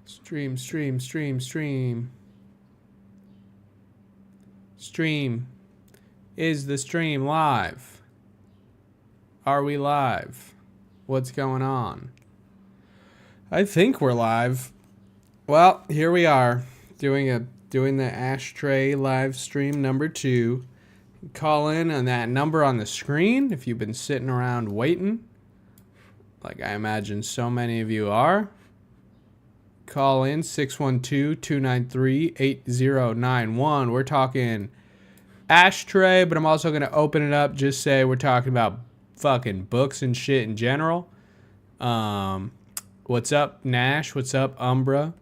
Stream, stream, stream, stream. Stream. Is the stream live? Are we live? What's going on? I think we're live. Well, here we are doing the Ashtray live stream number 2. Call in on that number on the screen if you've been sitting around waiting, like I imagine so many of you are. Call in 612-293-8091. We're talking Ashtray, but I'm also going to open it up, just say we're talking about fucking books and shit in general. What's up, Nash? What's up, Umbra?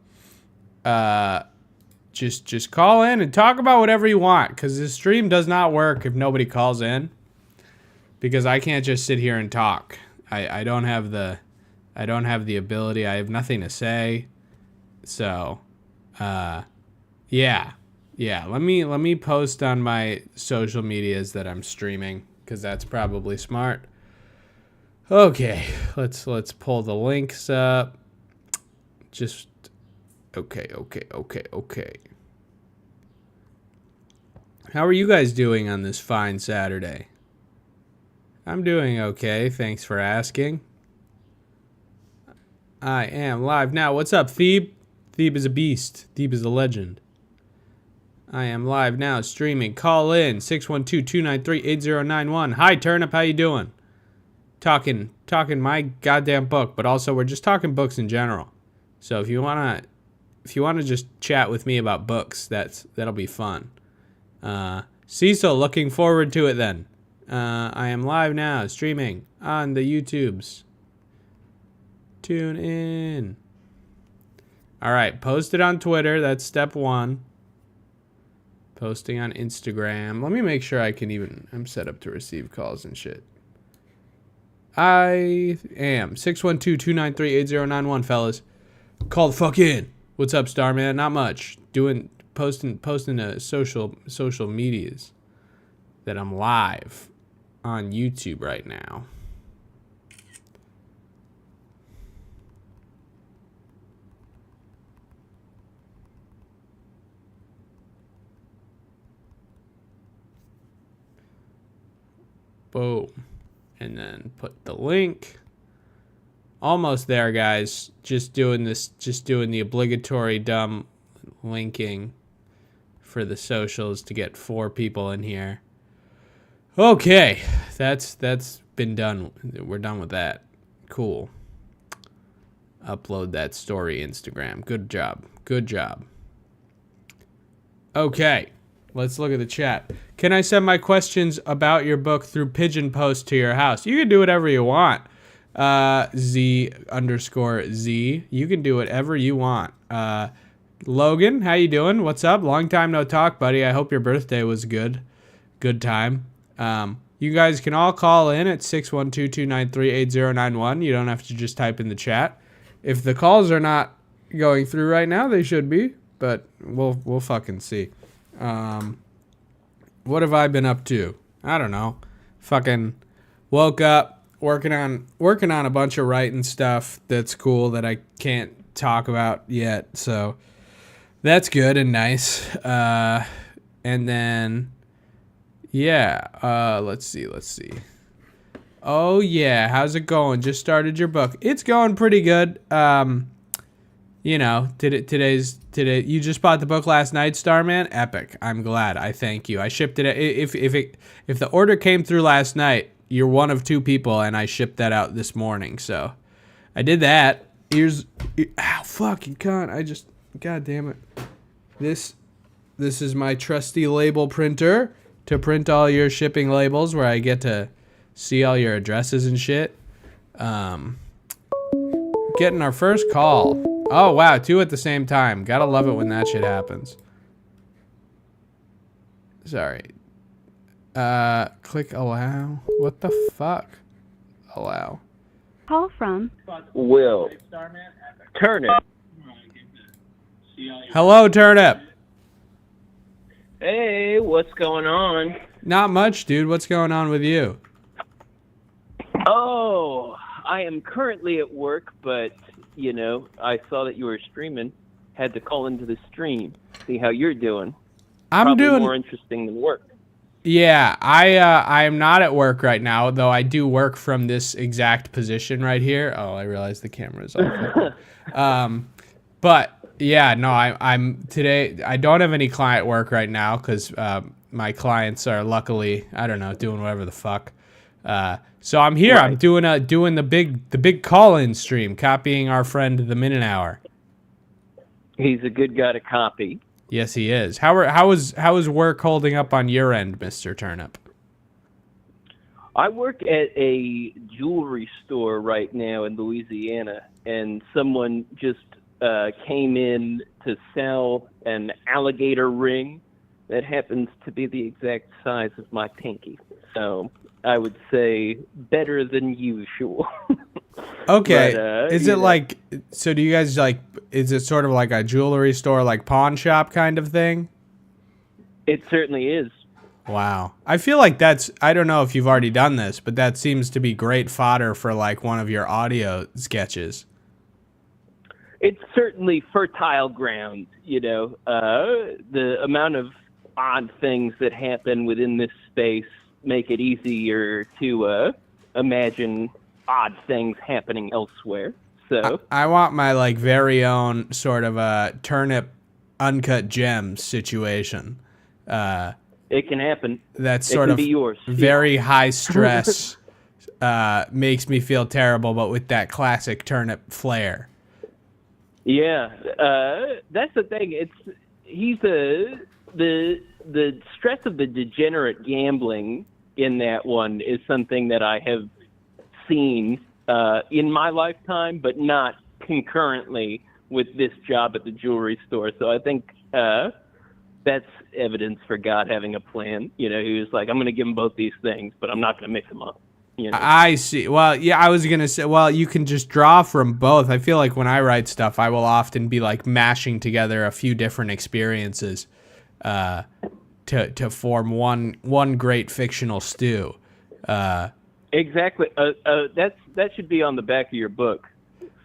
Just call in and talk about whatever you want, because this stream does not work if nobody calls in, because I can't just sit here and talk. I don't have the ability. I have nothing to say. So, yeah. Let me post on my social medias that I'm streaming, because that's probably smart. Okay, let's pull the links up. Just okay. How are you guys doing on this fine Saturday? I'm doing okay. Thanks for asking. I am live now. What's up, Thebe? Thebe is a beast. Thebe is a legend. I am live now, streaming. Call in 612-293-8091. Hi, Turnup. How you doing? Talking my goddamn book, but also we're just talking books in general. So if you wanna just chat with me about books, that'll be fun. Cecil, looking forward to it then. I am live now, streaming on the YouTubes. Tune in. All right, post it on Twitter. That's step 1. Posting on Instagram. Let me make sure I'm set up to receive calls and shit. I am 612-293-8091, fellas. Call the fuck in. What's up, Starman? Not much. Posting to social medias that I'm live on YouTube right now. Boom. And then put the link. Almost there, guys. Just doing the obligatory dumb linking for the socials to get 4 people in here. Okay. That's been done. We're done with that. Cool. Upload that story Instagram. Good job. Okay. Let's look at the chat. Can I send my questions about your book through Pigeon Post to your house? You can do whatever you want. Z_Z. You can do whatever you want. Logan, how you doing? What's up? Long time no talk, buddy. I hope your birthday was good. Good time. You guys can all call in at 612-293-8091. You don't have to just type in the chat. If the calls are not going through right now, they should be, but we'll fucking see. What have I been up to? I don't know. Fucking woke up, working on a bunch of writing stuff that's cool that I can't talk about yet. So that's good and nice. And then yeah, let's see. Oh yeah, how's it going? Just started your book. It's going pretty good. You know, today. You just bought the book last night, Starman. Epic. I'm glad. I thank you. I shipped it. If the order came through last night, you're one of 2 people, and I shipped that out this morning. So I did that. Ow, fuck, you can't. God damn it. This is my trusty label printer to print all your shipping labels, where I get to see all your addresses and shit. Getting our first call. Oh, wow, 2 at the same time. Gotta love it when that shit happens. Sorry. Click allow. What the fuck? Allow. Call from Will. Turnip. Hello, Turnip. Hey, what's going on? Not much, dude. What's going on with you? Oh, I am currently at work, but I saw that you were streaming. Had to call into the stream, see how you're doing. I'm Probably doing more interesting than work. Yeah, I am not at work right now, though I do work from this exact position right here. Oh, I realize the camera's off. But yeah, no, I'm today. I don't have any client work right now because my clients are luckily, I don't know, doing whatever the fuck. So I'm here. Right. I'm doing the big call-in stream, copying our friend the Minute Hour. He's a good guy to copy. Yes, he is. How is work holding up on your end, Mr. Turnup? I work at a jewelry store right now in Louisiana, and someone just came in to sell an alligator ring that happens to be the exact size of my pinky. So I would say better than usual. Okay. But, is it like, so do you guys like, is it sort of like a jewelry store, like pawn shop kind of thing? It certainly is. Wow. I feel like I don't know if you've already done this, but that seems to be great fodder for like one of your audio sketches. It's certainly fertile ground, the amount of odd things that happen within this space make it easier to imagine odd things happening elsewhere. So I want my like very own sort of a turnip uncut gems situation. it can happen. That's It sort can of be yours. very high stress, makes me feel terrible, but with that classic turnip flair. Yeah, that's the thing. He's the stress of the degenerate gambling in that one is something that I have seen in my lifetime, but not concurrently with this job at the jewelry store. So I think that's evidence for God having a plan. He was like, I'm going to give them both these things, but I'm not going to mix them up. I see. Well, yeah, I was going to say, well, you can just draw from both. I feel like when I write stuff, I will often be like mashing together a few different experiences to form one great fictional stew. Exactly. That should be on the back of your book.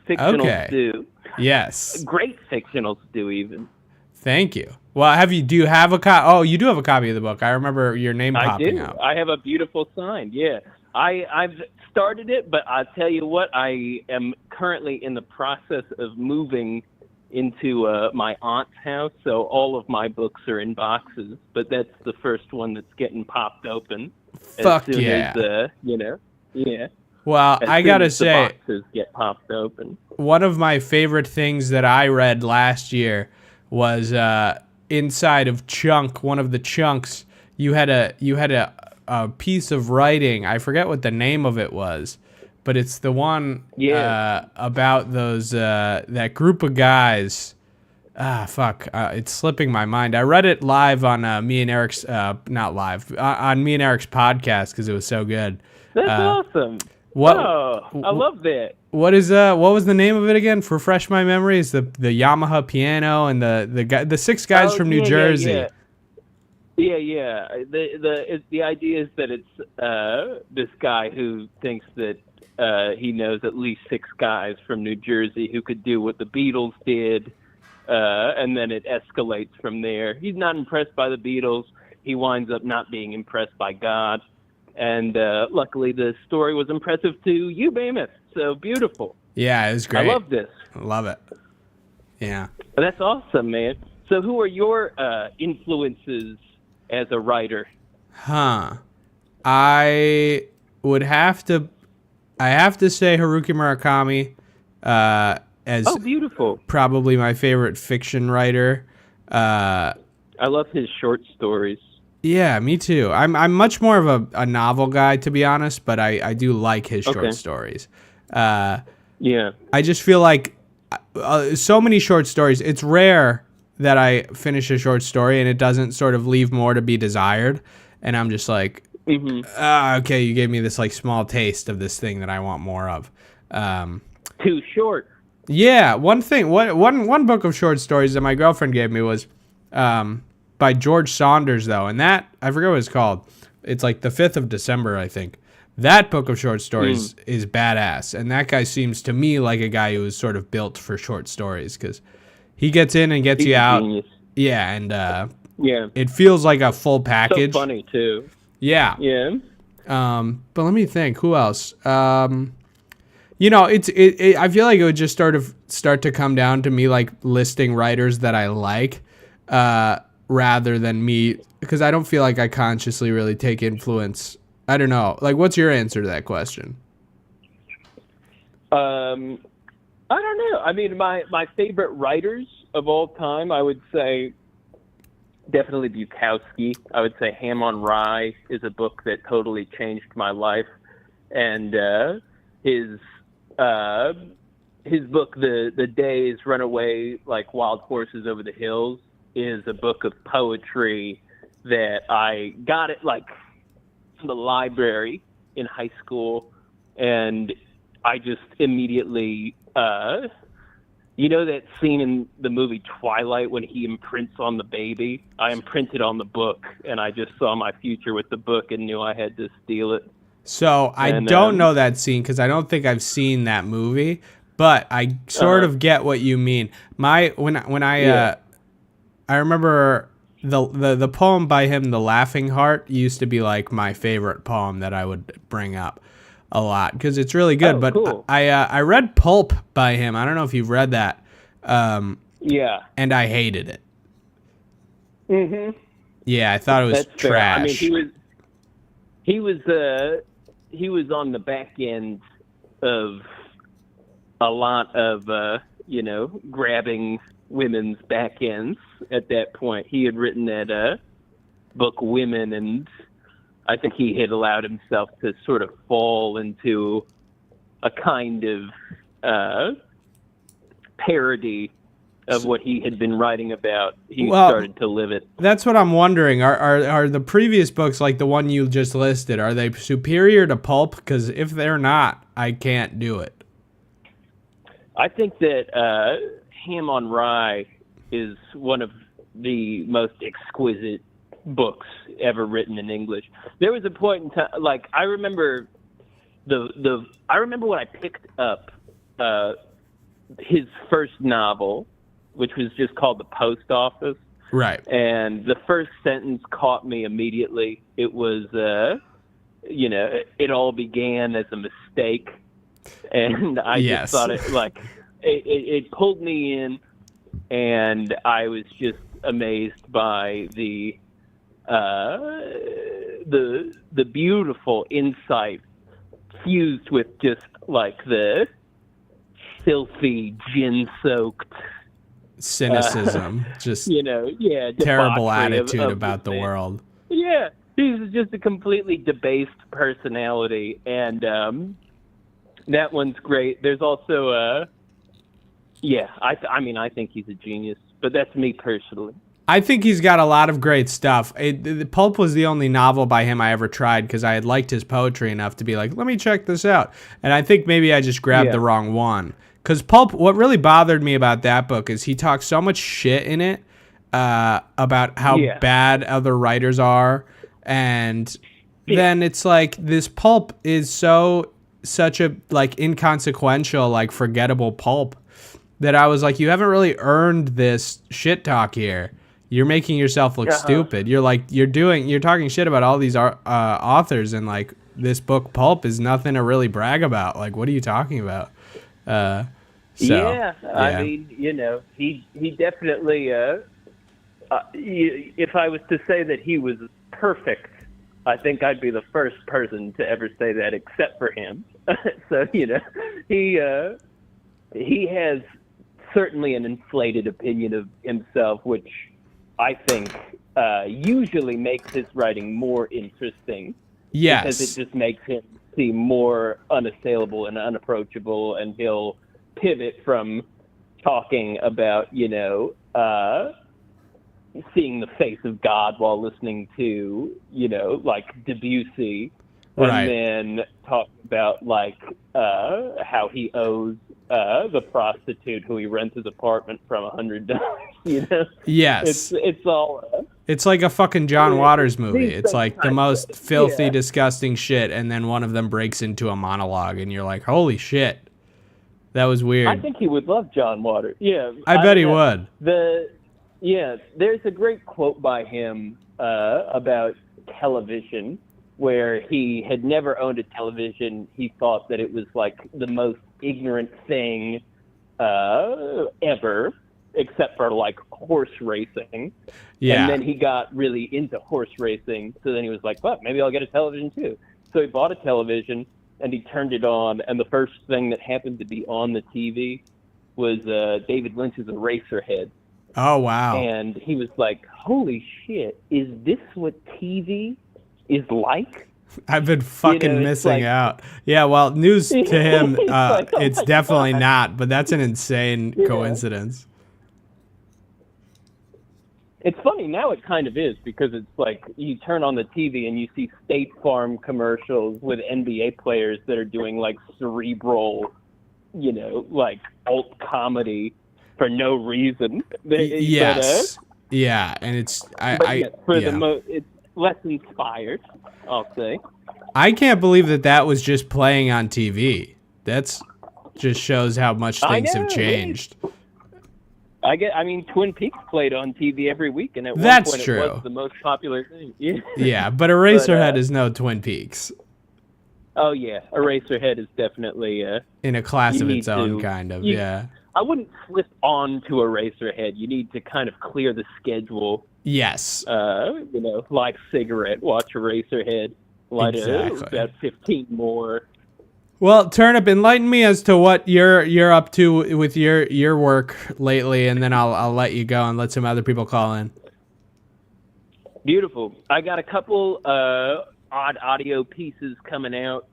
Fictional stew. Yes. Great fictional stew, even. Thank you. Well, do you have a copy? Oh, you do have a copy of the book. I remember your name popping out. I have a beautiful sign. Yeah. I've started it, but I'll tell you what, I am currently in the process of moving into my aunt's house, so all of my books are in boxes, but that's the first one that's getting popped open. Fuck as soon yeah. As, yeah. Well, As I soon gotta as the say, boxes get popped open. one of my favorite things that I read last year was inside of Chunk, one of the chunks. You had a piece of writing. I forget what the name of it was, but it's the one about those that group of guys. It's slipping my mind. I read it live on me and Eric's not live on me and Eric's podcast because it was so good. That's awesome. I love that. What was the name of it again? Refresh my memory. Is the Yamaha piano and the six guys from New Jersey. Yeah. The idea is that it's this guy who thinks that he knows at least six guys from New Jersey who could do what the Beatles did, and then it escalates from there. He's not impressed by the Beatles. He winds up not being impressed by God. And luckily the story was impressive to you, Vermis. So beautiful. Yeah, it was great. I love this. Love it. Yeah. That's awesome, man. So who are your influences as a writer? I have to say Haruki Murakami as beautiful. Probably my favorite fiction writer. I love his short stories. Yeah, me too. I'm much more of a novel guy, to be honest, but I do like his short stories. Yeah. I just feel like so many short stories. It's rare that I finish a short story and it doesn't sort of leave more to be desired. And I'm just like, okay, you gave me this like small taste of this thing that I want more of. Too short. Yeah, one book of short stories that my girlfriend gave me was by George Saunders, though, and that I forget what it's called. It's like the 5th of December, I think. That book of short stories is badass, and that guy seems to me like a guy who is sort of built for short stories because he gets in and gets He's you a out. genius. Yeah, and Yeah. it feels like a full So package. funny too. Yeah. Yeah. But let me think. Who else? You know, I feel like it would just start to come down to me like listing writers that I like, rather than me, because I don't feel like I consciously really take influence. I don't know. Like, what's your answer to that question? I don't know. I mean, my favorite writers of all time, I would say definitely Bukowski. I would say Ham on Rye is a book that totally changed my life. And his book, The Days Run Away Like Wild Horses Over the Hills, is a book of poetry that I got it like from the library in high school, and I just immediately, you know that scene in the movie Twilight when he imprints on the baby? I imprinted on the book, and I just saw my future with the book and knew I had to steal it. So I don't know that scene because I don't think I've seen that movie, but I sort of get what you mean. I remember the poem by him, The Laughing Heart, used to be like my favorite poem that I would bring up a lot because it's really good. But cool. I read Pulp by him. I don't know if you've read that. Yeah. And I hated it. Mm-hmm. Yeah, I thought it was That's fair. trash. I mean, he was on the back end of a lot of grabbing women's back ends at that point. He had written that book Women, and I think he had allowed himself to sort of fall into a kind of parody of what he had been writing about. He started to live it. That's what I'm wondering. Are the previous books, like the one you just listed, are they superior to Pulp? Because if they're not, I can't do it. I think that Ham on Rye is one of the most exquisite books ever written in English. There was a point in time, like I remember when I picked up his first novel, which was just called The Post Office. Right. And the first sentence caught me immediately. It was, it all began as a mistake. And I just thought it pulled me in, and I was just amazed by the beautiful insight fused with just like the filthy, gin-soaked cynicism, just debauchery terrible attitude of about the world. Yeah, he's just a completely debased personality, and that one's great. There's also I think he's a genius, but that's me personally. I think he's got a lot of great stuff. Pulp was the only novel by him I ever tried because I had liked his poetry enough to be like, let me check this out. And I think maybe I just grabbed the wrong one. Because Pulp, what really bothered me about that book is he talks so much shit in it about how bad other writers are. And then it's like this Pulp is such a like inconsequential, like forgettable pulp that I was like, you haven't really earned this shit talk here. You're making yourself look stupid. You're like, you're talking shit about all these authors, and like this book Pulp is nothing to really brag about. Like, what are you talking about? I mean, he definitely, if I was to say that he was perfect, I think I'd be the first person to ever say that except for him. So, he has certainly an inflated opinion of himself, which I think usually makes his writing more interesting. Yes. Because it just makes him seem more unassailable and unapproachable, and he'll pivot from talking about, seeing the face of God while listening to, like Debussy, and then talk about like how he owes the prostitute who he rents his apartment from $100. Yes, it's all It's like a fucking John Waters movie. These It's like the sometimes- most filthy, yeah. disgusting shit, and then one of them breaks into a monologue, and you're like, holy shit. That was weird. I think he would love John Waters. Yeah, I bet he don't know. would. There's a great quote by him about television, where he had never owned a television. He thought that it was like the most ignorant thing ever, except for like horse racing. Yeah. And then he got really into horse racing. So then he was like, well, maybe I'll get a television too. So he bought a television and he turned it on. And the first thing that happened to be on the TV was David Lynch's Eraserhead. Oh, wow. And he was like, holy shit, is this what TV is like? I've been fucking it's missing like- out. Yeah, well, news to him, It's like, oh it's my definitely God. not, but that's an insane coincidence. It's funny now. It kind of is, because it's like you turn on the TV and you see State Farm commercials with NBA players that are doing like cerebral, like alt comedy for no reason. Yes. Yeah, and it's it's less inspired, I'll say. I can't believe that was just playing on TV. That's just shows how much things have know, changed. I mean, Twin Peaks played on TV every week, and at That's one point true. it was the most popular thing. Yeah. Yeah, but Eraserhead is no Twin Peaks. Oh yeah, Eraserhead is definitely In a class you of need its own, to- kind of, you- yeah. I wouldn't flip on to Eraserhead. You need to kind of clear the schedule. Yes. Light a cigarette, watch Eraserhead, light Exactly. about 15 more. Well, Turnup, enlighten me as to what you're up to with your work lately, and then I'll let you go and let some other people call in. Beautiful. I got a couple odd audio pieces coming out,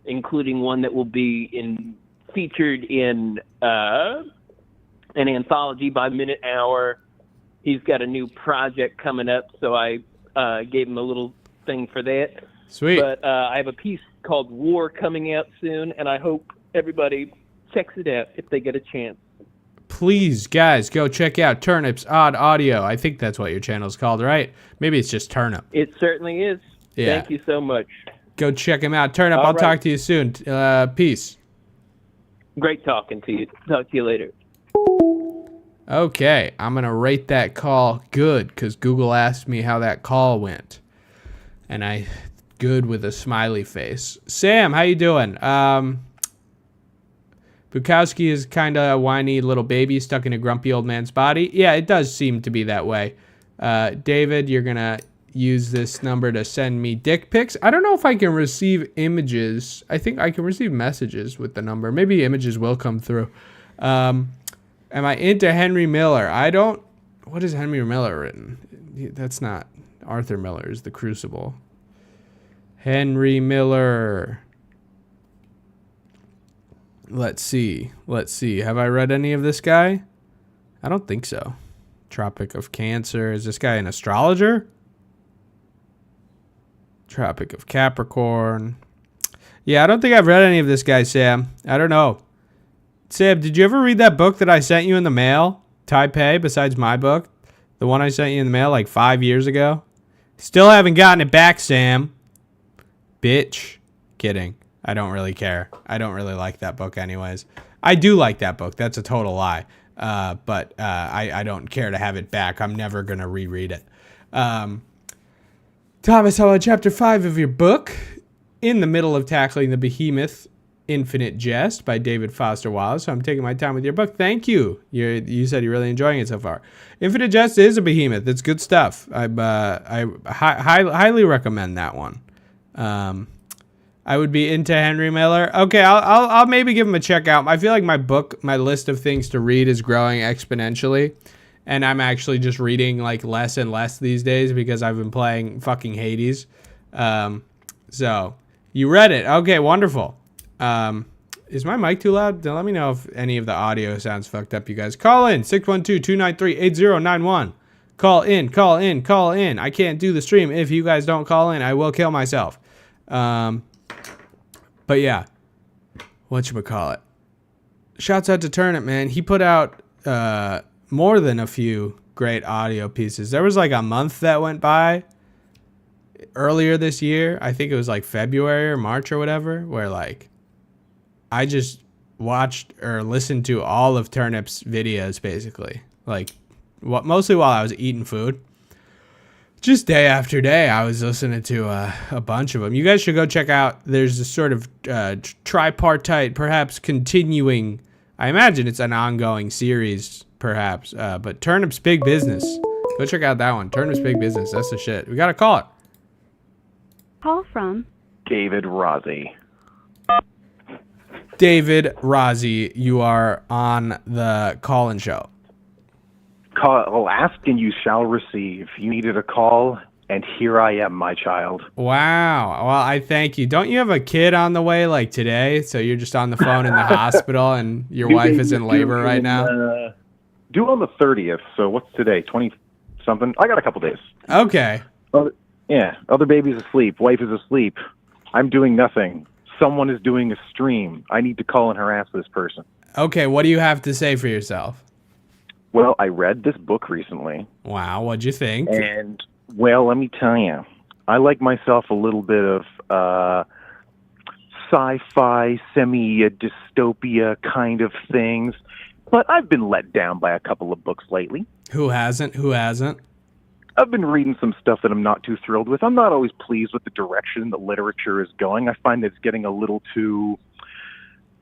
including one that will be featured in an anthology by Minute Hour. He's got a new project coming up, so I gave him a little thing for that. Sweet. But I have a piece called War coming out soon, and I hope everybody checks it out if they get a chance. Please, guys, go check out Turnip's Odd Audio. I think that's what your channel's called, right? Maybe it's just Turnup. It certainly is. Yeah. Thank you so much. Go check him out. Turnup, All I'll right. talk to you soon. Peace. Great talking to you. Talk to you later. Okay, I'm going to rate that call good because Google asked me how that call went. And I good with a smiley face. Sam, how you doing? Bukowski is kind of a whiny little baby stuck in a grumpy old man's body. Yeah, it does seem to be that way. David, you're going to use this number to send me dick pics. I don't know if I can receive images. I think I can receive messages with the number. Maybe images will come through. Am I into Henry Miller? I don't. What is Henry Miller written? That's not Arthur Miller's The Crucible. Henry Miller. Let's see. Have I read any of this guy? I don't think so. Tropic of Cancer. Is this guy an astrologer? Tropic of Capricorn. Yeah, I don't think I've read any of this guy, Sam. I don't know. Sam, did you ever read that book that I sent you in the mail? Taipei, besides my book? The one I sent you in the mail like 5 years ago? Still haven't gotten it back, Sam. Bitch. Kidding. I don't really care. I don't really like that book anyways. I do like that book. That's a total lie. But I don't care to have it back. I'm never going to reread it. Thomas, how about chapter 5 of your book? In the middle of tackling the behemoth Infinite Jest by David Foster Wallace. So I'm taking my time with your book. Thank you. You said you're really enjoying it so far. Infinite Jest is a behemoth. It's good stuff. I highly recommend that one. I would be into Henry Miller. Okay, I'll maybe give him a check out. I feel like my list of things to read is growing exponentially. And I'm actually just reading like less and less these days because I've been playing fucking Hades. So you read it. Okay, wonderful. Is my mic too loud? Then let me know if any of the audio sounds fucked up, you guys. Call in 612-293-8091. Call in. I can't do the stream if you guys don't call in. I will kill myself. But yeah, whatchamacallit. Shouts out to Turnip, man. He put out more than a few great audio pieces. There was like a month that went by earlier this year. I think it was like February or March or whatever, where like I just watched or listened to all of Turnip's videos basically. Like mostly while I was eating food. Just day after day, I was listening to a bunch of them. You guys should go check out. There's a sort of tripartite, perhaps continuing. I imagine it's an ongoing series, perhaps. But Turnip's Big Business. Go check out that one. Turnip's Big Business. That's the shit. We got to call it. Call from David Rossi. David Rossi, you are on the call-in show. Call, ask and you shall receive. You needed a call, and here I am, my child. Wow. Well, I thank you. Don't you have a kid on the way like today? So you're just on the phone in the hospital and your wife is in labor right now? Due on the 30th, so what's today, 20-something? I got a couple days. Okay. Yeah, other baby's asleep, wife is asleep. I'm doing nothing. Someone is doing a stream. I need to call and harass this person. Okay, what do you have to say for yourself? Well, I read this book recently. Wow, what'd you think? And, well, let me tell you, I like myself a little bit of sci-fi, semi-dystopia kind of things, but I've been let down by a couple of books lately. Who hasn't? I've been reading some stuff that I'm not too thrilled with. I'm not always pleased with the direction the literature is going. I find that it's getting a little too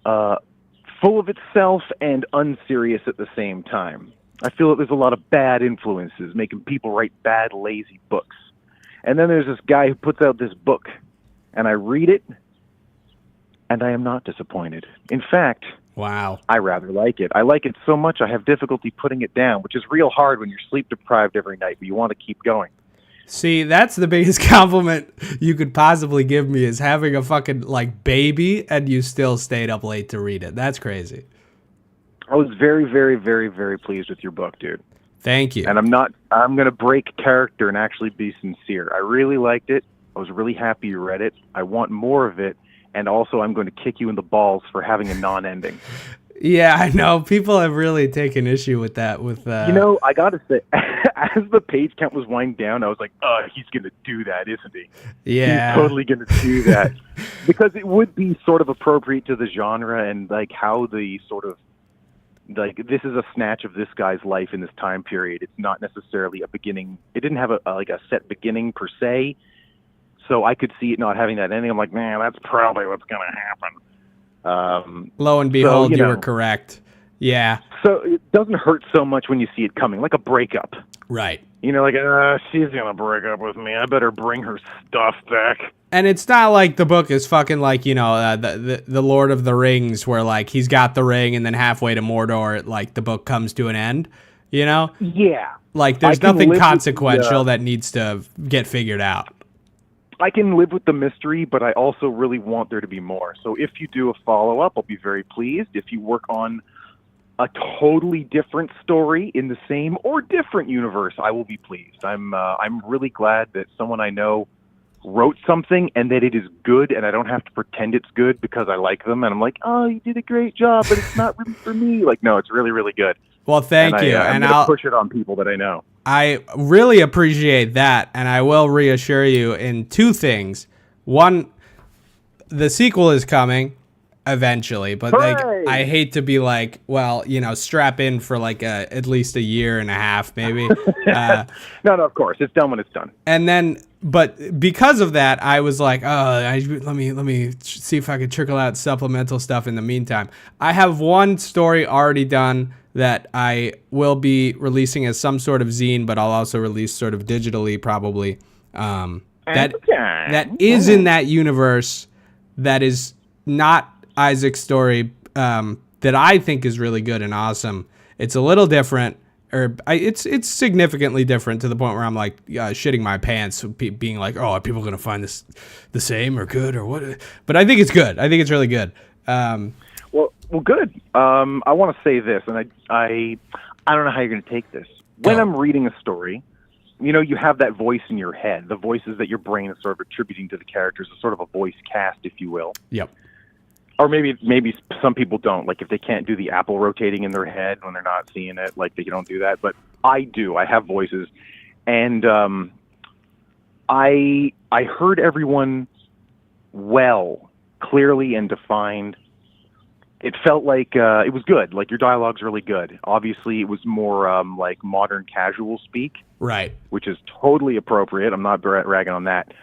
full of itself and unserious at the same time. I feel that there's a lot of bad influences making people write bad, lazy books. And then there's this guy who puts out this book, and I read it, and I am not disappointed. In fact, wow, I rather like it. I like it so much I have difficulty putting it down, which is real hard when you're sleep deprived every night, but you want to keep going. See, that's the biggest compliment you could possibly give me, is having a fucking like baby and you still stayed up late to read it. That's crazy. I was very, very, very, very pleased with your book, dude. Thank you. And I'm going to break character and actually be sincere. I really liked it. I was really happy you read it. I want more of it. And also, I'm going to kick you in the balls for having a non-ending. Yeah, I know. People have really taken issue with that. You know, I got to say, as the page count was winding down, I was like, oh, he's going to do that, isn't he? Yeah. He's totally going to do that. Because it would be sort of appropriate to the genre and like how the sort of, like, this is a snatch of this guy's life in this time period. It's not necessarily a beginning. It didn't have a set beginning per se. So I could see it not having that ending. I'm like, man, that's probably what's going to happen. Lo and behold, you were correct. Yeah. So it doesn't hurt so much when you see it coming, like a breakup. Right. You know, like, she's going to break up with me. I better bring her stuff back. And it's not like the book is fucking like, you know, the Lord of the Rings, where like he's got the ring and then halfway to Mordor, like the book comes to an end, you know? Yeah. Like there's nothing consequential that needs to get figured out. I can live with the mystery, but I also really want there to be more. So if you do a follow-up, I'll be very pleased. If you work on a totally different story in the same or different universe, I will be pleased. I'm really glad that someone I know wrote something and that it is good, and I don't have to pretend it's good because I like them. And I'm like, oh, you did a great job, but it's not really for me. Like, no, it's really, really good. Well, thank you. And I'll push it on people that I know. I really appreciate that, and I will reassure you in two things. One, the sequel is coming eventually, but like, I hate to be like, well, you know, strap in for like at least a year and a half, maybe. No, of course, it's done when it's done. And then, but because of that, I was like, oh, let me see if I could trickle out supplemental stuff in the meantime. I have one story already done that I will be releasing as some sort of zine, but I'll also release sort of digitally probably. That is in that universe, that is not Isaac's story, that I think is really good and awesome. It's a little different, it's significantly different to the point where I'm like shitting my pants, being like, oh, are people gonna find this the same or good or what? But I think it's good. I think it's really good. Well, good. I want to say this, and I don't know how you're going to take this. When I'm reading a story, you know, you have that voice in your head, the voices that your brain is sort of attributing to the characters, a sort of a voice cast, if you will. Yep. Or maybe some people don't. Like if they can't do the apple rotating in their head when they're not seeing it, like they don't do that. But I do. I have voices, and I heard everyone well, clearly and defined. It felt like it was good. Like your dialogue's really good. Obviously, it was more like modern casual speak, Right. which is totally appropriate. I'm not ragging on that.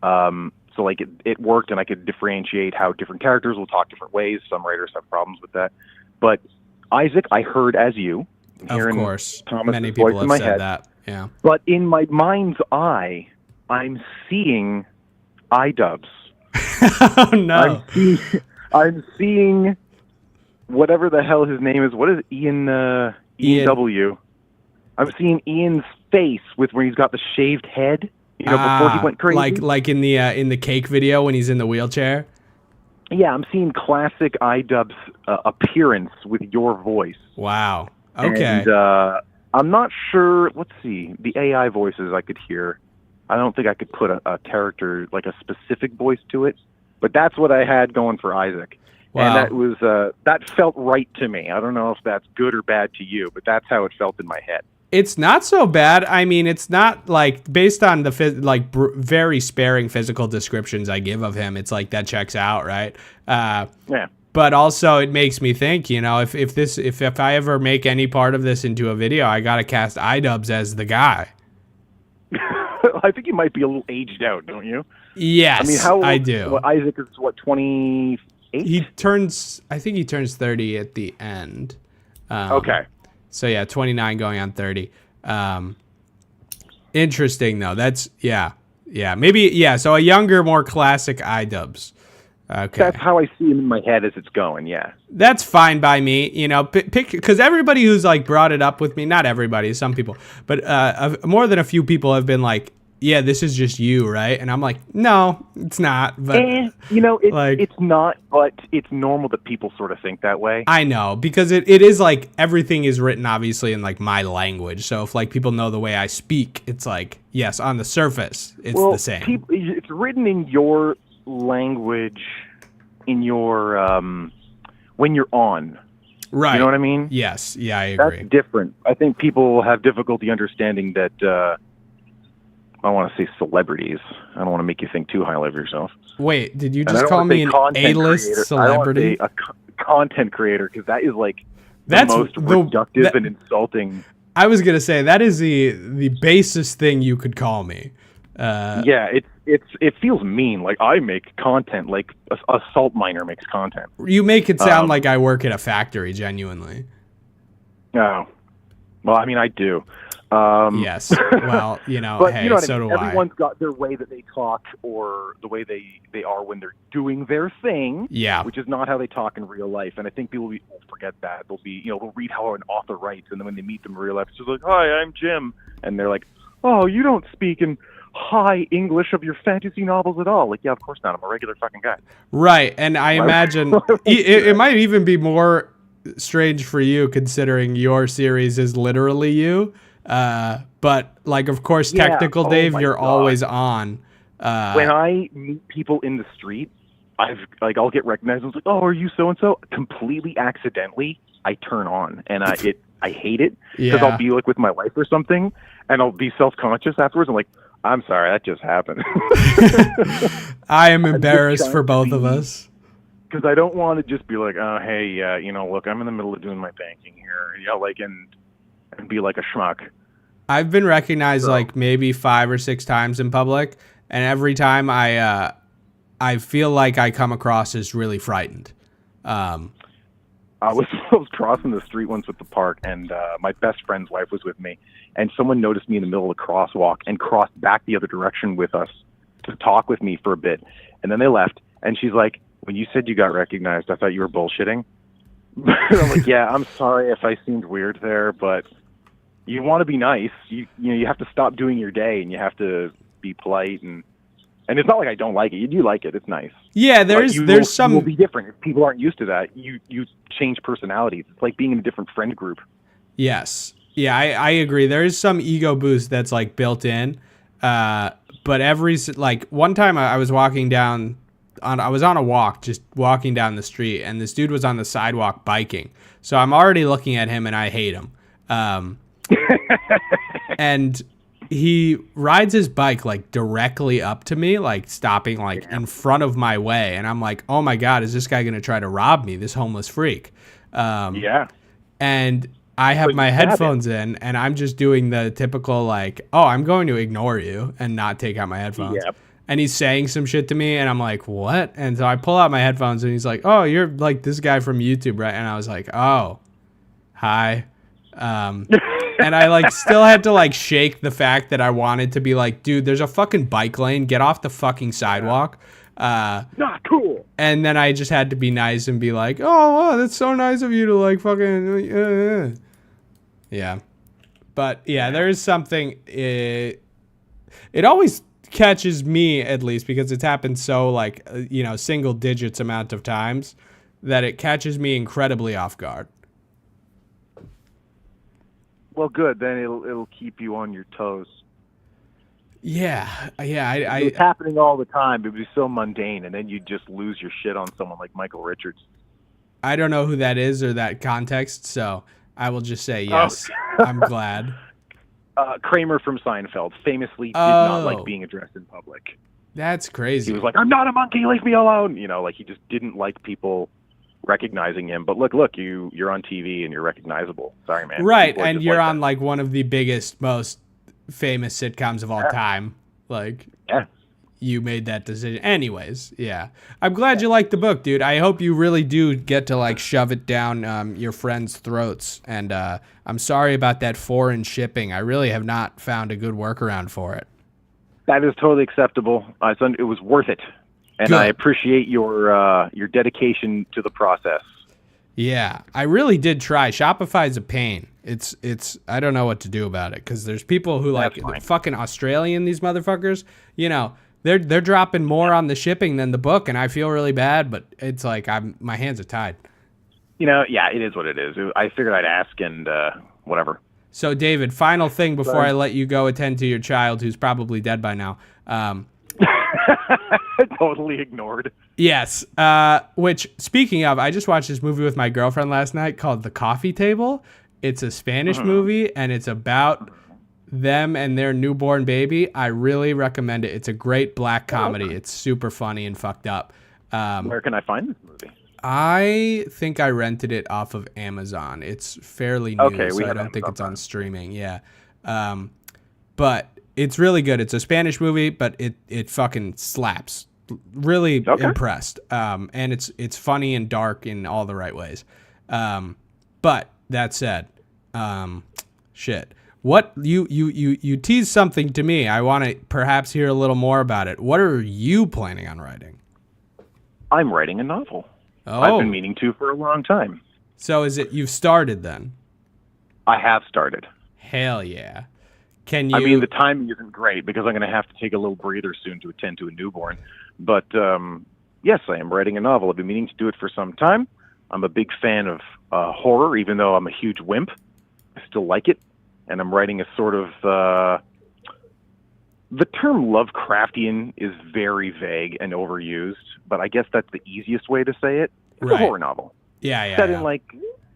So like it worked, and I could differentiate how different characters will talk different ways. Some writers have problems with that, but Isaac, I heard as you. Of course, Thomas's many voice people in have my said head. that. Yeah. But in my mind's eye, I'm seeing iDubbbz. Oh no. I'm seeing whatever the hell his name is. What is Ian W? I'm seeing Ian's face with where he's got the shaved head. You know, before he went crazy. Like in the cake video when he's in the wheelchair. Yeah, I'm seeing classic iDubbbz appearance with your voice. Wow. Okay. And I'm not sure. Let's see. The AI voices I could hear. I don't think I could put a character, like a specific voice to it. But that's what I had going for Isaac. Wow. And that was that felt right to me. I don't know if that's good or bad to you, but that's how it felt in my head. It's not so bad. I mean, it's not like based on the very sparing physical descriptions I give of him. It's like that checks out, right? Yeah. But also, it makes me think. You know, if I ever make any part of this into a video, I gotta cast iDubbbz as the guy. I think you might be a little aged out, don't you? Yes, I mean, how old, I do. Well, Isaac is what, 28? I think he turns 30 at the end. Okay. So yeah, 29 going on 30. Interesting though. That's maybe. So a younger, more classic iDubbbz. Okay. That's how I see him in my head as it's going. Yeah. That's fine by me. You know, because everybody who's like brought it up with me, not everybody, some people, but more than a few people have been like, yeah, this is just you, right? And I'm like, no, it's not. But you know, it's not, but it's normal that people sort of think that way. I know, because it is like everything is written obviously in like my language. So if like people know the way I speak, it's like, yes, on the surface, it's the same. It's written in your language, in your when you're on. Right. You know what I mean? Yes. Yeah, I agree. That's different. I think people have difficulty understanding that. I want to say celebrities. I don't want to make you think too highly of yourself. Wait, did you just call me an A-list celebrity? I don't want to say a content creator, because that is like the most reductive and insulting. I was gonna say that is the basest thing you could call me. Yeah, it feels mean. Like I make content, like a salt miner makes content. You make it sound like I work at a factory, genuinely. Oh, well, I mean, I do. Yes. Well, you know, but hey, you know what so I mean? do I. Everyone's got their way that they talk, or the way they are when they're doing their thing. Yeah. Which is not how they talk in real life. And I think people will forget that. They'll read how an author writes, and then when they meet them in real life, it's just like, "Hi, I'm Jim," and they're like, "Oh, you don't speak in high English of your fantasy novels at all." Like, yeah, of course not. I'm a regular fucking guy. Right, and I imagine it might even be more strange for you, considering your series is literally you. But like, of course, Technical Dave, you're always on. When I meet people in the street, I'll get recognized. I was like, "Oh, are you so and so?" Completely accidentally, I turn on, and I hate it, because I'll be like with my wife or something, and I'll be self-conscious afterwards. I'm like, "I'm sorry, that just happened." I am embarrassed for both of us. Because I don't want to just be like, "Oh, hey, look, I'm in the middle of doing my banking here," and be like a schmuck. I've been recognized like maybe 5 or 6 times in public, and every time I feel like I come across as really frightened. I was crossing the street once at the park, and my best friend's wife was with me, and someone noticed me in the middle of the crosswalk and crossed back the other direction with us to talk with me for a bit, and then they left, and she's like, "When you said you got recognized, I thought you were bullshitting." I'm like, "Yeah, I'm sorry if I seemed weird there, but you want to be nice. You have to stop doing your day, and you have to be polite, and it's not like I don't like it. You do like it. It's nice." Yeah, there's some. You will be different if people aren't used to that. You change personalities. It's like being in a different friend group. Yes. Yeah, I agree. There is some ego boost that's like built in. But one time I was walking down. I was on a walk, just walking down the street, and this dude was on the sidewalk biking. So I'm already looking at him, and I hate him. And he rides his bike like directly up to me, like stopping like in front of my way. And I'm like, oh my God, is this guy going to try to rob me? This homeless freak. Yeah. And I have my headphones in and I'm just doing the typical like, oh, I'm going to ignore you and not take out my headphones. Yep. And he's saying some shit to me and I'm like, what? And so I pull out my headphones and he's like, oh, you're like this guy from YouTube, right? And I was like, oh, hi. And I like still had to like shake the fact that I wanted to be like, dude, there's a fucking bike lane. Get off the fucking sidewalk. Not cool. And then I just had to be nice and be like, oh, wow, that's so nice of you to like fucking. Yeah. But yeah, there is something. It always catches me, at least, because it's happened so like, single digits amount of times that it catches me incredibly off guard. Well, good. Then it'll keep you on your toes. Yeah. It's happening all the time. It would be so mundane, and then you just lose your shit on someone like Michael Richards. I don't know who that is or that context, so I will just say yes. Oh. I'm glad. Kramer from Seinfeld famously did not like being addressed in public. That's crazy. He was like, "I'm not a monkey. Leave me alone." Like he just didn't like people recognizing him. But look, you're on TV and you're recognizable. Sorry, man. Right, and you're on like one of the biggest, most famous sitcoms of all time. Like, yeah, you made that decision. Anyways, yeah. I'm glad you liked the book, dude. I hope you really do get to like shove it down your friends' throats. And I'm sorry about that foreign shipping. I really have not found a good workaround for it. That is totally acceptable. It was worth it. And good. I appreciate your dedication to the process. Yeah, I really did try. Shopify's a pain. It's I don't know what to do about it because there's people who like fucking Australian, these motherfuckers, they're dropping more on the shipping than the book, and I feel really bad, but it's like my hands are tied. Yeah, it is what it is. I figured I'd ask and whatever. So David, final thing before I let you go attend to your child who's probably dead by now. Totally ignored. Yes. Which, speaking of, I just watched this movie with my girlfriend last night called The Coffee Table. It's a Spanish movie, and it's about them and their newborn baby. I really recommend it. It's a great black comedy. It's super funny and fucked up. Where can I find this movie? I think I rented it off of Amazon. It's fairly new, so I don't think it's on streaming. Yeah. But it's really good. It's a Spanish movie, but it fucking slaps. Really impressed. And it's funny and dark in all the right ways. But that said, shit. What you teased something to me. I want to perhaps hear a little more about it. What are you planning on writing? I'm writing a novel. Oh. I've been meaning to for a long time. So is it you've started then? I have started. Hell yeah. Can you? I mean, the timing isn't great because I'm going to have to take a little breather soon to attend to a newborn. But yes, I am writing a novel. I've been meaning to do it for some time. I'm a big fan of horror, even though I'm a huge wimp. I still like it. And I'm writing a sort of... the term Lovecraftian is very vague and overused, but I guess that's the easiest way to say it. It's a horror novel. Yeah. Set in like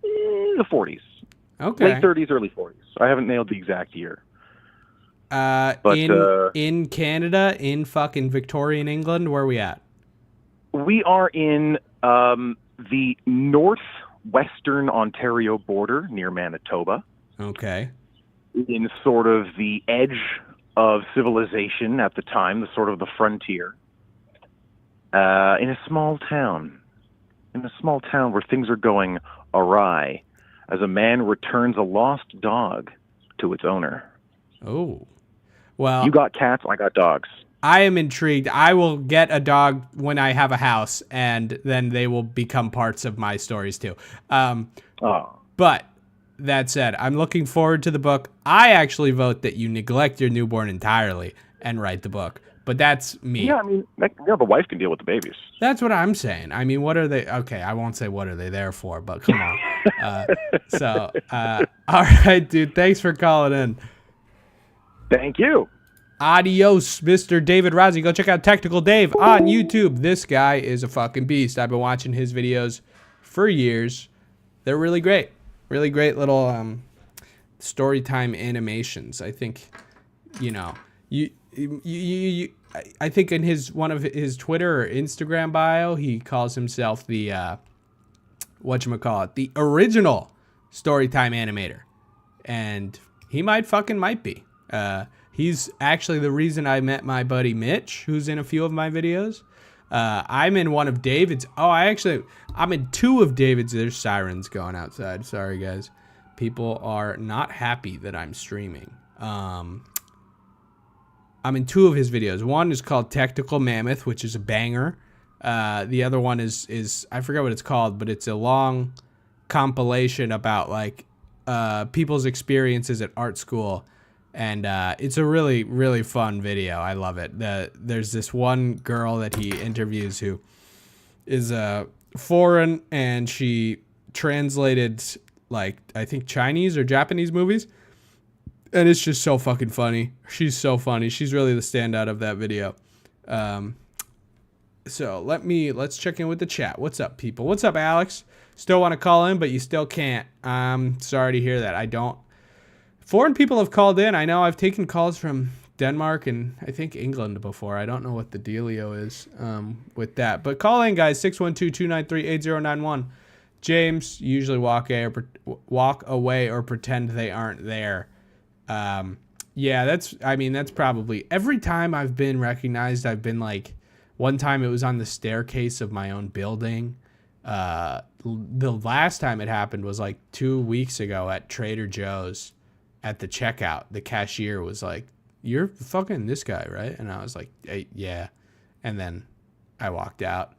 the 40s. Okay. Late 30s, early 40s. I haven't nailed the exact year. But in Canada, in fucking Victorian England, where are we at? We are in the northwestern Ontario border near Manitoba. Okay. In sort of the edge of civilization at the time, the sort of the frontier. In a small town. In a small town where things are going awry as a man returns a lost dog to its owner. Oh. Well, you got cats, I got dogs. I am intrigued. I will get a dog when I have a house, and then they will become parts of my stories too. But that said, I'm looking forward to the book. I actually vote that you neglect your newborn entirely and write the book. But that's me. Yeah, I mean, the wife can deal with the babies. That's what I'm saying. I mean, what are they? Okay, I won't say what are they there for, but come on. All right, dude. Thanks for calling in. Thank you. Adios, Mr. David Rossi. Go check out Technical Dave on YouTube. This guy is a fucking beast. I've been watching his videos for years. They're really great. Really great little Storytime animations. I think, you know, I think in one of his Twitter or Instagram bio, he calls himself the whatchamacallit, the original Storytime animator. And he might be. He's actually the reason I met my buddy Mitch, who's in a few of my videos. I'm in one of David's. I'm in 2 of David's. There's sirens going outside. Sorry, guys. People are not happy that I'm streaming. I'm in 2 of his videos. One is called Technical Mammoth, which is a banger. The other one is I forget what it's called, but it's a long compilation about like people's experiences at art school. And it's a really, really fun video. I love it. There's this one girl that he interviews who is foreign, and she translated, like, I think Chinese or Japanese movies. And it's just so fucking funny. She's so funny. She's really the standout of that video. So let's check in with the chat. What's up, people? What's up, Alex? Still want to call in, but you still can't. I'm sorry to hear that. Foreign people have called in. I know I've taken calls from Denmark and I think England before. I don't know what the dealio is with that. But call in, guys. 612-293-8091. James, usually walk away or pretend they aren't there. Yeah, that's probably every time I've been recognized. I've been like, one time it was on the staircase of my own building. The last time it happened was like 2 weeks ago at Trader Joe's. At the checkout, the cashier was like, "You're fucking this guy, right?" And I was like, hey, "Yeah." And then I walked out.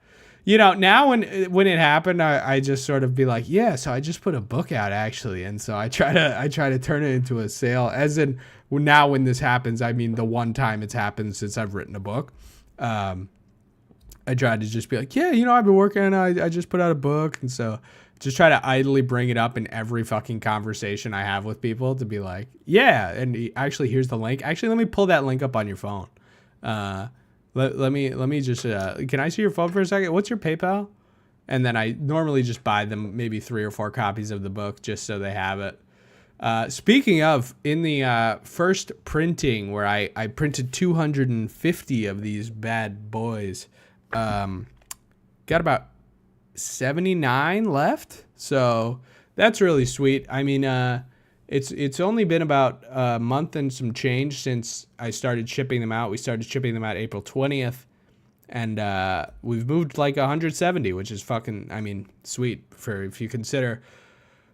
You know, now when it happened, I just sort of be like, "Yeah, so I just put a book out actually." And so I try to turn it into a sale. As in, now when this happens, I mean the one time it's happened since I've written a book. I tried to just be like, "Yeah, you know, I've been working. I just put out a book." And so just try to idly bring it up in every fucking conversation I have with people to be like, yeah, and actually here's the link. Actually, let me pull that link up on your phone. Let me just, can I see your phone for a second? What's your PayPal? And then I normally just buy them maybe 3 or 4 copies of the book just so they have it. Speaking of, in the first printing where I printed 250 of these bad boys, got about 79 left, so that's really sweet. I mean, it's only been about a month and some change since I started shipping them out. We started shipping them out April 20th, and we've moved like 170, which is fucking, I mean, sweet for if you consider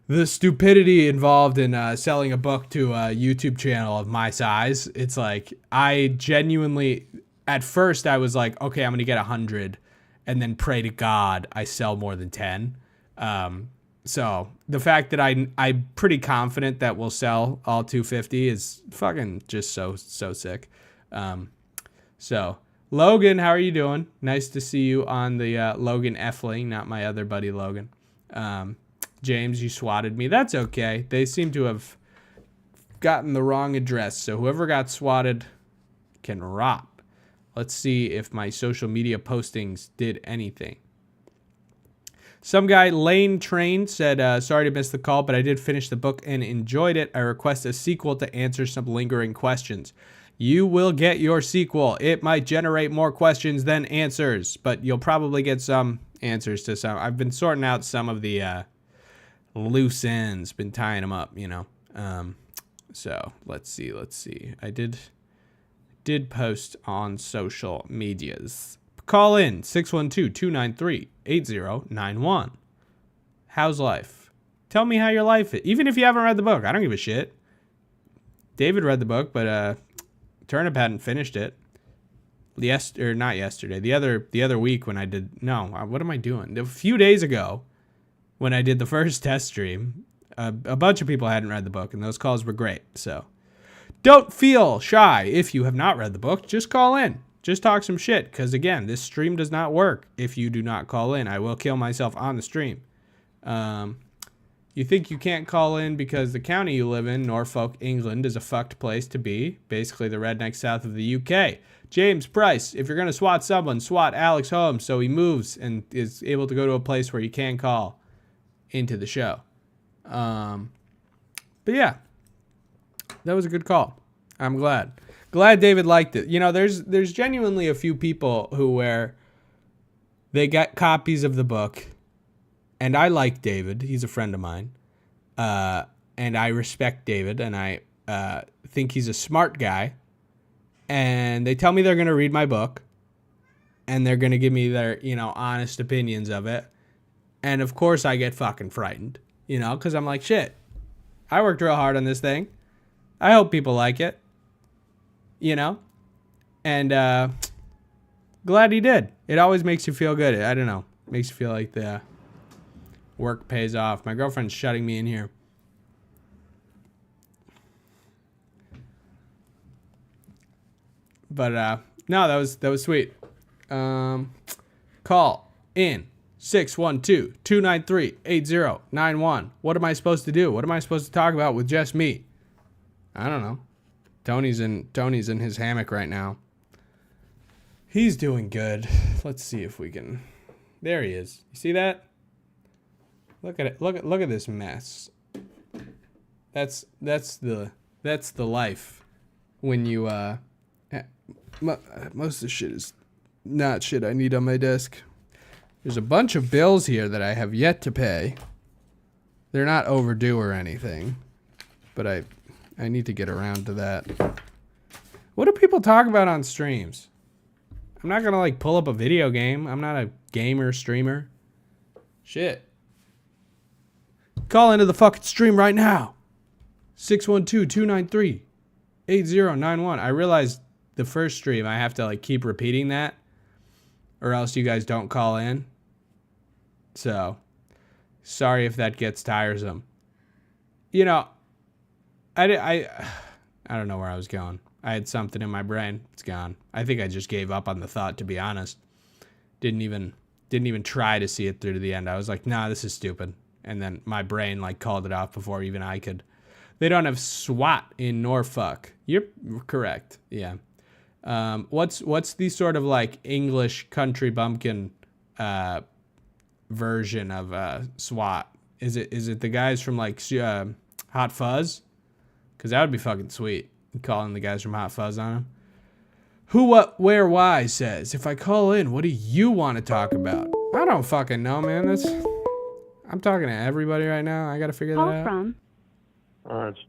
the stupidity involved in selling a book to a YouTube channel of my size. It's like, I genuinely, at first I was like, okay, I'm gonna get 100. And then pray to God I sell more than 10. So the fact that I'm pretty confident that we'll sell all 250 is fucking just so sick. So Logan, how are you doing? Nice to see you on the Logan Effling, not my other buddy Logan. James, you swatted me. That's okay. They seem to have gotten the wrong address. So whoever got swatted can rot. Let's see if my social media postings did anything. Some guy, Lane Train, said, sorry to miss the call, but I did finish the book and enjoyed it. I request a sequel to answer some lingering questions. You will get your sequel. It might generate more questions than answers, but you'll probably get some answers to some. I've been sorting out some of the loose ends, been tying them up, you know. So let's see. I did post on social medias. Call in 612-293-8091. How's life? Tell me how your life is. Even if you haven't read the book, I don't give a shit. David read the book, but Turnup hadn't finished it. Not yesterday. The other week when I did. No, what am I doing? A few days ago, when I did the first test stream, a bunch of people hadn't read the book, and those calls were great. So don't feel shy if you have not read the book. Just call in. Just talk some shit. Because, again, this stream does not work if you do not call in. I will kill myself on the stream. You think you can't call in because the county you live in, Norfolk, England, is a fucked place to be. Basically the redneck south of the UK. James Price, if you're going to swat someone, swat Alex Holmes so he moves and is able to go to a place where you can call into the show. But yeah. That was a good call. I'm glad. Glad David liked it. You know, there's genuinely a few people where they got copies of the book, and I like David. He's a friend of mine. And I respect David, and I think he's a smart guy. And they tell me they're going to read my book, and they're going to give me their, honest opinions of it. And of course I get fucking frightened, because I'm like, shit, I worked real hard on this thing. I hope people like it, and glad he did. It always makes you feel good. I don't know. Makes you feel like the work pays off. My girlfriend's shutting me in here. But no, that was sweet. Call in 612-293-8091. What am I supposed to do? What am I supposed to talk about with just me? I don't know. Tony's in his hammock right now. He's doing good. Let's see if we can. There he is. You see that? Look at it. Look at this mess. That's the life when you most of the shit is not shit I need on my desk. There's a bunch of bills here that I have yet to pay. They're not overdue or anything, but I need to get around to that. What do people talk about on streams? I'm not gonna pull up a video game. I'm not a gamer streamer. Shit. Call into the fucking stream right now. 612-293-8091. I realized the first stream I have to keep repeating that, or else you guys don't call in. So, sorry if that gets tiresome. I don't know where I was going. I had something in my brain. It's gone. I think I just gave up on the thought, to be honest. Didn't even try to see it through to the end. I was like, nah, this is stupid. And then my brain called it off before even I could. They don't have SWAT in Norfolk. You're correct. Yeah. What's the sort of English country bumpkin version of SWAT? Is it the guys from Hot Fuzz? Because that would be fucking sweet. Calling the guys from Hot Fuzz on them. Who, what, where, why says, if I call in, what do you want to talk about? I don't fucking know, man. I'm talking to everybody right now. I got to figure that out. Call from. It's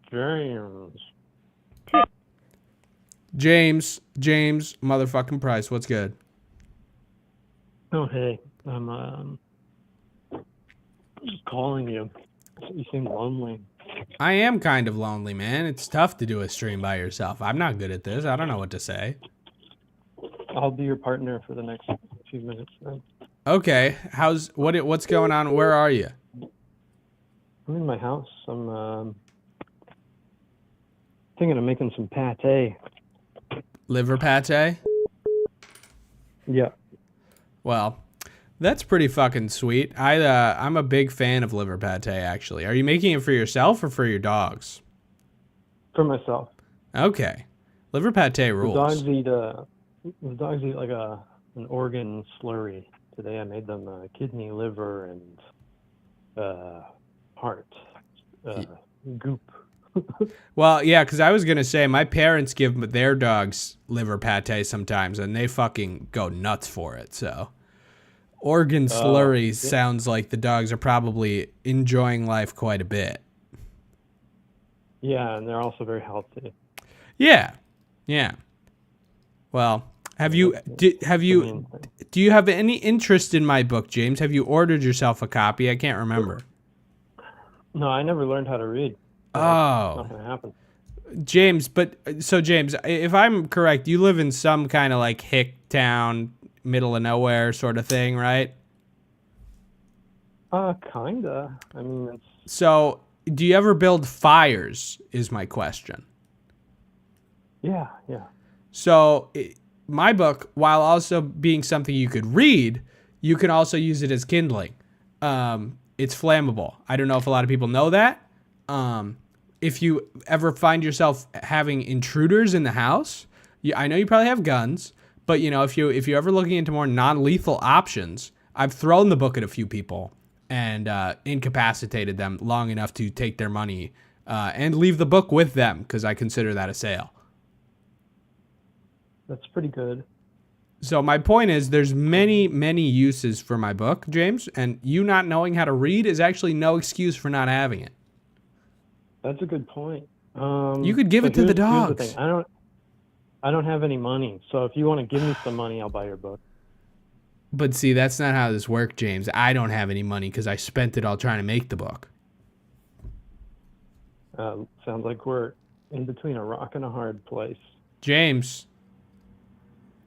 James. James, motherfucking Price. What's good? Oh, hey. I'm just calling you. You seem lonely. I am kind of lonely, man. It's tough to do a stream by yourself. I'm not good at this. I don't know what to say. I'll be your partner for the next few minutes then. Okay. What's going on? Where are you? I'm in my house. I'm thinking of making some pate. Liver pate? Yeah. Well, that's pretty fucking sweet. I'm a big fan of liver pate, actually. Are you making it for yourself or for your dogs? For myself. Okay. Liver pate rules. The dogs eat an organ slurry. Today I made them kidney, liver, and heart. Goop. Well, yeah, because I was going to say, my parents give their dogs liver pate sometimes, and they fucking go nuts for it, so. Organ slurry sounds like the dogs are probably enjoying life quite a bit. Yeah, and they're also very healthy. Yeah. Well, do you have any interest in my book, James? Have you ordered yourself a copy? I can't remember. No, I never learned how to read. Oh. It's not going to happen. James, James, if I'm correct, you live in some kind of hick town, middle of nowhere sort of thing, right? Kinda. I mean, it's... So, do you ever build fires, is my question. Yeah. So, my book, while also being something you could read, you can also use it as kindling. It's flammable. I don't know if a lot of people know that. If you ever find yourself having intruders in the house, I know you probably have guns, but if you're ever looking into more non-lethal options, I've thrown the book at a few people and incapacitated them long enough to take their money and leave the book with them because I consider that a sale. That's pretty good. So my point is there's many, many uses for my book, James, and you not knowing how to read is actually no excuse for not having it. That's a good point. You could give it to the Here's the dogs. thing. I don't have any money, so if you want to give me some money, I'll buy your book. But see, that's not how this works, James. I don't have any money because I spent it all trying to make the book. Sounds like we're in between a rock and a hard place. James,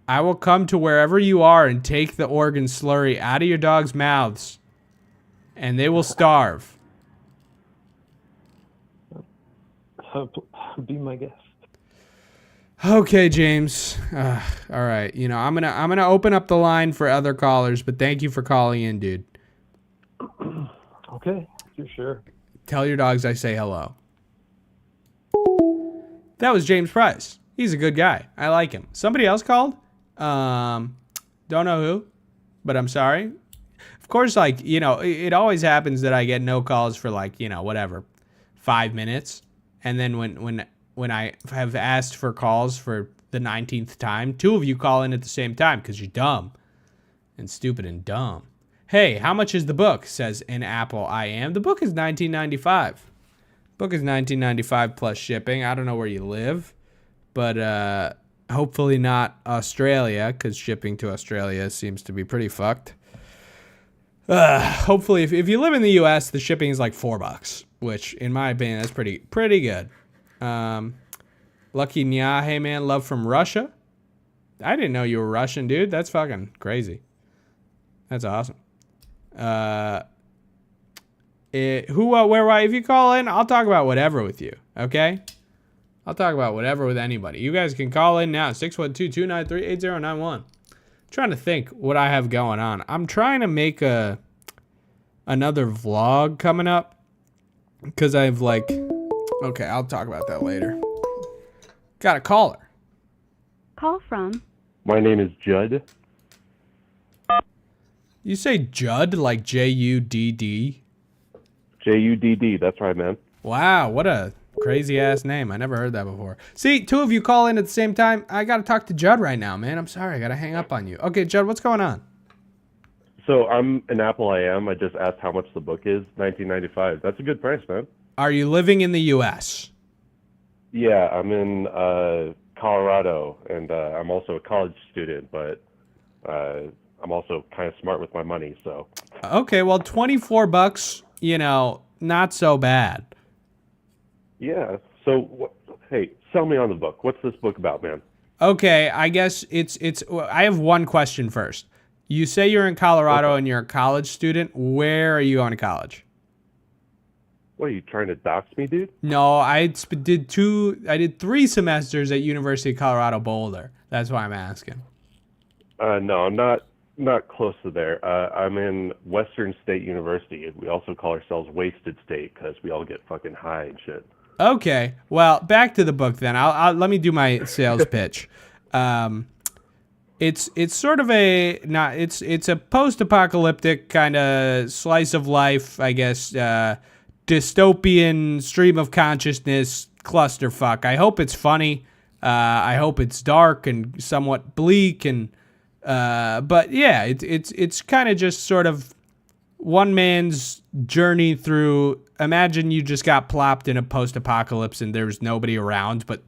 I will come to wherever you are and take the organ slurry out of your dog's mouths, and they will starve. Be my guest. Okay, James. All right. You know, I'm gonna open up the line for other callers, but thank you for calling in, dude. Okay, you're sure. Tell your dogs I say hello. That was James Price. He's a good guy. I like him. Somebody else called? Don't know who, but I'm sorry. Of course, like, you know, it always happens that I get no calls for like, you know, whatever, 5 minutes. And then when I have asked for calls for the 19th time, 2 of you call in at the same time because you're dumb and stupid and dumb. Hey, how much is the book? Says an Apple I am. The book is $19.95. Book is $19.95 plus shipping. I don't know where you live, but hopefully not Australia because shipping to Australia seems to be pretty fucked. Hopefully, if you live in the U.S., the shipping is like $4, which in my opinion that's pretty good. Lucky Nya, hey man, love from Russia. I didn't know you were Russian, dude. That's fucking crazy. That's awesome. Where, why? If you call in, I'll talk about whatever with you. Okay. I'll talk about whatever with anybody. You guys can call in now, 612-293-8091. Trying to think what I have going on. I'm trying to make another vlog coming up because I've like, okay, I'll talk about that later. Got a caller. Call from My name is Judd. You say Judd like Judd? Judd, that's right, man. Wow, what a crazy ass name. I never heard that before. See, 2 of you call in at the same time. I got to talk to Judd right now, man. I'm sorry. I got to hang up on you. Okay, Judd, what's going on? So I'm an Apple I am. I just asked how much the book is, $19.95. That's a good price, man. Are you living in the U.S.? Yeah, I'm in Colorado, and I'm also a college student, but I'm also kind of smart with my money, so. Okay, well, $24, you know, not so bad. Yeah, so, hey, sell me on the book. What's this book about, man? Okay, I guess I have one question first. You say you're in Colorado and you're a college student. Where are you going to college? What, are you trying to dox me, dude? No, I did 3 semesters at University of Colorado Boulder. That's why I'm asking. No, I'm not close to there. I'm in Western State University. We also call ourselves Wasted State because we all get fucking high and shit. Okay, well, back to the book then. I'll let me do my sales pitch. It's sort of it's a post-apocalyptic kind of slice of life, I guess, dystopian stream of consciousness clusterfuck. I hope it's funny. I hope it's dark and somewhat bleak and but yeah, it's kind of just sort of one man's journey through. Imagine you just got plopped in a post-apocalypse and there's nobody around, but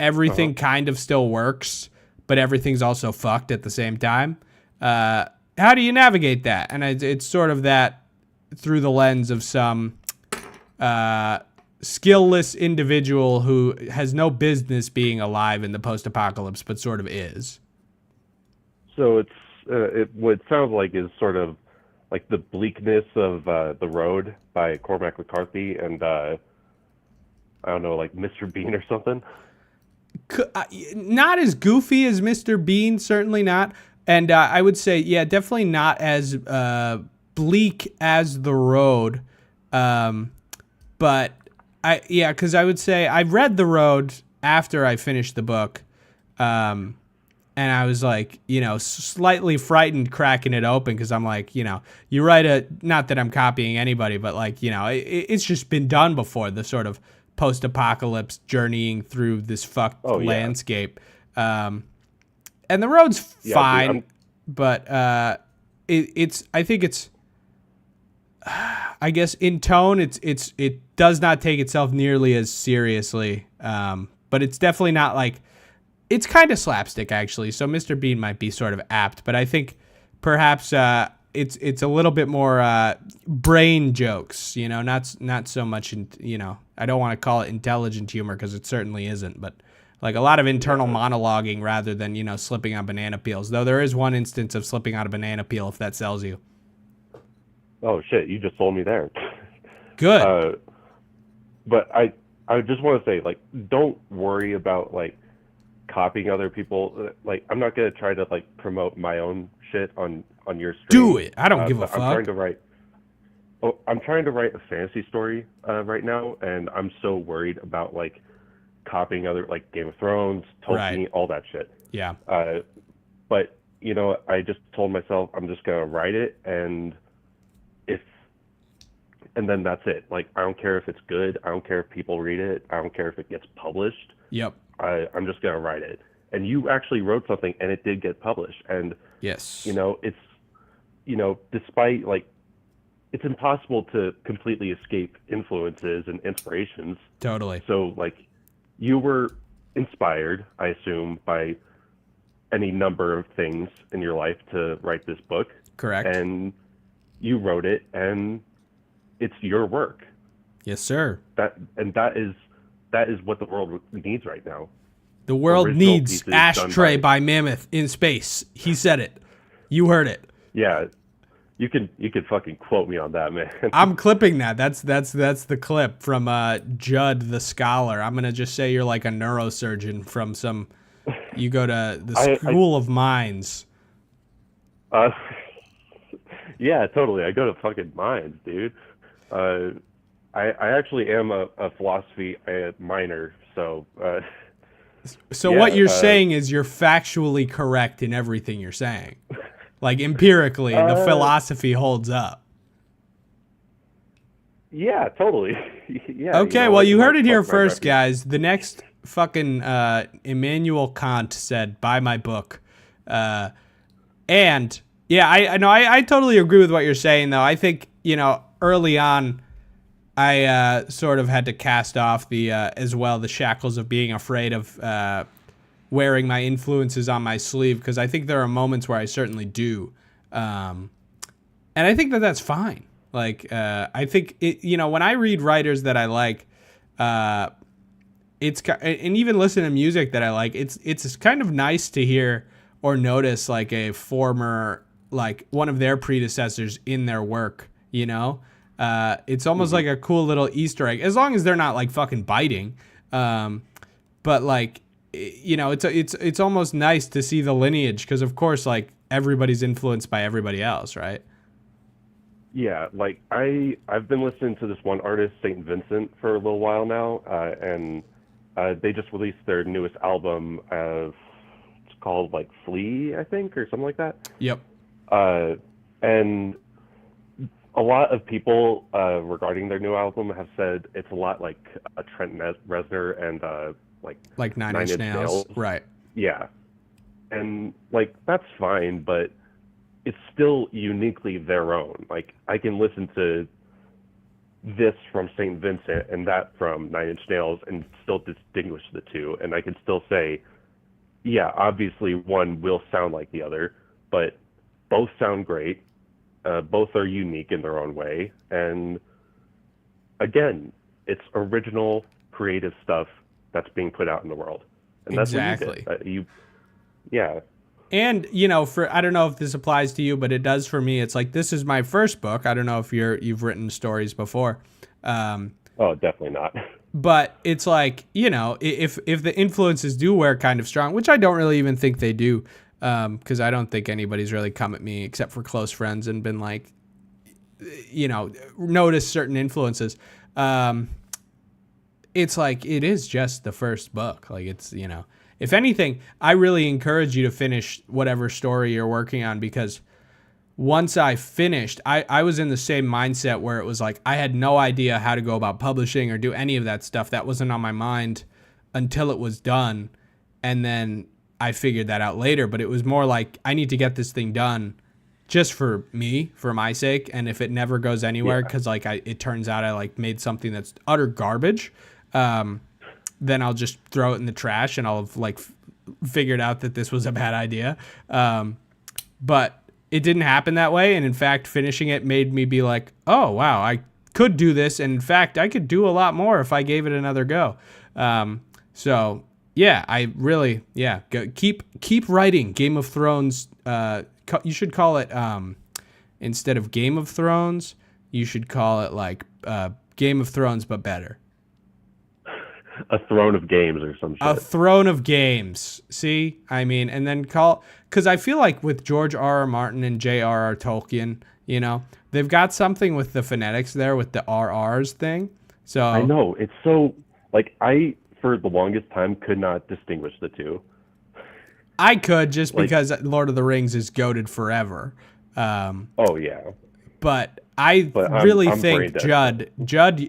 everything kind of still works, but everything's also fucked at the same time. How do you navigate that? And it's sort of that through the lens of some skillless individual who has no business being alive in the post-apocalypse, but sort of is. So what it sounds like is sort of like the bleakness of The Road by Cormac McCarthy and I don't know, like Mr. Bean or something. Not as goofy as Mr. Bean, certainly not. And I would say, yeah, definitely not as bleak as The Road. But because I would say I read The Road after I finished the book. And I was like, you know, slightly frightened cracking it open because I'm like, you know, you write not that I'm copying anybody, but like, you know, it's just been done before, the sort of post-apocalypse journeying through this fucked Oh, yeah. landscape. And the road's fine, dude, but it's I think it's I guess in tone it does not take itself nearly as seriously. But it's definitely not like, it's kind of slapstick actually. So Mr. Bean might be sort of apt, but I think perhaps it's a little bit more brain jokes, you know, not so much you know, I don't want to call it intelligent humor because it certainly isn't, but like a lot of internal monologuing rather than, you know, slipping on banana peels. Though there is one instance of slipping on a banana peel, if that sells you. Oh shit, you just sold me there. Good. But I just want to say, like, don't worry about like copying other people. Like, I'm not gonna try to like promote my own shit on your stream. Do it. I don't give a but fuck. I'm trying to write a fantasy story right now, and I'm so worried about like copying other, like Game of Thrones, Tolkien, Right. all that shit. Yeah. But you know, I just told myself I'm just gonna write it, and then that's it. Like, I don't care if it's good. I don't care if people read it. I don't care if it gets published. Yep. I'm just gonna write it. And you actually wrote something, and it did get published. And Yes. you know, it's, you know, despite like, it's impossible to completely escape influences and inspirations. Totally. So like, you were inspired, I assume, by any number of things in your life to write this book. Correct. And you wrote it, and it's your work. Yes, sir. That is what the world needs right now. The world Original needs pieces Ashtray done by Mammoth in space. He said it. You heard it. Yeah, you can fucking quote me on that, man. I'm clipping that. That's the clip from Judd the Scholar. I'm gonna just say you're like a neurosurgeon from some. You go to the School of Mines. Yeah, totally. I go to fucking Mines, dude. I actually am a philosophy minor, so. So yeah, what you're saying is you're factually correct in everything you're saying. Like empirically, the philosophy holds up. Yeah, totally. Yeah. Okay, well, you heard it here first, guys. The next fucking Immanuel Kant said, buy my book. And, yeah, I know, I totally agree with what you're saying, though. I think, you know, early on, I sort of had to cast off as well the shackles of being afraid of wearing my influences on my sleeve, because I think there are moments where I certainly do. And I think that that's fine. Like, I think, you know, when I read writers that I like, and even listen to music that I like, it's kind of nice to hear or notice like a former, like one of their predecessors in their work, you know? It's almost like a cool little Easter egg, as long as they're not like fucking biting. But like, you know, it's almost nice to see the lineage, because of course, like everybody's influenced by everybody else, right? Yeah, like I've been listening to this one artist, Saint Vincent, for a little while now, and they just released their newest album. It's called like Flea, I think, or something like that. Yep. And a lot of people regarding their new album have said it's a lot like Trent Reznor and like Nine Inch Nails, right? Yeah, and like that's fine, but it's still uniquely their own. Like, I can listen to this from St. Vincent and that from Nine Inch Nails and still distinguish the two. And I can still say, yeah, obviously one will sound like the other, but both sound great. Both are unique in their own way. And again, it's original, creative stuff that's being put out in the world. And that's exactly. what you did. Yeah. And, you know, I don't know if this applies to you, but it does for me. It's like, this is my first book. I don't know if you've written stories before. Oh, definitely not. But it's like, you know, if the influences do wear kind of strong, which I don't really even think they do, because I don't think anybody's really come at me except for close friends and been like, you know, notice certain influences. It's like, it is just the first book. Like, it's, you know, if anything, I really encourage you to finish whatever story you're working on, because once I finished, I was in the same mindset where it was like I had no idea how to go about publishing or do any of that stuff. That wasn't on my mind until it was done. And then I figured that out later. But it was more like I need to get this thing done just for me, for my sake. And if it never goes anywhere, because like it turns out I like made something that's utter garbage, then I'll just throw it in the trash and I'll have like figured out that this was a bad idea. But it didn't happen that way, and in fact, finishing it made me be like, "Oh wow, I could do this, and in fact, I could do a lot more if I gave it another go." So yeah, I really keep writing Game of Thrones. You should call it instead of Game of Thrones, you should call it like Game of Thrones but better. A throne of games or some shit. A throne of games. See? I mean, and then because I feel like with George R.R. Martin and J.R.R. Tolkien, you know, they've got something with the phonetics there with the RRs thing. So I know. It's so, like, I, for the longest time, could not distinguish the two. I could just because Lord of the Rings is goated forever. Oh, yeah. But I really I'm think Judd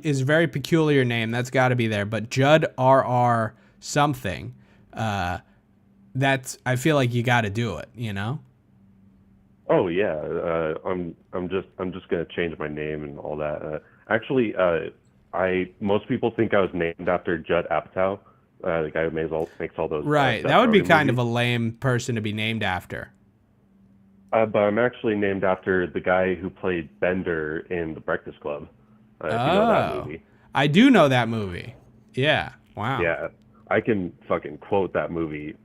is a very peculiar name. That's got to be there. But Judd R.R. something, that's I feel like you got to do it. You know. Oh yeah. I'm just gonna change my name and all that. Actually, most people think I was named after Judd Apatow, the guy who makes all those. Right. That would be kind of a lame person to be named after. But I'm actually named after the guy who played Bender in The Breakfast Club. If you know that movie. I do know that movie. Yeah. Wow. Yeah. I can fucking quote that movie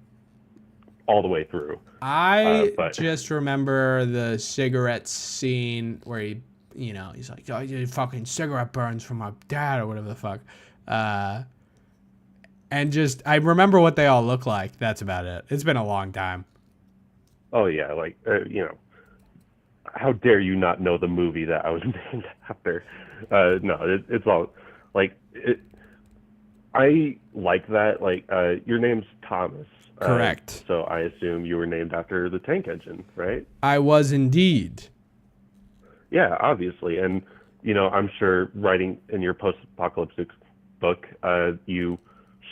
all the way through. I just remember the cigarette scene where he's like, "Oh, you fucking cigarette burns from my dad," or whatever the fuck. And just, I remember what they all look like. That's about it. It's been a long time. Oh yeah, like how dare you not know the movie that I was named after? No, it's all like it. I like that. Like your name's Thomas. Correct. So I assume you were named after the tank engine, right? I was indeed. Yeah, obviously, and I'm sure writing in your post-apocalyptic book, you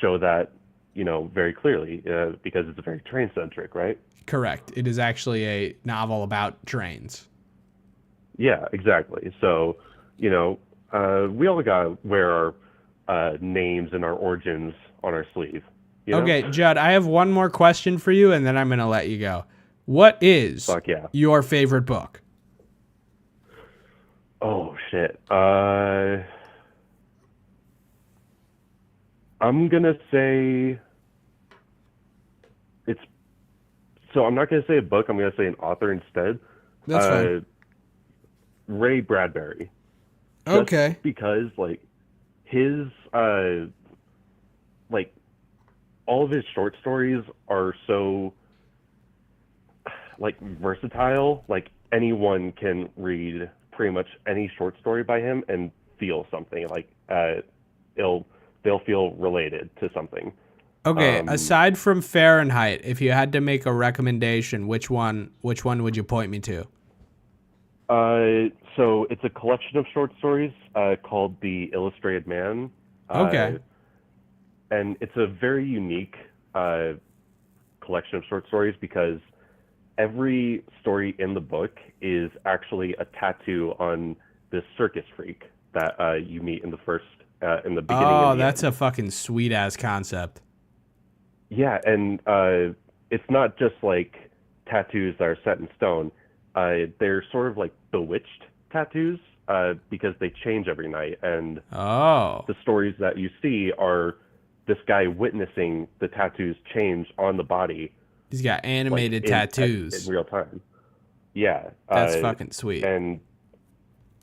show that very clearly because it's very train-centric, right? Correct. It is actually a novel about trains. Yeah, exactly. So, we all gotta wear our names and our origins on our sleeve. Okay, Judd, I have one more question for you, and then I'm gonna let you go. What is your favorite book? Oh shit. I'm gonna say So I'm not going to say a book. I'm going to say an author instead. That's fine. Ray Bradbury. Okay. Just because, his, all of his short stories are so, versatile. Like, anyone can read pretty much any short story by him and feel something. They'll feel related to something. Okay, aside from Fahrenheit, if you had to make a recommendation, which one would you point me to? So it's a collection of short stories called The Illustrated Man. Okay. And it's a very unique collection of short stories because every story in the book is actually a tattoo on this circus freak that you meet in the beginning. Oh, that's a fucking sweet ass concept. Yeah, and it's not just like tattoos that are set in stone. They're sort of like bewitched tattoos because they change every night. And the stories that you see are this guy witnessing the tattoos change on the body. He's got animated tattoos in real time. Yeah. That's fucking sweet. And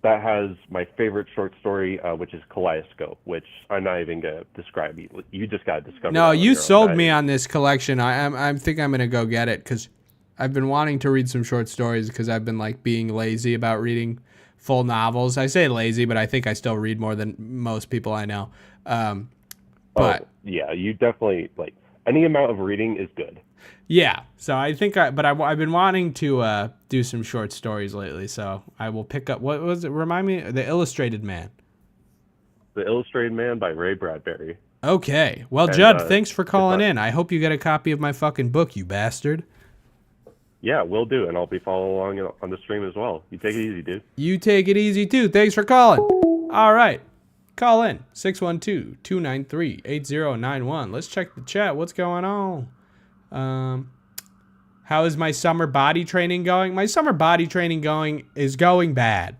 that has my favorite short story, which is Kaleidoscope, which I'm not even going to describe. You just got to discover. No, you sold me on this collection. I think I'm going to go get it because I've been wanting to read some short stories because I've been being lazy about reading full novels. I say lazy, but I think I still read more than most people I know. But yeah, you definitely any amount of reading is good. Yeah. So I think I've been wanting to do some short stories lately. So I will pick up. What was it? Remind me. The Illustrated Man. The Illustrated Man by Ray Bradbury. Okay. Well, And, Judd, thanks for calling not- in. I hope you get a copy of my fucking book, you bastard. Yeah, will do, and I'll be following along on the stream as well. You take it easy, dude. You take it easy too. Thanks for calling. All right. Call in 612-293-8091. Let's check the chat. What's going on? How is my summer body training going? My summer body training is going bad.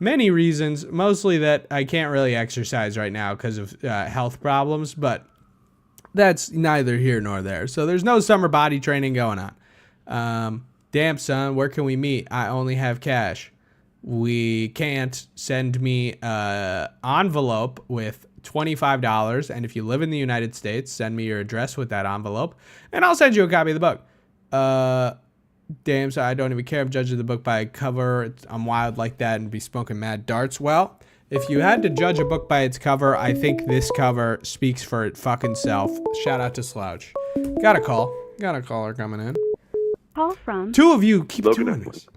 Many reasons, mostly that I can't really exercise right now because of health problems, but that's neither here nor there. So there's no summer body training going on. Damn, son, where can we meet? I only have cash. We can't. Send me an envelope with $25, and if you live in the United States, send me your address with that envelope, and I'll send you a copy of the book. Damn, so I don't even care. I'm judging the book by cover. I'm wild like that and be smoking mad darts. Well, if you had to judge a book by its cover, I think this cover speaks for it fucking self. Shout out to Slouch. Got a caller coming in. Call from Two of you keep Logan, doing this.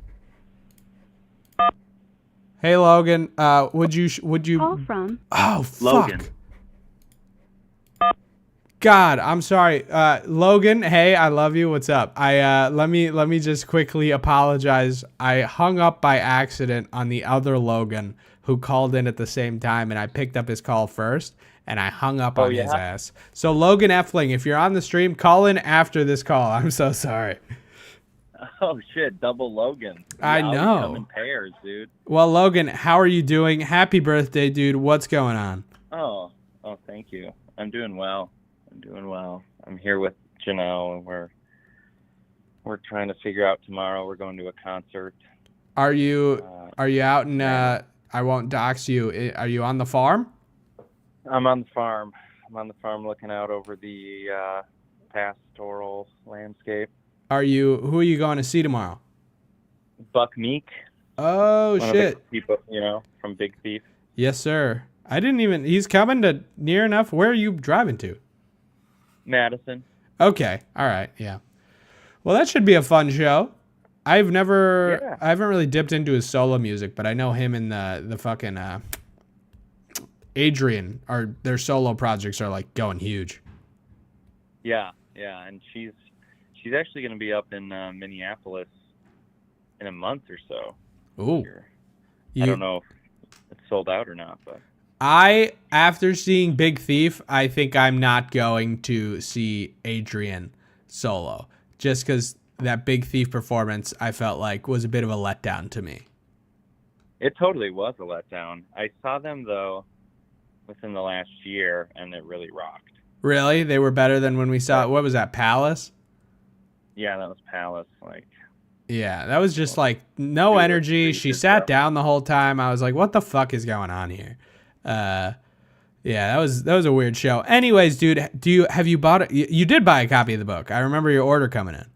Hey Logan, would you? call from Oh fuck. Logan. God, I'm sorry. Logan, hey, I love you. What's up? Let me just quickly apologize. I hung up by accident on the other Logan who called in at the same time, and I picked up his call first, and I hung up on his ass. So Logan Effling, if you're on the stream, call in after this call. I'm so sorry. Oh shit, double Logan. I know. Come in pairs, dude. Well, Logan, how are you doing? Happy birthday, dude. What's going on? Oh, thank you. I'm doing well. I'm here with Janelle, and we're trying to figure out tomorrow. We're going to a concert. Are you out in I won't dox you. Are you on the farm? I'm on the farm. Looking out over the pastoral landscape. Who are you going to see tomorrow? Buck Meek. Oh, one shit. Of the people, from Big Thief. Yes, sir. He's coming to near enough. Where are you driving to? Madison. Okay. All right. Yeah. Well, that should be a fun show. I haven't really dipped into his solo music, but I know him and the fucking Adrian their solo projects are like going huge. Yeah, and she's actually going to be up in Minneapolis in a month or so. Ooh. I don't know if it's sold out or not, but after seeing Big Thief, I think I'm not going to see Adrian solo, just because that Big Thief performance I felt like was a bit of a letdown to me. It totally was a letdown. I saw them though within the last year, and it really rocked. Really? They were better than when we saw, what was that, Palace? Yeah, that was Palace. Yeah, that was just like no energy. She sat down the whole time. I was like, what the fuck is going on here? Yeah, that was a weird show. Anyways, dude, have you bought it? You did buy a copy of the book. I remember your order coming in.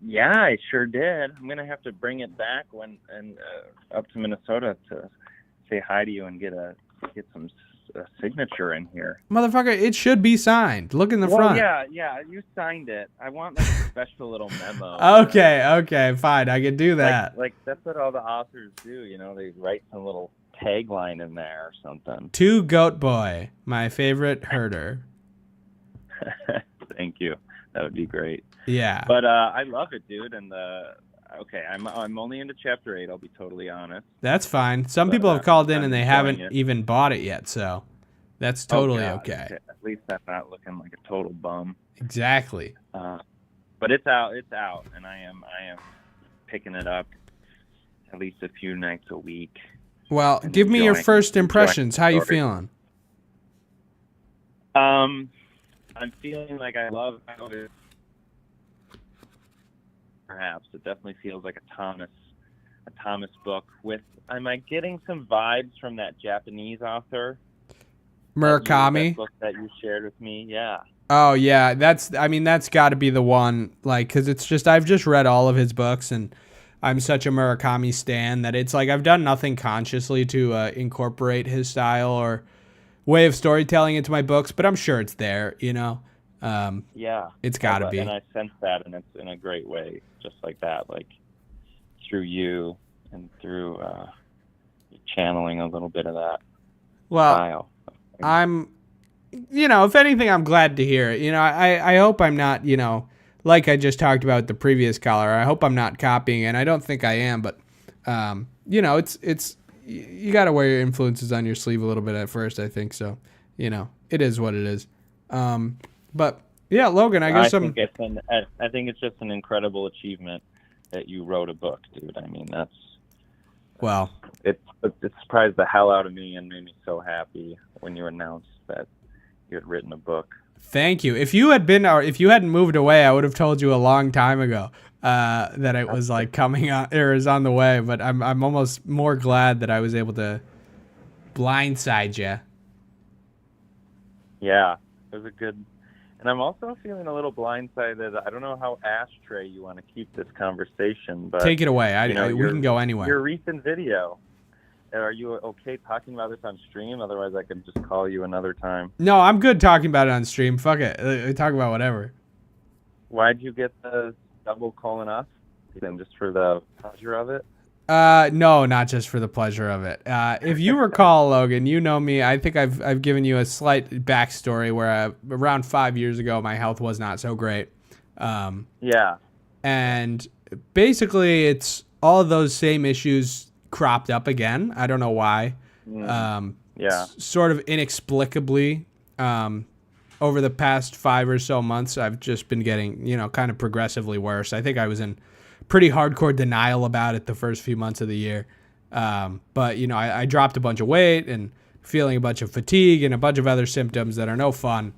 Yeah, I sure did. I'm gonna have to bring it back up to Minnesota to say hi to you and get some signature in here. Motherfucker, it should be signed. Look in the front. Yeah, you signed it. I want a special little memo. Okay, fine. I can do that. Like that's what all the authors do. They write some little tagline in there or something. To Goat Boy, my favorite herder. Thank you. That would be great. Yeah. But I love it, dude. And I'm only into chapter 8. I'll be totally honest. That's fine. Some people have called in and they haven't even bought it yet, so that's totally okay. At least I'm not looking like a total bum. Exactly. But it's out, and I am picking it up at least a few nights a week. Well, give me your first impressions. How you feeling? I'm feeling like I love how it. Perhaps it definitely feels like a Thomas book. Am I getting some vibes from that Japanese author? Murakami. That book that you shared with me, yeah. Oh yeah, that's got to be the one. Like, because I've just read all of his books, and I'm such a Murakami stan that it's like I've done nothing consciously to incorporate his style or way of storytelling into my books, but I'm sure it's there, Yeah. It's got to be. And I sense that, and it's in a great way, just like that, like through you and through channeling a little bit of that style. I'm, if anything, I'm glad to hear it. I hope I'm not, like I just talked about the previous caller, I hope I'm not copying, and I don't think I am, but, it's you got to wear your influences on your sleeve a little bit at first, I think. So, it is what it is. But yeah, Logan, I think it's just an incredible achievement that you wrote a book, dude. I mean, it surprised the hell out of me and made me so happy when you announced that you had written a book. Thank you. If you hadn't moved away, I would have told you a long time ago that it was like coming on or is on the way. But I'm almost more glad that I was able to blindside you. Yeah, it was a good. And I'm also feeling a little blindsided. I don't know how Ashtray you want to keep this conversation, but take it away. We can go anywhere. Your recent video. Are you okay talking about this on stream? Otherwise, I could just call you another time. No, I'm good talking about it on stream. Fuck it. Talk about whatever. Why'd you get the double colonoscopy? Just for the pleasure of it? No, not just for the pleasure of it. If you recall, Logan, you know me. I think I've given you a slight backstory where around 5 years ago, my health was not so great. Yeah. And basically, it's all of those same issues cropped up again. I don't know why. Yeah. Sort of inexplicably, over the past 5 or so months, I've just been getting, kind of progressively worse. I think I was in pretty hardcore denial about it the first few months of the year. But, I dropped a bunch of weight and feeling a bunch of fatigue and a bunch of other symptoms that are no fun.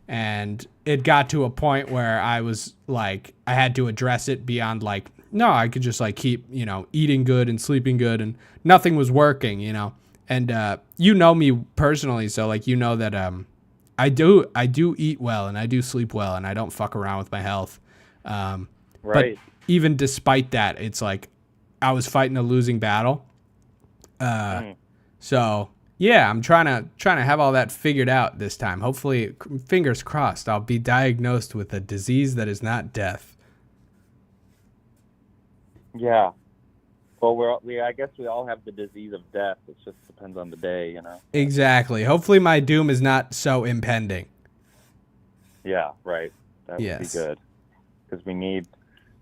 And it got to a point where I was like, I had to address it beyond like, no, I could just like keep, eating good and sleeping good, and nothing was working, and you know me personally. So like, that, I do eat well and I do sleep well and I don't fuck around with my health. Right. But even despite that, it's like I was fighting a losing battle. So yeah, I'm trying to have all that figured out this time. Hopefully, fingers crossed, I'll be diagnosed with a disease that is not death. Yeah. Well, I guess we all have the disease of death. It just depends on the day, Exactly. Hopefully my doom is not so impending. Yeah, right. That would be good. Because we need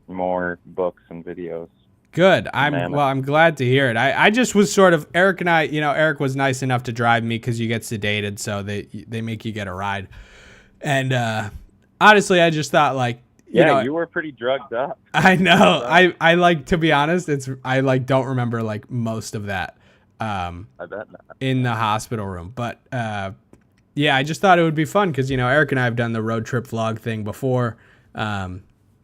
more books and videos. Good. I'm glad to hear it. I just was sort of, Eric and I, Eric was nice enough to drive me because you get sedated, so they make you get a ride. And honestly, I just thought like, you were pretty drugged up. I know. I like, to be honest, I like don't remember like most of that. I bet not. In the hospital room, but yeah, I just thought it would be fun because Eric and I have done the road trip vlog thing before, and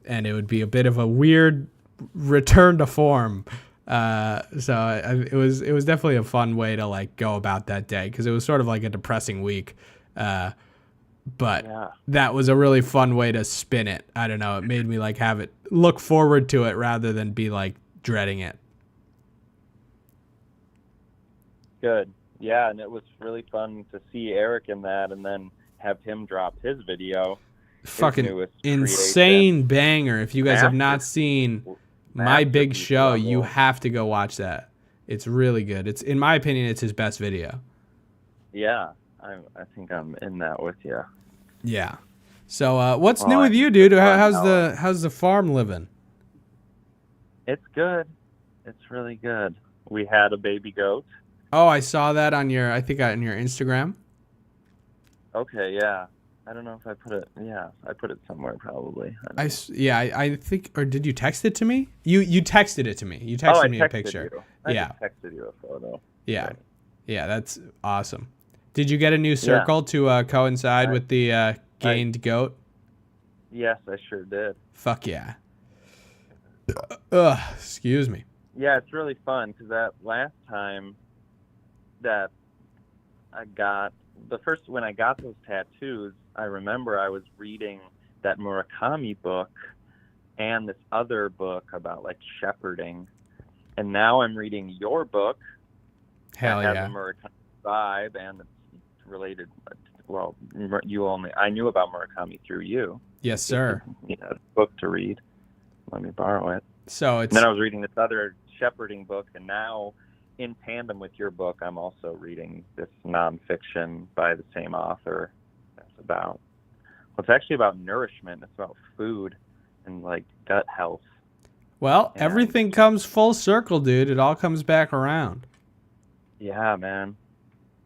it would be a bit of a weird return to form. So it was definitely a fun way to like go about that day because it was sort of like a depressing week. But that was a really fun way to spin it. I don't know. It made me like have it look forward to it rather than be like dreading it. Good. Yeah, and it was really fun to see Eric in that and then have him drop his video. Fucking insane banger. If you guys have not seen My Big Show, you have to go watch that. It's really good. It's, in my opinion, it's his best video. Yeah. I think I'm in that with you. Yeah. So what's new with you, dude? How's the farm living? It's good. It's really good. We had a baby goat. Oh, I saw that on your Instagram. Okay, yeah. I don't know if I put it. Yeah, I put it somewhere probably. I think, or did you text it to me? You texted it to me. You texted me a picture. I texted you a photo. Yeah, right. Yeah, that's awesome. Did you get a new circle to coincide with the gained goat? Yes, I sure did. Fuck yeah. Excuse me. Yeah, it's really fun because that last time that I got when I got those tattoos, I remember I was reading that Murakami book and this other book about like shepherding, and now I'm reading your book. Hell that yeah. has a Murakami vibe and it's related well, I knew about Murakami through you. Yes, sir. You know, book to read. Let me borrow it. So And then I was reading this other shepherding book, and now, in tandem with your book, I'm also reading this nonfiction by the same author. That's about, well, it's actually about nourishment. It's about food and like gut health. Well, And- everything comes full circle, dude. It all comes back around. Yeah, man.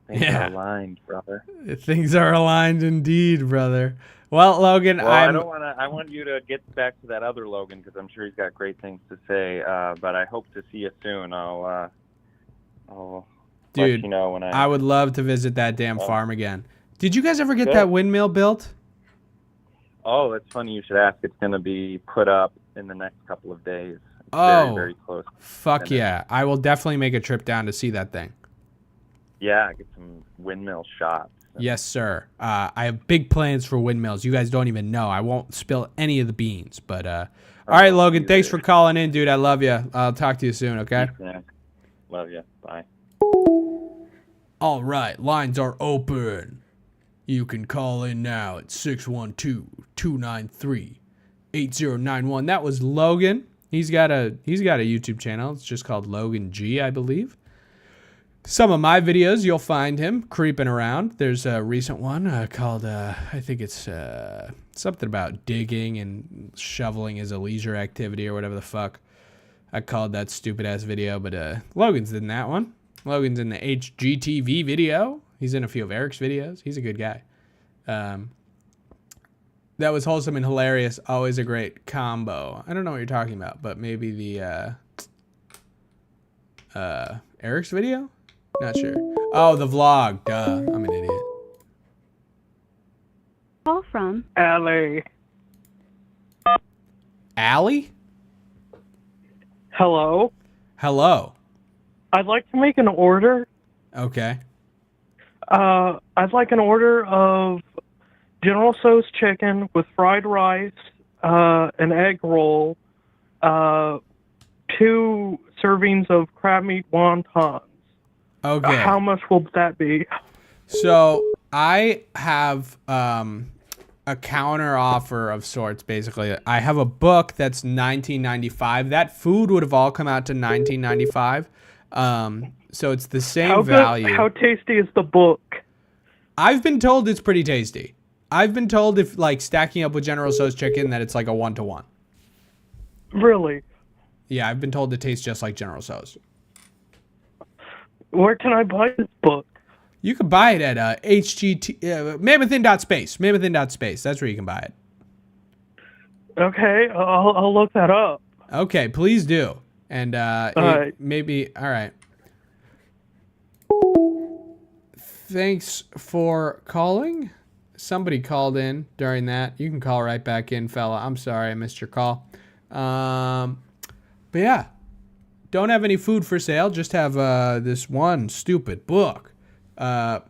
Things Yeah. are aligned, brother. Things are aligned indeed, brother. Well, Logan, Well, I want you to get back to that other Logan because I'm sure he's got great things to say. But I hope to see you soon. I'll let Dude, you know when I would love to visit that damn Oh. farm again. Did you guys ever get Good. that windmill built? Oh, it's funny you should ask. It's going to be put up in the next couple of days. It's Oh. very, very close. Fuck yeah. I will definitely make a trip down to see that thing. Yeah, get some windmill shots. Yes, sir. I have big plans for windmills. You guys don't even know. I won't spill any of the beans. But all right, Logan, you thanks there. for calling in, dude. I love you. I'll talk to you soon, okay? Yeah. Love you. Bye. All right, lines are open. You can call in now at 612-293-8091. That was Logan. He's got a YouTube channel. It's just called Logan G, I believe. Some of my videos, you'll find him creeping around. There's a recent one called, I think it's something about digging and shoveling as a leisure activity or whatever the fuck. I called that stupid-ass video, but Logan's in that one. Logan's in the HGTV video. He's in a few of Eric's videos. He's a good guy. That was wholesome and hilarious. Always a great combo. I don't know what you're talking about, but maybe the Eric's video? Not sure. Oh, the vlog. Duh. I'm an idiot. Call from Allie. Allie? Hello. Hello. I'd like to make an order. Okay. I'd like an order of General Tso's chicken with fried rice, an egg roll, 2 servings of crab meat wontons. Okay. How much will that be? So I have a counter offer of sorts. Basically, I have a book that's $19.95. That food would have all come out to $19.95. So it's the same value. How tasty is the book? I've been told it's pretty tasty. I've been told if like stacking up with General Tso's chicken that it's like a 1-to-1. Really? Yeah, I've been told it tastes just like General Tso's. Where can I buy this book? You can buy it at mammoth.space. Mammoth.space. That's where you can buy it. Okay, I'll look that up. Okay, please do. And right. maybe, all right. Thanks for calling. Somebody called in during that. You can call right back in, fella. I'm sorry I missed your call. But yeah, don't have any food for sale. Just have this one stupid book. Blah,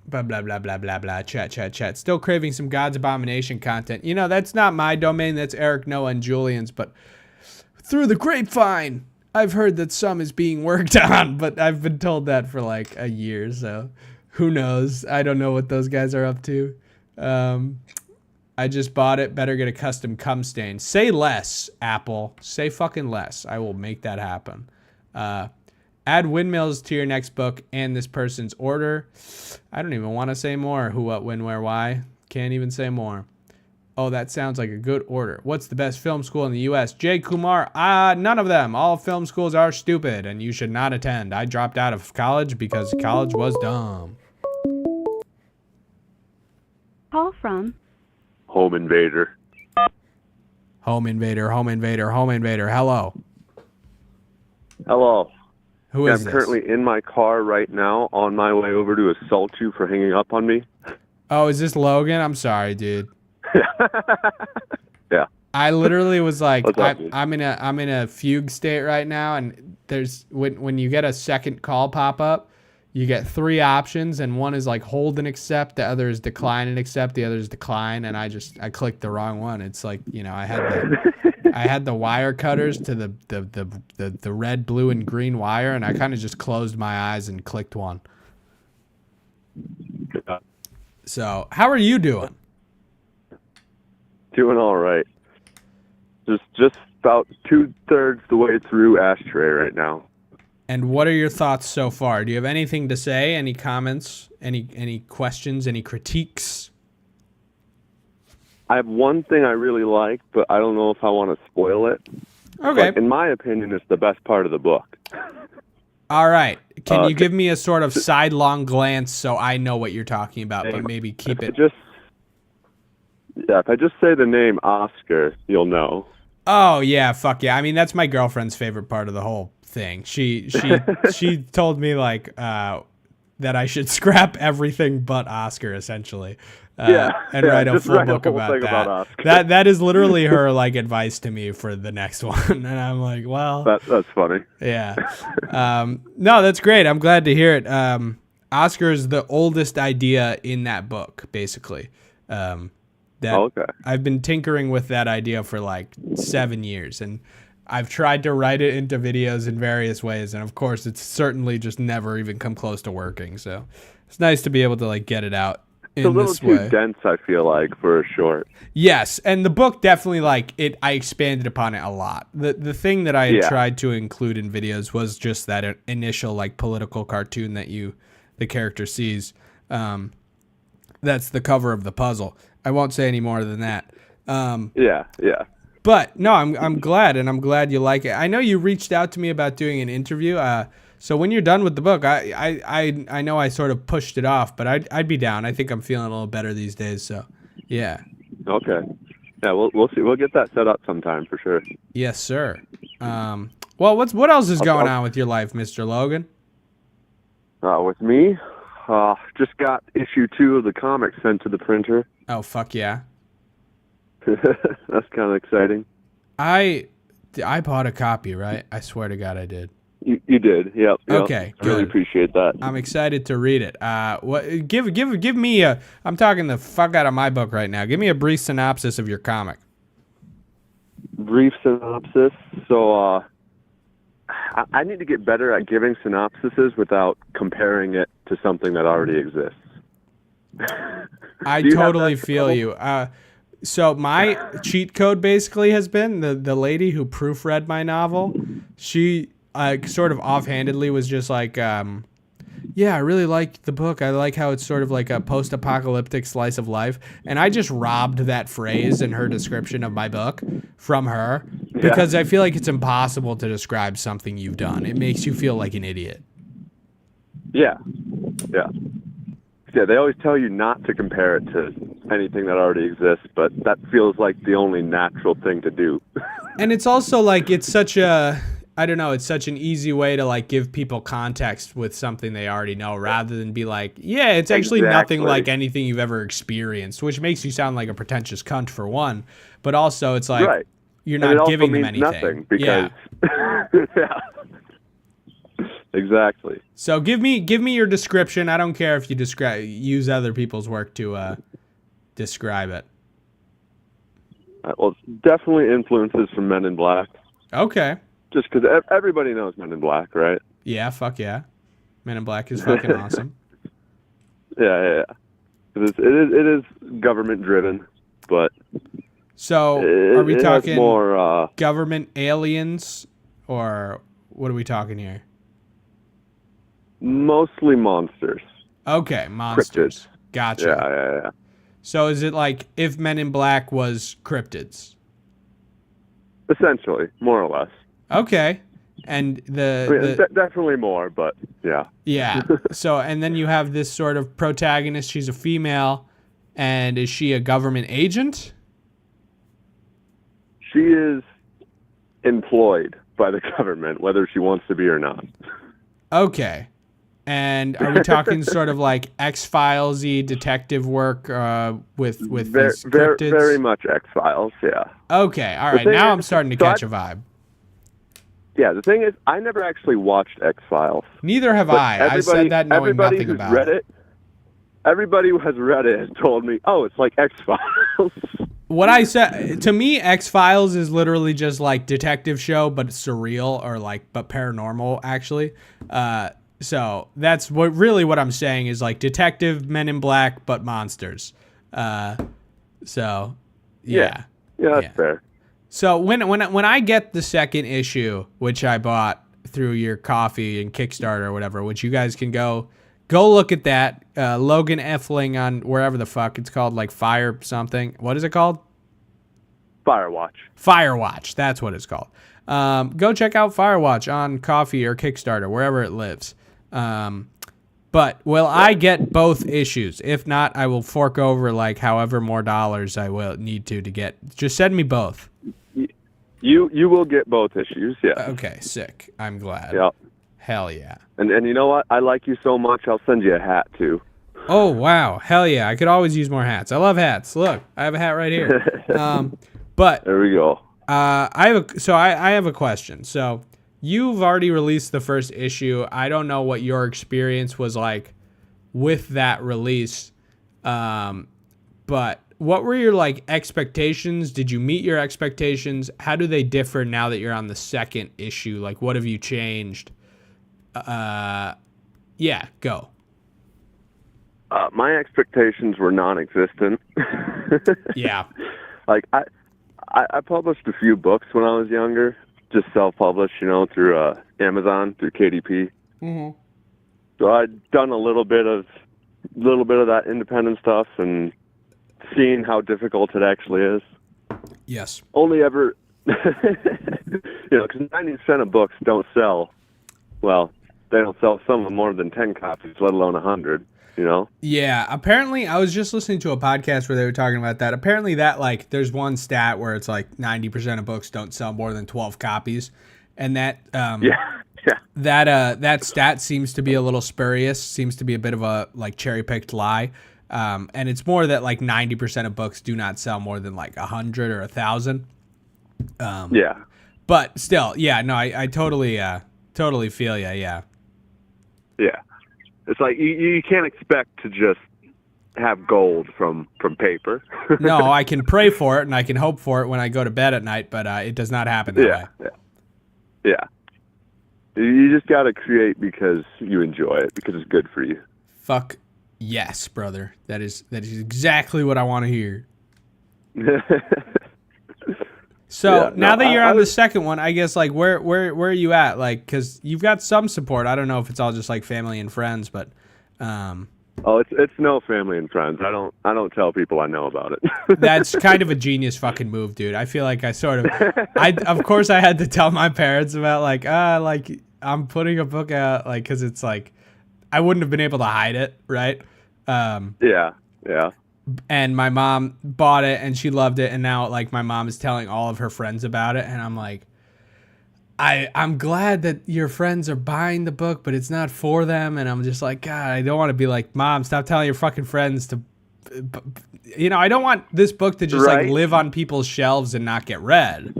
blah, blah, blah, blah, blah. Chat. Still craving some God's Abomination content. You know, that's not my domain. That's Eric, Noah, and Julian's. But through the grapevine, I've heard that some is being worked on. But I've been told that for like a year. So who knows? I don't know what those guys are up to. I just bought it. Better get a custom cum stain. Say less, Apple. Say fucking less. I will make that happen. Add windmills to your next book and this person's order. I don't even want to say more. Who, what, when, where, why. Can't even say more. Oh, that sounds like a good order. What's the best film school in the U.S.? Jay Kumar. None of them. All film schools are stupid and you should not attend. I dropped out of college because college was dumb. Call from Home invader. Home invader. Hello. Hello. Who Yeah, is I'm this? currently in my car right now on my way over to assault you for hanging up on me. Oh, is this Logan? I'm sorry, dude. Yeah. I literally was like, What's up, dude? I'm in a fugue state right now, and there's when you get a second call pop up, you get 3 options, and one is like hold and accept, the other is decline and accept, the other is decline, and I clicked the wrong one. It's like, you know, I had the wire cutters to the red, blue, and green wire, and I kind of just closed my eyes and clicked one. So, how are you doing? Doing all right. Just about 2/3 the way through Ashtray right now. And what are your thoughts so far? Do you have anything to say? Any comments? Any questions? Any critiques? I have one thing I really like, but I don't know if I want to spoil it. Okay. But in my opinion, it's the best part of the book. All right. Can you give me a sort of sidelong glance so I know what you're talking about, but maybe keep it... If I just say the name Oscar, you'll know. Oh, yeah, fuck yeah. I mean, that's my girlfriend's favorite part of the whole thing. She told me, like, that I should scrap everything but Oscar, essentially. And write a full book about that. That is literally her, like, advice to me for the next one. And I'm like, well... That's funny. Yeah. No, that's great. I'm glad to hear it. Oscar is the oldest idea in that book, basically. Okay. I've been tinkering with that idea for like 7 years, and I've tried to write it into videos in various ways, and of course it's certainly just never even come close to working. So it's nice to be able to like get it out in this way. It's a little too dense, I feel like, for a short. Yes, and the book definitely I expanded upon it a lot. The thing that I had tried to include in videos was just that initial like political cartoon that the character sees. That's the cover of the puzzle. I won't say any more than that. Yeah. But no, I'm glad, and I'm glad you like it. I know you reached out to me about doing an interview. So when you're done with the book, I know I sort of pushed it off, but I'd be down. I think I'm feeling a little better these days. So yeah. Okay. Yeah, we'll see. We'll get that set up sometime for sure. Yes, sir. Well, what else is going on with your life, Mr. Logan? With me, just got issue 2 of the comic sent to the printer. Oh, fuck yeah. That's kind of exciting. I bought a copy, right? I swear to God I did. You did, yep. Okay, I really appreciate that. I'm excited to read it. Give me a... I'm talking the fuck out of my book right now. Give me a brief synopsis of your comic. Brief synopsis? So, I need to get better at giving synopsises without comparing it to something that already exists. I totally feel you. So my cheat code basically has been the lady who proofread my novel. She sort of offhandedly was just like, yeah, I really like the book. I like how it's sort of like a post-apocalyptic slice of life. And I just robbed that phrase in her description of my book from her because I feel like it's impossible to describe something you've done. It makes you feel like an idiot. Yeah, they always tell you not to compare it to anything that already exists, but that feels like the only natural thing to do. And it's also like it's such a... I don't know, it's such an easy way to like give people context with something they already know rather than be like, yeah, it's actually nothing like anything you've ever experienced, which makes you sound like a pretentious cunt for one, but also it's like you're not giving them anything. Nothing because Exactly. So give me your description. I don't care if you use other people's work to describe it. Well, it's definitely influences from Men in Black. Okay. Just because everybody knows Men in Black, right? Yeah, fuck yeah. Men in Black is fucking awesome. Yeah. It is government driven, but so are we talking more government aliens, or what are we talking here? Mostly monsters. Okay, monsters. Cryptids. Gotcha. Yeah. So is it like if Men in Black was cryptids? Essentially, more or less. Okay. And definitely more, but yeah. Yeah. So, and then you have this sort of protagonist. She's a female. And is she a government agent? She is employed by the government, whether she wants to be or not. Okay. And are we talking sort of like X-Files-y detective work with these cryptids? Very much X-Files, yeah. Okay. All right. Now I'm starting to catch a vibe. Yeah, the thing is, I never actually watched X-Files. Neither have I. I said that knowing nothing about it. Everybody who has read it has told me, oh, it's like X-Files. What I said, to me, X-Files is literally just like detective show, but surreal or like, but paranormal, actually. So that's what I'm saying is like Detective Men in Black, but monsters. So yeah. Yeah, that's fair. So when I get the second issue, which I bought through your Coffee and Kickstarter or whatever, which you guys can go look at that. Logan Effling on wherever the fuck it's called, like Fire something. What is it called? Firewatch. That's what it's called. Go check out Firewatch on Coffee or Kickstarter, wherever it lives. But will I get both issues? If not, I will fork over like however more dollars I will need to get. Just send me both. You will get both issues, yeah. Okay, sick. I'm glad. Yeah. Hell yeah. And you know what? I like you so much, I'll send you a hat, too. Oh, wow. Hell yeah. I could always use more hats. I love hats. Look, I have a hat right here. But there we go. I have a question. So you've already released the first issue. I don't know what your experience was like with that release. But what were your like expectations? Did you meet your expectations? How do they differ now that you're on the second issue? Like, what have you changed? Yeah, go. My expectations were non-existent. Yeah. Like I published a few books when I was younger, just self-published, through Amazon, through KDP. Mm-hmm. So I'd done a little bit of that independent stuff and seen how difficult it actually is. Yes. Only ever, because 90% of books don't sell. Well, they don't sell some of them more than 10 copies, let alone 100. Yeah, apparently I was just listening to a podcast where they were talking about that. Apparently that like there's one stat where it's like 90% of books don't sell more than 12 copies, and that that stat seems to be a little spurious, seems to be a bit of a like cherry-picked lie. And it's more that like 90% of books do not sell more than like 100 or 1,000. Yeah. But still, yeah, no, I totally feel ya, yeah. Yeah. It's like you can't expect to just have gold from paper. No, I can pray for it and I can hope for it when I go to bed at night, but it does not happen that way. Yeah. You just got to create because you enjoy it, because it's good for you. Fuck yes, brother. That is exactly what I want to hear. So now that you're on the second one, I guess like where are you at? Like, because you've got some support. I don't know if it's all just like family and friends, but it's no family and friends. I don't tell people I know about it. That's kind of a genius fucking move, dude. I feel like of course I had to tell my parents about like I'm putting a book out, like, because it's like I wouldn't have been able to hide it, right? Yeah. And my mom bought it and she loved it, and now like my mom is telling all of her friends about it, and I'm like, I'm glad that your friends are buying the book, but it's not for them. And I'm just like, God, I don't want to be like, Mom, stop telling your fucking friends to, I don't want this book to just like live on people's shelves and not get read.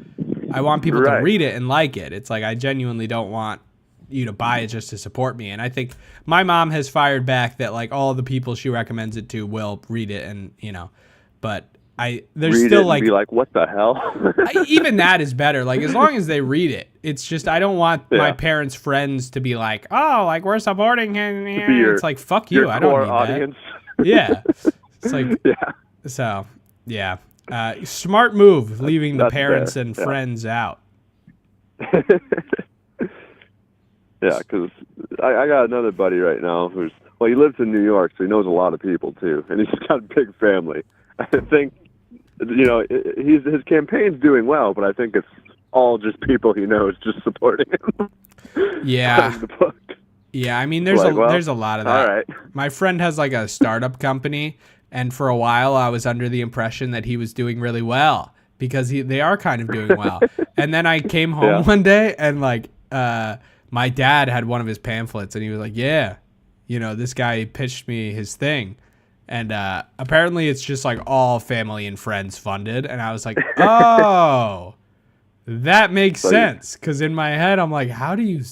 I want people to read it and like it. It's like I genuinely don't want you to buy it just to support me. And I think my mom has fired back that like all the people she recommends it to will read it, and but there's read still it like and be like, what the hell? Even that is better. Like as long as they read it, it's just I don't want my parents' friends to be like, oh, like we're supporting him. It's like fuck you. I don't need audience. That. Yeah, it's like So yeah, smart move leaving the parents and friends out. Yeah, because I got another buddy right now he lives in New York, so he knows a lot of people too, and he's got a big family. I think, his campaign's doing well, but I think it's all just people he knows just supporting him. Yeah. The book. Yeah, I mean, there's a lot of that. All right. My friend has like a startup company, and for a while I was under the impression that he was doing really well because they are kind of doing well. And then I came home one day and like, my dad had one of his pamphlets and he was like, yeah, this guy pitched me his thing. And apparently it's just like all family and friends funded. And I was like, oh, that makes sense. Because in my head, I'm like, how do you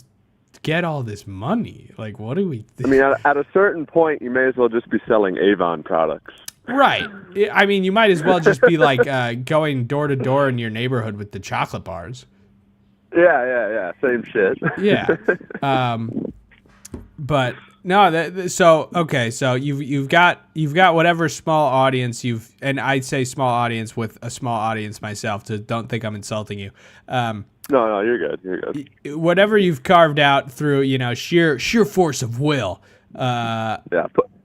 get all this money? Like, what do we do? I mean, at a certain point, you may as well just be selling Avon products. Right. I mean, you might as well just be like going door to door in your neighborhood with the chocolate bars. Yeah. Same shit. Yeah. But no, so okay, so you've got whatever small audience and I'd say small audience with a small audience myself. To don't think I'm insulting you. No, you're good. You're good. Whatever you've carved out through sheer force of will.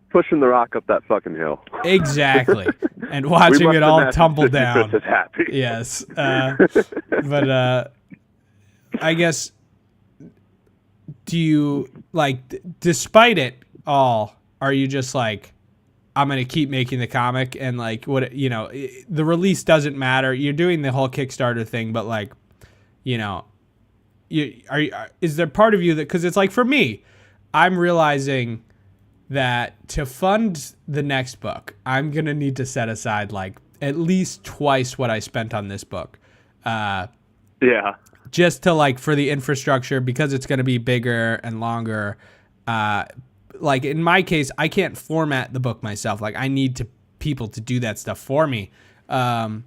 Pushing the rock up that fucking hill. Exactly, and watching it all tumble down. Chris is happy. Yes, but I guess. Do you despite it all, are you just like, I'm going to keep making the comic and the release doesn't matter. You're doing the whole Kickstarter thing, but is there part of you that, cause it's like for me, I'm realizing that to fund the next book, I'm going to need to set aside at least twice what I spent on this book. Yeah. Just to for the infrastructure, because it's going to be bigger and longer. In my case, I can't format the book myself. I need people to do that stuff for me. And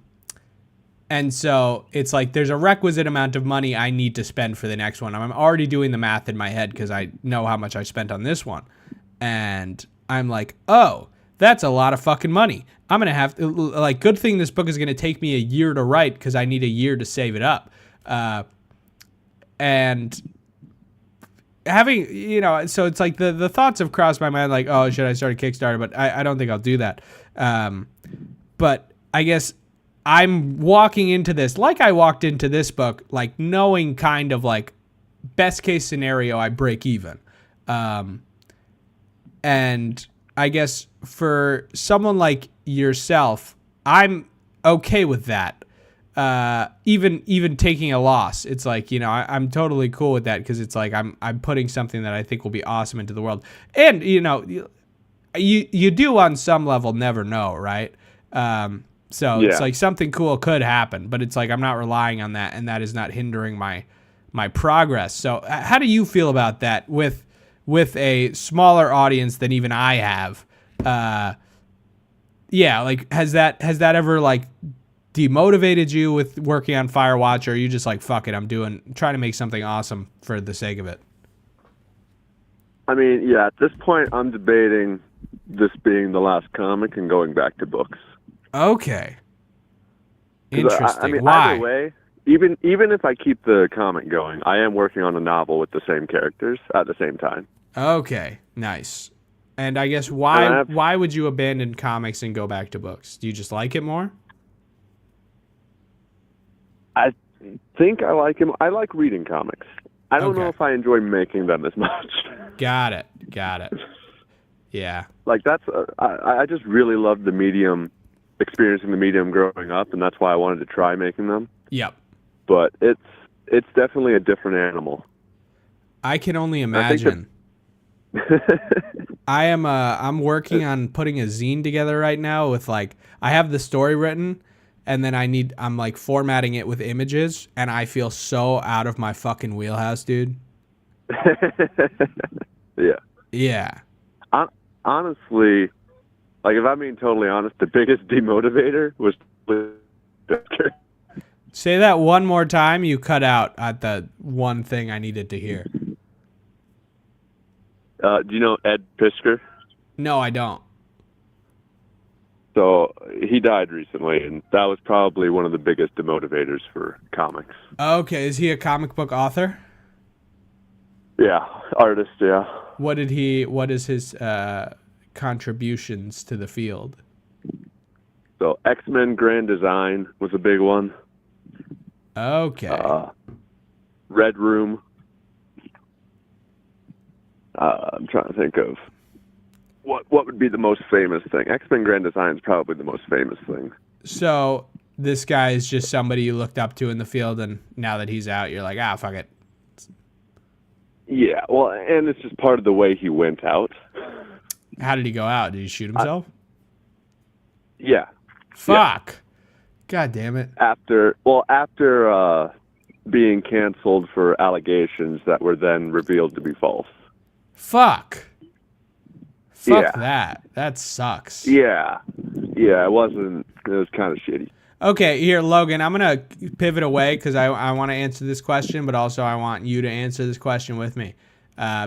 so it's there's a requisite amount of money I need to spend for the next one. I'm already doing the math in my head because I know how much I spent on this one. And I'm like, oh, that's a lot of fucking money. I'm going to have to, good thing this book is going to take me a year to write because I need a year to save it up. And having, so it's the thoughts have crossed my mind, oh, should I start a Kickstarter? But I don't think I'll do that. But I guess I'm walking into this, I walked into this book, knowing kind of best case scenario, I break even. And I guess for someone like yourself, I'm okay with that. Even taking a loss, it's I'm totally cool with that because it's I'm putting something that I think will be awesome into the world, and you do on some level never know, right? So yeah. It's something cool could happen, but it's I'm not relying on that, and that is not hindering my progress. So how do you feel about that with a smaller audience than even I have? Has that ever demotivated you with working on Firewatch, or are you just fuck it, I'm trying to make something awesome for the sake of it? I mean, yeah, at this point I'm debating this being the last comic and going back to books. Okay. Interesting. Why? Either way, even if I keep the comic going, I am working on a novel with the same characters at the same time. Okay, nice. And I guess why would you abandon comics and go back to books? Do you just like it more? I think I like him. I like reading comics. I don't know if I enjoy making them as much. Got it. Yeah. I just really loved the medium, experiencing the medium growing up, and that's why I wanted to try making them. Yep. But it's definitely a different animal. I can only imagine. I'm working on putting a zine together right now with I have the story written. And then I'm formatting it with images, and I feel so out of my fucking wheelhouse, dude. Yeah. Yeah. Honestly, if I'm being totally honest, the biggest demotivator was. Say that one more time. You cut out at the one thing I needed to hear. Do you know Ed Piskor? No, I don't. So he died recently, and that was probably one of the biggest demotivators for comics. Okay, is he a comic book author? Yeah, artist, yeah. What is his contributions to the field? So X-Men Grand Design was a big one. Okay. Red Room. I'm trying to think of what would be the most famous thing. X-Men Grand Design is probably the most famous thing. So this guy is just somebody you looked up to in the field, and now that he's out, you're like, fuck it. Yeah, well, and it's just part of the way he went out. How did he go out? Did he shoot himself? Yeah. Fuck. Yeah. God damn it. After being canceled for allegations that were then revealed to be false. Fuck that. That sucks. Yeah, it was kind of shitty. Okay, here, Logan, I'm going to pivot away because I want to answer this question, but also I want you to answer this question with me.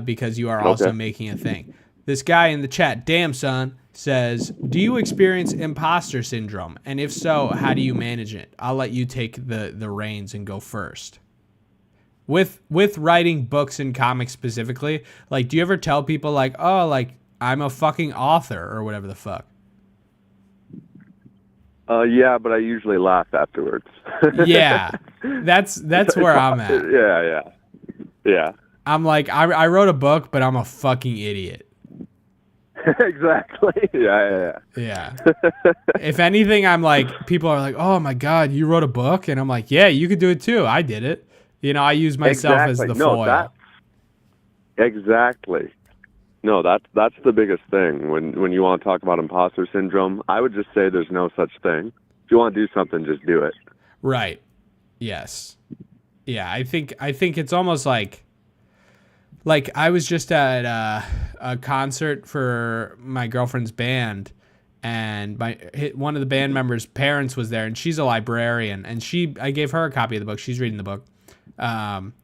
because you are also making a thing. This guy in the chat, damn son, says, do you experience imposter syndrome? And if so, how do you manage it? I'll let you take the reins and go first. With writing books and comics specifically, like, do you ever tell people like, oh, like, I'm a fucking author or whatever the fuck? Yeah, but I usually laugh afterwards. Yeah, that's where I'm at. Yeah. I'm like, I wrote a book, but I'm a fucking idiot. Exactly. Yeah. If anything, I'm like, people are like, oh my God, you wrote a book? And I'm like, yeah, you could do it too. I did it. You know, I use myself as the foil. Exactly. No, that's the biggest thing. When you want to talk about imposter syndrome, I would just say there's no such thing. If you want to do something, just do it. Right. Yes. Yeah, I think it's almost like I was just at a concert for my girlfriend's band, and one of the band members' parents was there, and she's a librarian, and I gave her a copy of the book. She's reading the book. And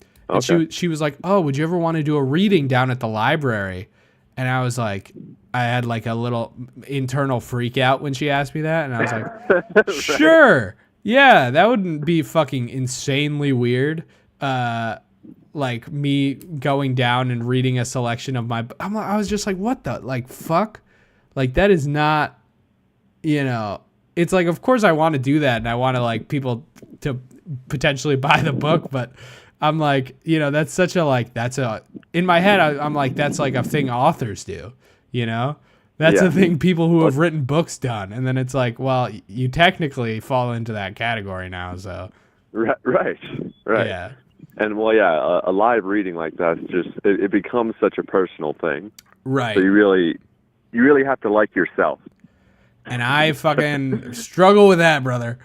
she was like, oh, would you ever want to do a reading down at the library? And I was like, I had like a little internal freak out when she asked me that. And I was like, sure. Yeah, that wouldn't be fucking insanely weird. Like me going down and reading a selection of I was just like, what the, like, fuck? Like, that is not, you know, it's like, of course I want to do that. And I want to like people to potentially buy the book, but I'm like, you know, that's such a, like, in my head, I'm like, that's like a thing authors do, you know? That's a thing people who have written books done. And then it's like, well, you technically fall into that category now, so. Right. Yeah. And, well, yeah, a live reading like that, it becomes such a personal thing. Right. So you really have to like yourself. And I fucking struggle with that, brother.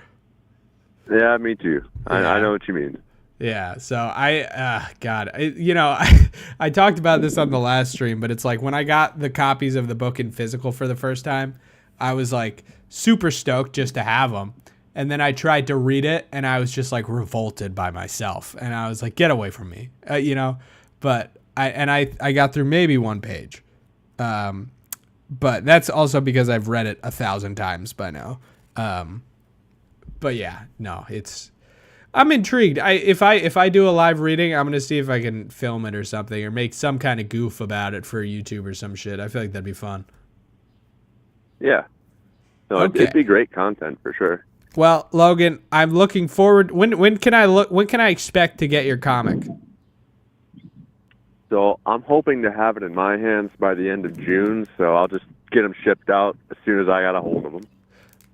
Yeah, me too. Yeah. I know what you mean. Yeah, so I talked about this on the last stream, but it's like when I got the copies of the book in physical for the first time, I was like super stoked just to have them. And then I tried to read it, and I was just like revolted by myself. And I was like, get away from me, you know? But I got through maybe one page. But that's also because I've read it 1,000 times by now. But yeah, no, I'm intrigued. If I do a live reading, I'm gonna see if I can film it or something, or make some kind of goof about it for YouTube or some shit. I feel like that'd be fun. Yeah. No, Okay. It'd be great content for sure. Well, Logan, I'm looking forward. When can I expect to get your comic? So I'm hoping to have it in my hands by the end of June. So I'll just get them shipped out as soon as I got a hold of them.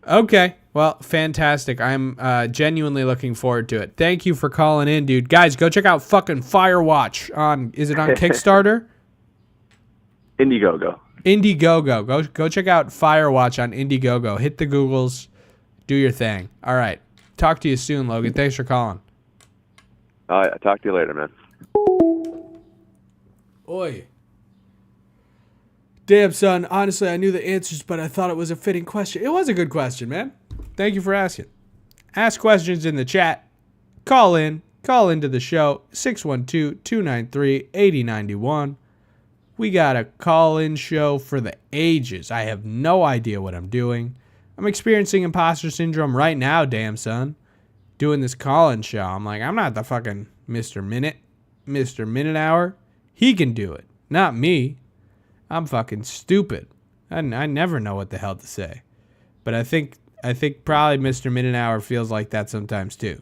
Okay. Well, fantastic. I'm genuinely looking forward to it. Thank you for calling in, dude. Guys, go check out fucking Firewatch is it on Kickstarter? Indiegogo. Go check out Firewatch on Indiegogo. Hit the Googles. Do your thing. All right. Talk to you soon, Logan. Thanks for calling. All right. I'll talk to you later, man. Oi. Damn, son. Honestly, I knew the answers, but I thought it was a fitting question. It was a good question, man. Thank you for asking. Ask questions in the chat. Call into the show. 612-293-8091. We got a call-in show for the ages. I have no idea what I'm doing. I'm experiencing imposter syndrome right now, damn, son. Doing this call-in show. I'm like, I'm not the fucking Mr. Minute Hour. He can do it, not me. I'm fucking stupid. I never know what the hell to say. But I think probably Mr. Minute Hour feels like that sometimes too.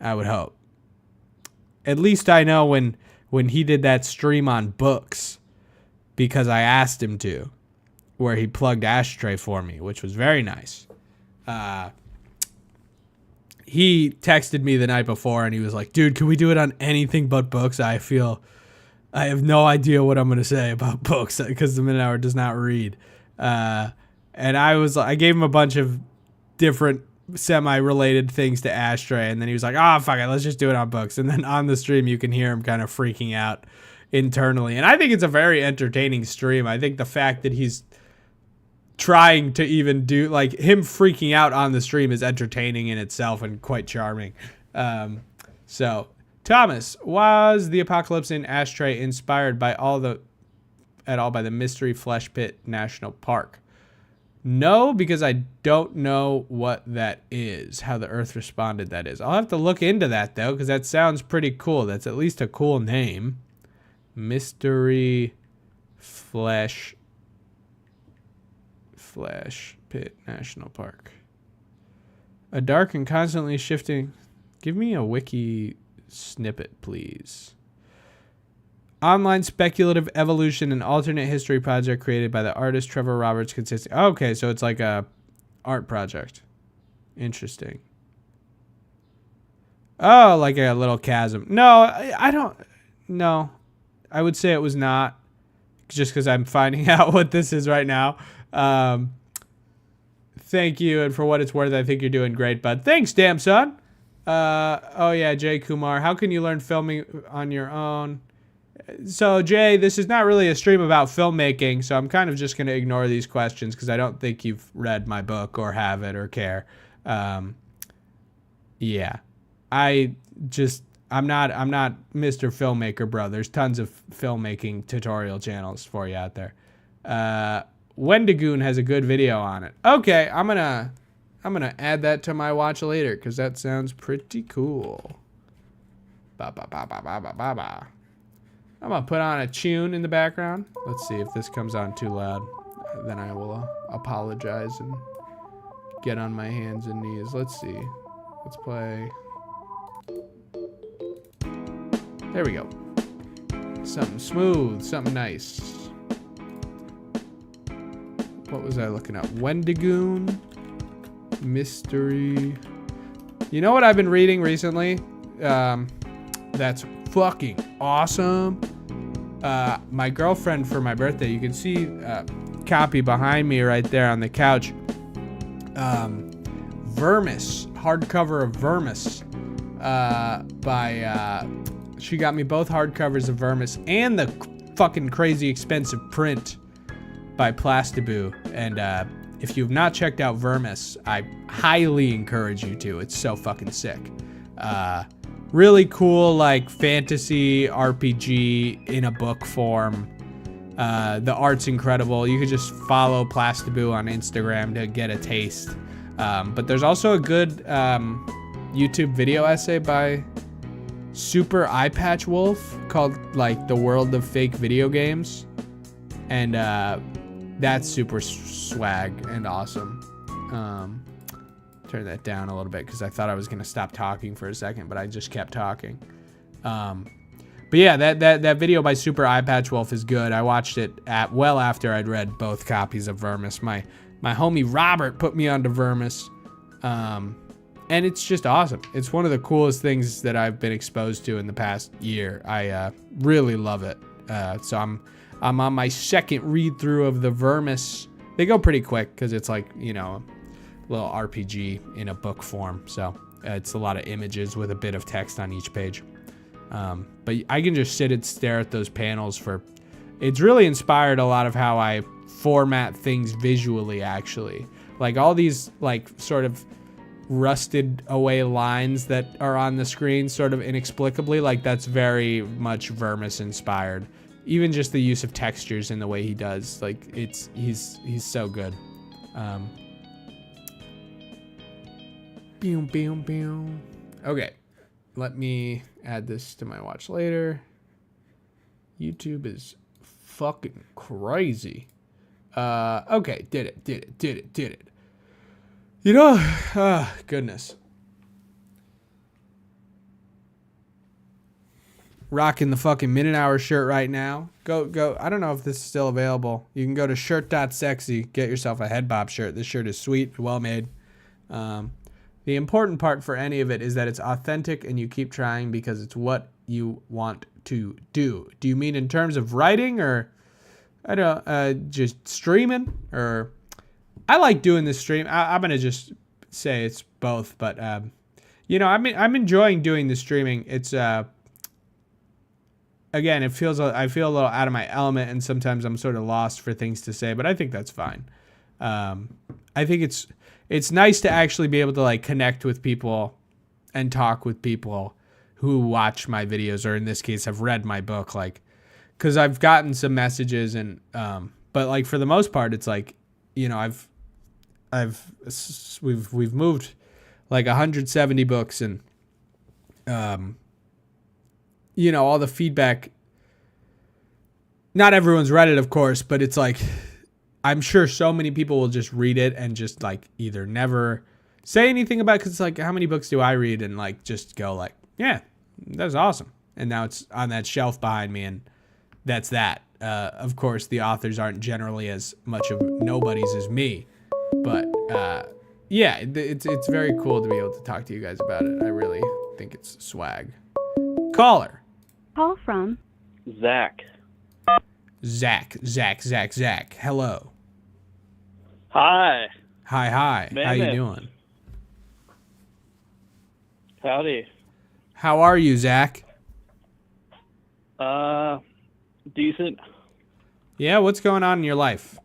I would hope. At least I know when he did that stream on books, because I asked him to, where he plugged Ashtray for me, which was very nice. He texted me the night before and he was like, dude, can we do it on anything but books? I have no idea what I'm going to say about books because the Minute Hour does not read. And I gave him a bunch of different semi-related things to Ashtray, and then he was like, fuck it, let's just do it on books. And then on the stream, you can hear him kind of freaking out internally. And I think it's a very entertaining stream. I think the fact that he's trying to even do, like, him freaking out on the stream is entertaining in itself and quite charming. So Thomas, was the apocalypse in Ashtray inspired by by the Mystery Flesh Pit National Park? No, because I don't know what that is, how the Earth responded that is. I'll have to look into that, though, because that sounds pretty cool. That's at least a cool name. Mystery Flesh Pit National Park. A dark and constantly shifting... Give me a wiki snippet, please. Online speculative evolution and alternate history project created by the artist Trevor Roberts consisting... Okay, so it's like a art project. Interesting. Oh, like a little chasm. No, I don't... No. I would say it was not. Just because I'm finding out what this is right now. Thank you, and for what it's worth, I think you're doing great, bud. Thanks, damn son. Oh, yeah, Jay Kumar. How can you learn filming on your own? So, Jay, this is not really a stream about filmmaking, so I'm kind of just going to ignore these questions because I don't think you've read my book or have it or care. Yeah. I'm not Mr. Filmmaker, bro. There's tons of filmmaking tutorial channels for you out there. Wendigoon has a good video on it. Okay, I'm gonna add that to my watch later because that sounds pretty cool. Ba ba ba ba ba ba ba ba. I'm gonna put on a tune in the background. Let's see if this comes on too loud. Then I will apologize and get on my hands and knees. Let's see. Let's play. There we go. Something smooth, something nice. What was I looking at? Wendigoon. Mystery. You know what I've been reading recently? That's fucking awesome. My girlfriend for my birthday, you can see a copy behind me right there on the couch. Vermis, hardcover of Vermis. She got me both hardcovers of Vermis and the fucking crazy expensive print by Plastiboo. And if you've not checked out Vermis, I highly encourage you to. It's so fucking sick. Really cool, like fantasy RPG in a book form. The art's incredible. You could just follow Plastiboo on Instagram to get a taste. But there's also a good YouTube video essay by Super Eye Patch Wolf called like The World of Fake Video Games. And that's super swag and awesome. Turn that down a little bit because I thought I was going to stop talking for a second, but I just kept talking. But yeah, that video by Super Eye Patch Wolf is good. I watched it well after I'd read both copies of Vermis. My homie Robert put me onto Vermis. And it's just awesome. It's one of the coolest things that I've been exposed to in the past year. I really love it. So I'm on my second read through of the Vermis. They go pretty quick because it's like, you know, a little RPG in a book form. So it's a lot of images with a bit of text on each page. But I can just sit and stare at those panels for... It's really inspired a lot of how I format things visually, actually. Like all these like sort of rusted away lines that are on the screen sort of inexplicably, like that's very much Vermis inspired. Even just the use of textures in the way he does, like he's so good. Okay, let me add this to my watch later. YouTube is fucking crazy. Okay, did it. You know, goodness. Rocking the fucking Minute Hour shirt right now. Go. I don't know if this is still available. You can go to shirt.sexy, get yourself a head bob shirt. This shirt is sweet, well made. The important part for any of it is that it's authentic and you keep trying because it's what you want to do. Do you mean in terms of writing or I don't just streaming? Or I like doing this stream. I'm gonna just say it's both, but you know, I'm enjoying doing the streaming. It's again, I feel a little out of my element, and sometimes I'm sort of lost for things to say, but I think that's fine. I think it's nice to actually be able to like connect with people and talk with people who watch my videos, or in this case have read my book, like, because I've gotten some messages, and but like for the most part, it's like, you know, we've moved like 170 books, and you know, all the feedback. Not everyone's read it, of course, but it's like, I'm sure so many people will just read it and just like either never say anything about it, because it's like, how many books do I read, and like just go like, yeah, that's awesome, and now it's on that shelf behind me, and that's that. Of course, the authors aren't generally as much of nobodies as me, but yeah, it's very cool to be able to talk to you guys about it. I really think it's swag. Caller. Call from Zach. Zach. Hello. Hi. Hi. How you doing? Howdy. How are you, Zach? Decent. Yeah, what's going on in your life?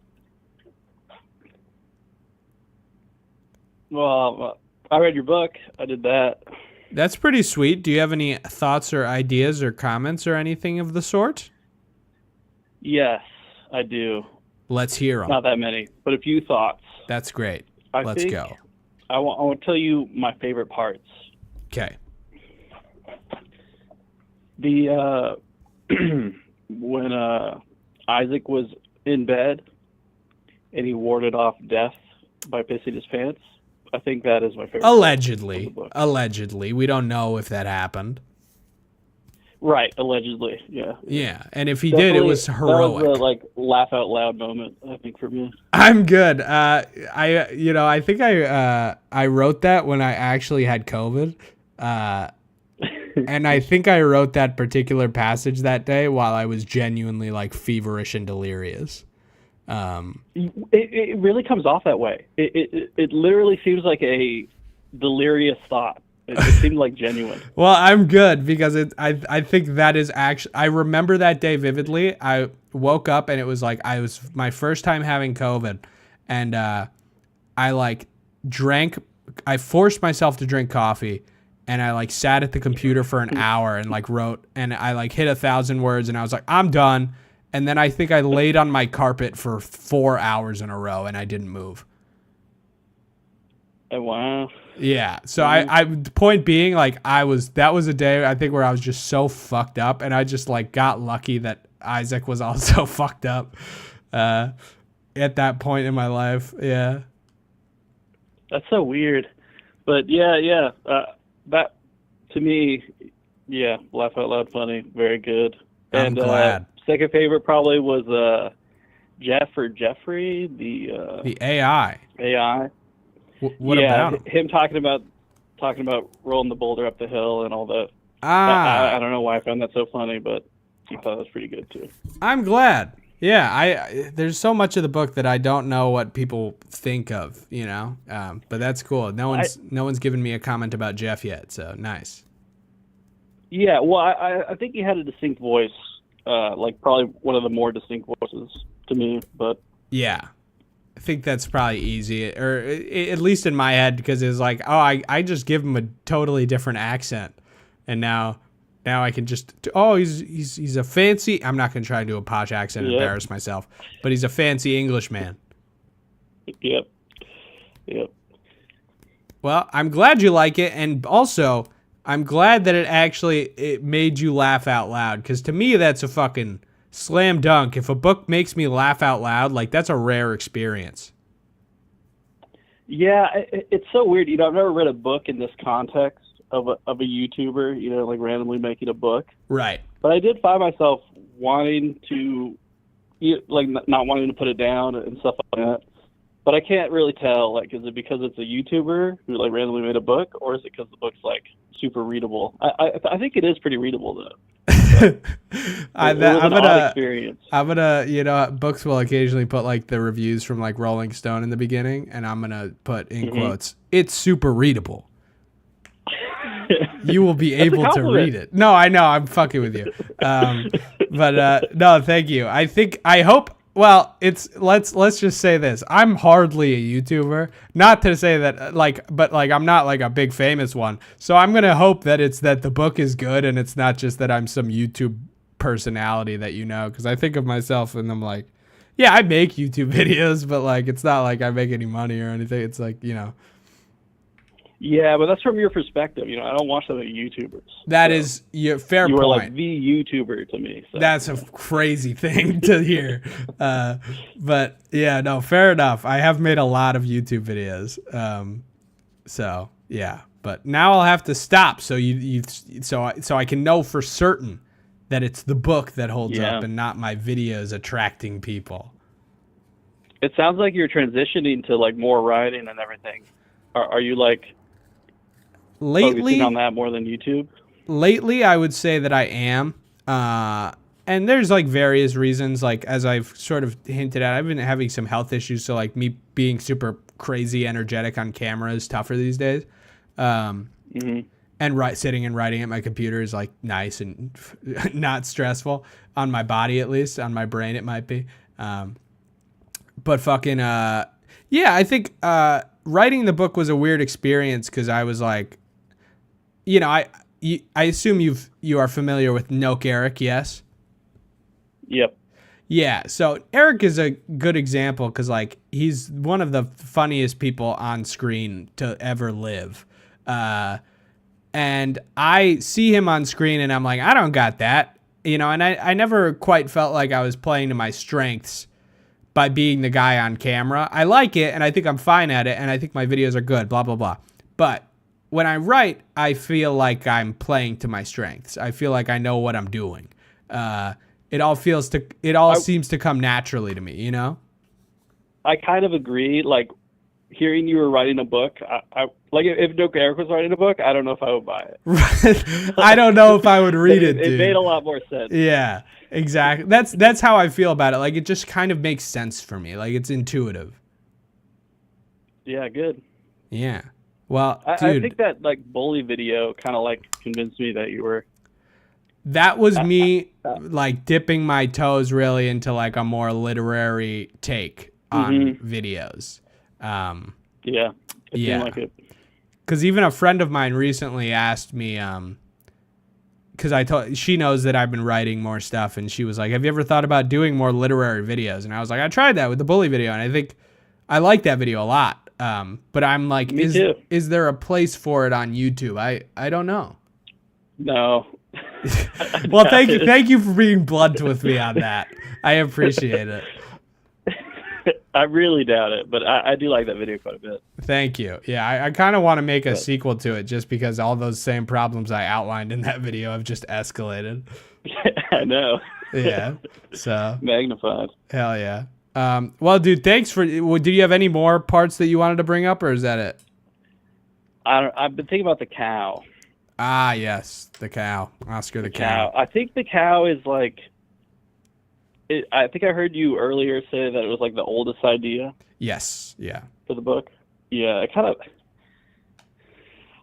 Well, I read your book. I did that. That's pretty sweet. Do you have any thoughts or ideas or comments or anything of the sort? Yes, I do. Let's hear them. Not that many, but a few thoughts. That's great. I Let's think go. I want to tell you my favorite parts. Okay. The when Isaac was in bed and he warded off death by pissing his pants. I think that is my favorite. Allegedly, we don't know if that happened. Right, allegedly, yeah. Yeah, and if he did, it was heroic. That was a like laugh out loud moment, I think, for me. I'm good. I think I wrote that when I actually had COVID. And I think I wrote that particular passage that day while I was genuinely like feverish and delirious. It really comes off that way. It literally seems like a delirious thought. It seemed like genuine. Well, I'm good because I think that is actually, I remember that day vividly. I woke up and it was like, I was my first time having COVID, and I like I forced myself to drink coffee, and I like sat at the computer for an hour and like wrote, and I like hit 1,000 words, and I was like, I'm done. And then I think I laid on my carpet for 4 hours in a row and I didn't move. Oh, wow. Yeah. So I the point being, like, that was a day I think where I was just so fucked up, and I just like got lucky that Isaac was also fucked up at that point in my life. Yeah. That's so weird. But yeah. That to me, yeah, laugh out loud funny, very good. I'm glad. Second favorite probably was Jeffrey, the AI. AI. What about him? Him talking about rolling the boulder up the hill and all that. I don't know why I found that so funny, but I thought it was pretty good too. I'm glad. Yeah, there's so much of the book that I don't know what people think of, you know. But that's cool. No one's given me a comment about Jeff yet, so nice. Yeah, well, I think he had a distinct voice, like probably one of the more distinct voices to me. But yeah, I think that's probably easy, or at least in my head, because it's like, oh, I just give him a totally different accent, and now I can just, oh, he's a fancy, I'm not going to try and do a posh accent and embarrass myself, but he's a fancy Englishman. Yep. Well, I'm glad you like it, and also, I'm glad that it made you laugh out loud, because to me, that's a fucking slam dunk. If a book makes me laugh out loud, like, that's a rare experience. Yeah, it's so weird. You know, I've never read a book in this context of a YouTuber, you know, like randomly making a book. Right. But I did find myself wanting to, like, not wanting to put it down and stuff like that. But I can't really tell, like, is it because it's a YouTuber who, like, randomly made a book, or is it because the book's, like, super readable? I think it is pretty readable, though. I'm gonna, you know, books will occasionally put, like, the reviews from, like, Rolling Stone in the beginning, and I'm gonna put in quotes, it's super readable. You will be able to read it. No, I know, I'm fucking with you. But no, thank you. I Well, let's just say this. I'm hardly a YouTuber. Not to say that but I'm not like a big famous one. So I'm gonna hope that it's that the book is good and it's not just that I'm some YouTube personality that because I think of myself and I'm like, yeah, I make YouTube videos, but like it's not like I make any money or anything. It's like Yeah, but that's from your perspective. I don't watch other YouTubers. That is your fair you point. You are like the YouTuber to me. So. That's a crazy thing to hear. But yeah, no, fair enough. I have made a lot of YouTube videos. So yeah, but now I'll have to stop so so I can know for certain that it's the book that holds up and not my videos attracting people. It sounds like you're transitioning to like more writing and everything. Are you like focusing on that more than YouTube? Lately, I would say that I am. And there's like various reasons, like as I've sort of hinted at, I've been having some health issues. So like me being super crazy energetic on camera is tougher these days. And sitting and writing at my computer is like nice and not stressful on my body, at least on my brain. It might be. But fucking, yeah, I think, writing the book was a weird experience. 'Cause I was like, I assume you are familiar with Noak Eric. Yes. Yep. Yeah. So Eric is a good example because like he's one of the funniest people on screen to ever live. And I see him on screen and I'm like, I don't got that, and I never quite felt like I was playing to my strengths by being the guy on camera. I like it and I think I'm fine at it and I think my videos are good, blah, blah, blah. But when I write, I feel like I'm playing to my strengths. I feel like I know what I'm doing. It all seems to come naturally to me, I kind of agree. Like hearing you were writing a book, I like if Noak Eric was writing a book, I don't know if I would buy it. I don't know if I would read it. It made a lot more sense. Yeah, exactly. That's how I feel about it. Like it just kind of makes sense for me. Like it's intuitive. Yeah, good. Yeah. Well, I dude, think that like bully video kind of like convinced me that you were. That was me like dipping my toes really into like a more literary take on videos. Yeah. It seemed like it. Because even a friend of mine recently asked me, because she knows that I've been writing more stuff, and she was like, "Have you ever thought about doing more literary videos?" And I was like, "I tried that with the bully video, and I think I like that video a lot." But I'm like, is there a place for it on YouTube? I don't know. No. Well, thank you for being blunt with me on that. I appreciate it. I really doubt it, but I do like that video quite a bit. Thank you. Yeah, I kind of want to make a sequel to it just because all those same problems I outlined in that video have just escalated. I know. Yeah. So magnified. Hell yeah. Well, dude, thanks for. Do you have any more parts that you wanted to bring up, or is that it? I've been thinking about the cow. Ah, yes, the cow, Oscar the cow. I think the cow is like. I think I heard you earlier say that it was like the oldest idea. Yes. Yeah. For the book. Yeah, it kind of.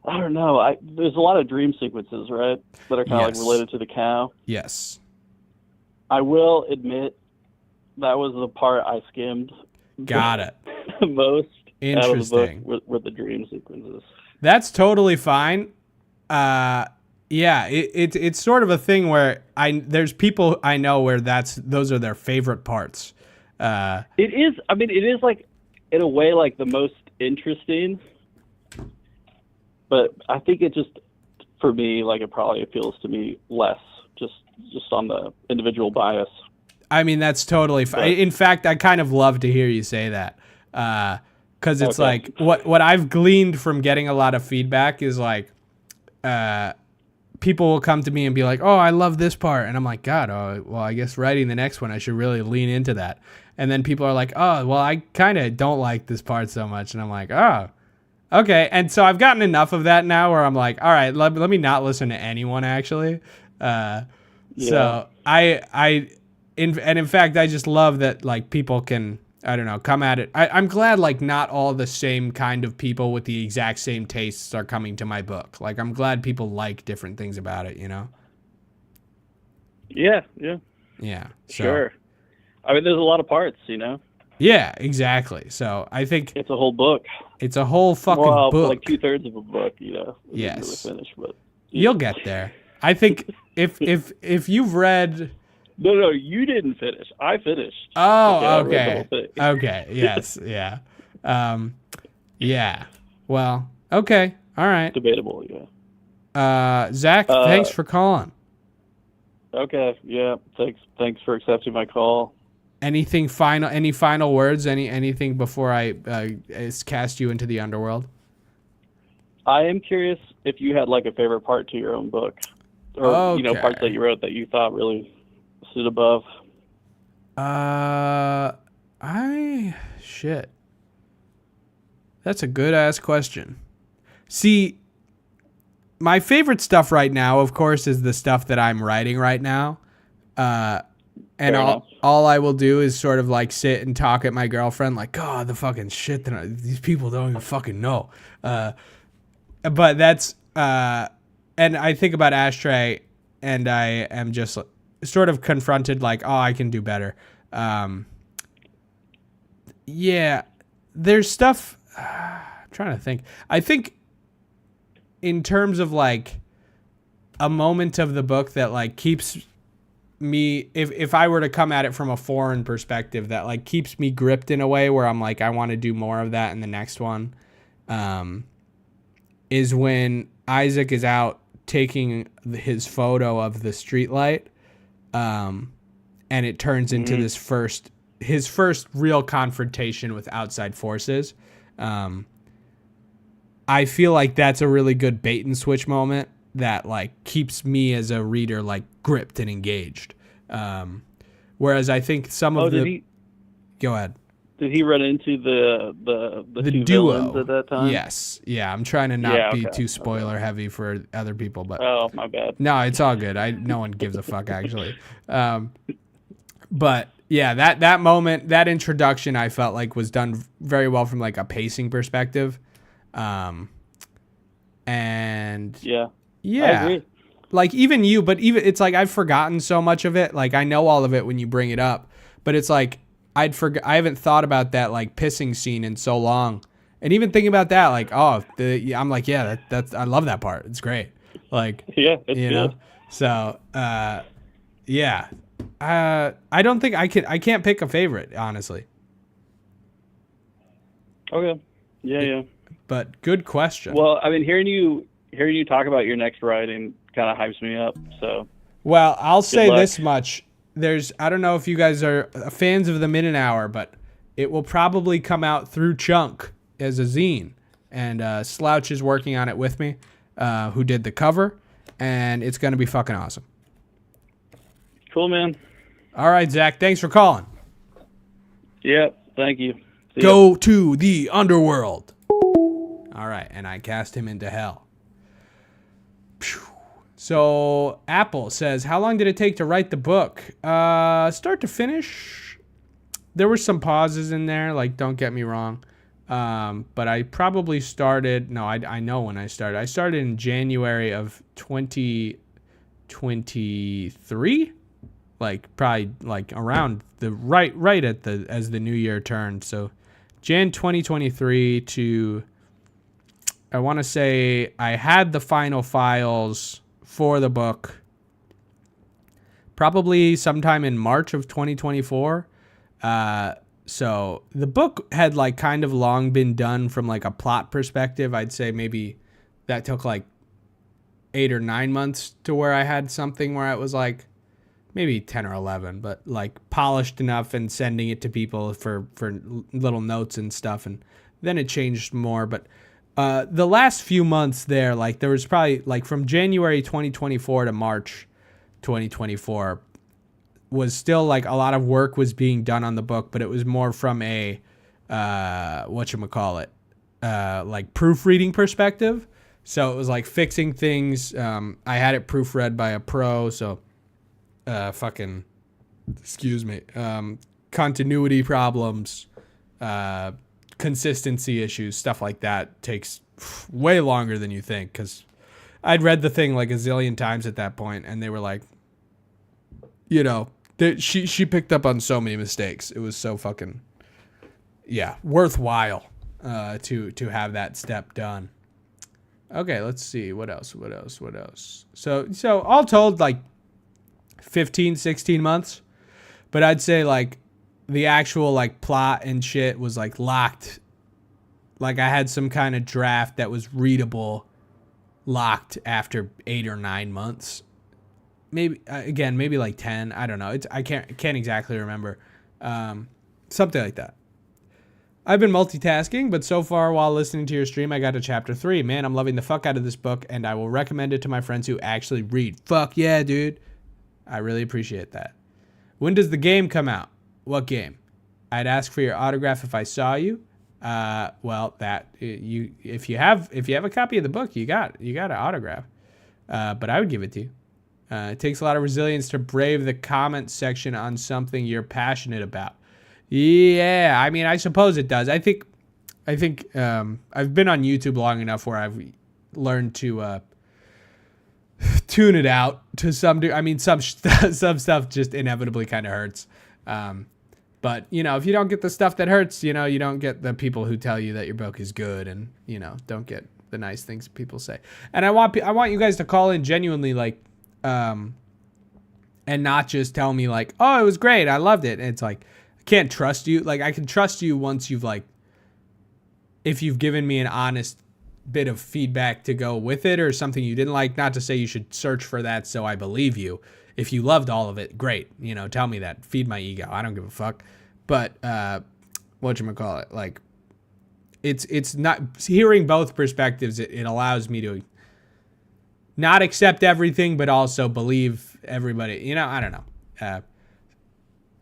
I don't know. There's a lot of dream sequences, right, that are kind of like related to the cow. Yes. I will admit that was the part I skimmed. Got it. Most out of the book were the dream sequences. That's totally fine. Yeah, it's sort of a thing where there's people I know where those are their favorite parts. It is. I mean, it is like in a way like the most interesting. But I think it just, for me, like it probably appeals to me less, just on the individual bias. I mean, that's totally fine. In fact, I kind of love to hear you say that, because it's like what I've gleaned from getting a lot of feedback is like, people will come to me and be like, "Oh, I love this part," and I'm like, "God, well, I guess writing the next one, I should really lean into that." And then people are like, "Oh, well, I kind of don't like this part so much," and I'm like, "Oh, okay." And so I've gotten enough of that now, where I'm like, "All right, let me not listen to anyone actually." So in fact, I just love that like people can, I don't know, come at it. I'm glad like not all the same kind of people with the exact same tastes are coming to my book. Like I'm glad people like different things about it, Yeah. Yeah. So. Sure. I mean, there's a lot of parts, you know. Yeah, exactly. So I think It's a whole book. it's a whole fucking Well, book. like 2/3 of a book, you know. We didn't Yes. really finish, but You'll get there. I think if you've read. no, you didn't finish. I finished. Oh, I read the whole thing. Okay. Yes. Yeah. Yeah. Well. Okay. All right. Debatable, yeah. Zach, thanks for calling. Okay, yeah. Thanks for accepting my call. Any final words? Anything before I cast you into the underworld? I am curious if you had like a favorite part to your own book, or you know, Okay. parts that you wrote that you thought really stood above. Shit. That's a good ass question. See, my favorite stuff right now, of course, is the stuff that I'm writing right now. And all I will do is sort of like sit and talk at my girlfriend like, God, the fucking shit that these people don't even fucking know. But that's, and I think about Ashtray and I am just sort of confronted like, oh, I can do better. Yeah, there's stuff, I'm trying to think. I think in terms of like a moment of the book that like keeps me, if I were to come at it from a foreign perspective, that like keeps me gripped in a way where I'm like, I want to do more of that in the next one, is when Isaac is out taking his photo of the streetlight, and it turns into his first real confrontation with outside forces. I feel like that's a really good bait and switch moment that like keeps me as a reader like gripped and engaged. Whereas I think some of go ahead. Did he run into the two duo villains at that time? Yes. Yeah. I'm trying to not be too spoiler heavy for other people, but oh, my bad. No, it's all good. No one gives a fuck actually. But yeah, that moment, that introduction, I felt like was done very well from like a pacing perspective. And yeah, I agree. Like even it's like I've forgotten so much of it. Like I know all of it when you bring it up, but it's like I haven't thought about that like pissing scene in so long. And even thinking about that, like, I'm like, yeah, that's I love that part. It's great. Like, yeah, it's you good. know? So, yeah. I don't think I can't pick a favorite, honestly. Okay. Yeah. But good question. Well, I mean, hearing you talk about your next writing kind of hypes me up. So. Well, I'll say luck. this much. I don't know if you guys are fans of the Minute Hour, but it will probably come out through Chunk as a zine. And Slouch is working on it with me, who did the cover. And it's going to be fucking awesome. Cool, man. All right, Zach. Thanks for calling. Yeah, thank you. See Go to the underworld. All right, and I cast him into hell. Phew. So Apple says, how long did it take to write the book? Start to finish. There were some pauses in there, like don't get me wrong. But I probably started, I know when I started. I started in January of 2023. Like probably like around the right at as the new year turned. So Jan 2023 to, I want to say I had the final files for the book probably sometime in March of 2024. So the book had like kind of long been done from like a plot perspective. I'd say maybe that took like 8 or 9 months to where I had something where it was like maybe 10 or 11, but like polished enough and sending it to people for little notes and stuff. And then it changed more. But the last few months there, like there was probably like from January 2024 to March 2024 was still like a lot of work was being done on the book, but it was more from a, like proofreading perspective. So it was like fixing things. I had it proofread by a pro. So, continuity problems, consistency issues, stuff like that takes way longer than you think. Cause I'd read the thing like a zillion times at that point and they were like, She picked up on so many mistakes. It was so fucking worthwhile to have that step done. Okay, let's see. What else? So all told, like 15, 16 months. But I'd say like the actual like plot and shit was like locked. Like I had some kind of draft that was readable locked after 8 or 9 months. Maybe maybe like 10. I don't know. I can't exactly remember. Something like that. I've been multitasking, but so far while listening to your stream, I got to chapter 3. Man, I'm loving the fuck out of this book, and I will recommend it to my friends who actually read. Fuck yeah, dude. I really appreciate that. When does the game come out? What game? I'd ask for your autograph if I saw you. Well, if you have a copy of the book, you got an autograph. But I would give it to you. It takes a lot of resilience to brave the comment section on something you're passionate about. Yeah, I mean, I suppose it does. I think I've been on YouTube long enough where I've learned to tune it out to some degree. I mean, some stuff just inevitably kind of hurts. But you know, if you don't get the stuff that hurts, you know, you don't get the people who tell you that your book is good, and you know, don't get the nice things people say. And I want you guys to call in genuinely, like, and not just tell me like, oh, it was great, I loved it. And it's like, I can't trust you. Like, I can trust you once you've like, if you've given me an honest bit of feedback to go with it, or something you didn't like. Not to say you should search for that, so I believe you. If you loved all of it, great. You know, tell me that. Feed my ego. I don't give a fuck. But whatchamacallit, like, it's not, hearing both perspectives, it allows me to not accept everything, but also believe everybody. You know, I don't know.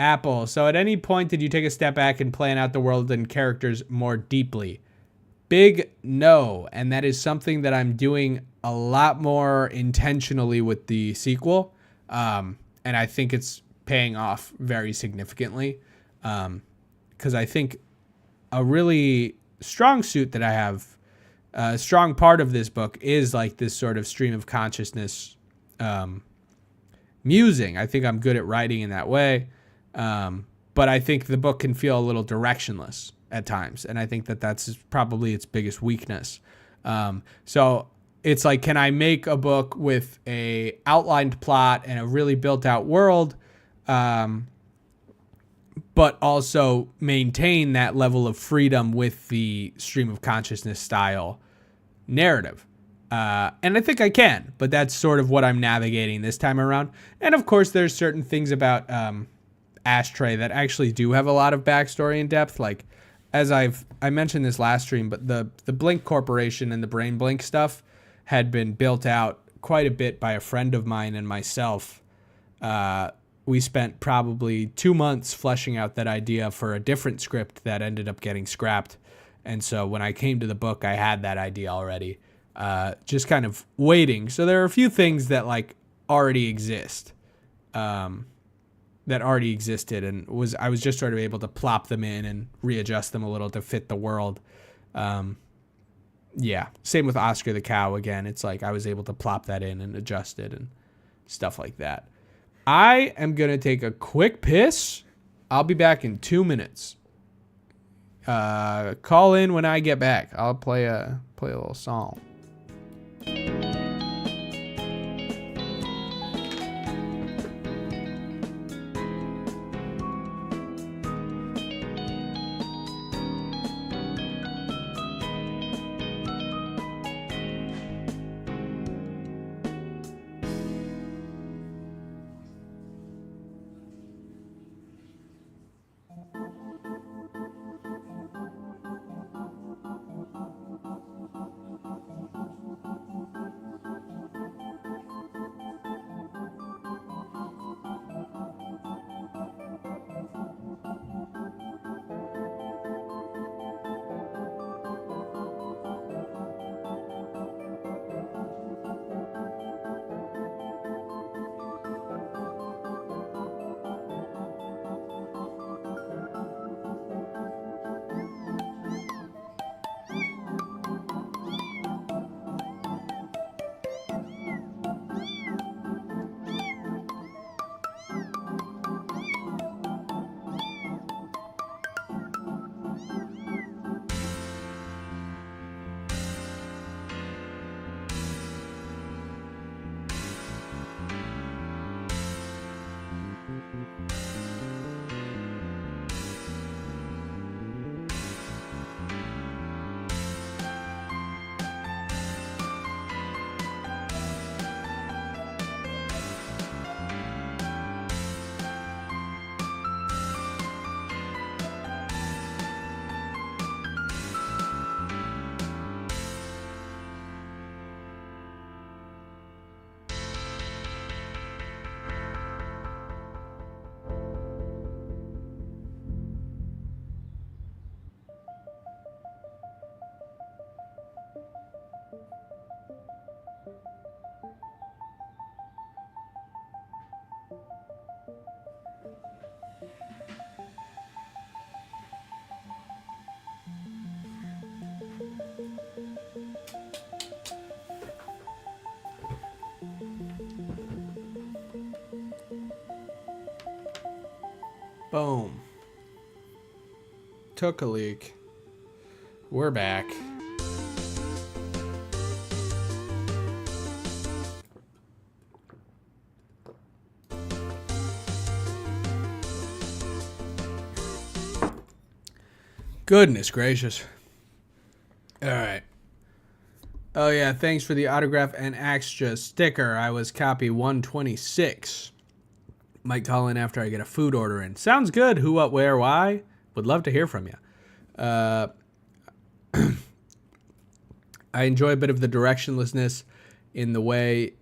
Apple. So at any point did you take a step back and plan out the world and characters more deeply? Big no. And that is something that I'm doing a lot more intentionally with the sequel. And I think it's paying off very significantly. Because I think a really strong suit that I have, a strong part of this book is like this sort of stream of consciousness musing. I think I'm good at writing in that way. But I think the book can feel a little directionless at times. And I think that that's probably its biggest weakness. So it's like, can I make a book with a outlined plot and a really built out world, but also maintain that level of freedom with the stream of consciousness style narrative? And I think I can, but that's sort of what I'm navigating this time around. And of course, there's certain things about Ashtray that actually do have a lot of backstory and depth. Like, as I mentioned this last stream, but the Blink Corporation and the Brain Blink stuff had been built out quite a bit by a friend of mine and myself. We spent probably 2 months fleshing out that idea for a different script that ended up getting scrapped. And so when I came to the book, I had that idea already, just kind of waiting. So there are a few things that like already exist, that already existed, and I was just sort of able to plop them in and readjust them a little to fit the world. Yeah, same with Oscar the Cow. Again, it's like I was able to plop that in and adjust it and stuff like that. I am going to take a quick piss. I'll be back in 2 minutes. Call in when I get back. I'll play a little song. Boom. Took a leak. We're back. Goodness gracious. All right. Oh, yeah. Thanks for the autograph and extra sticker. I was copy 126. Might call in after I get a food order in. Sounds good. Who, what, where, why? Would love to hear from you. I enjoy a bit of the directionlessness in the way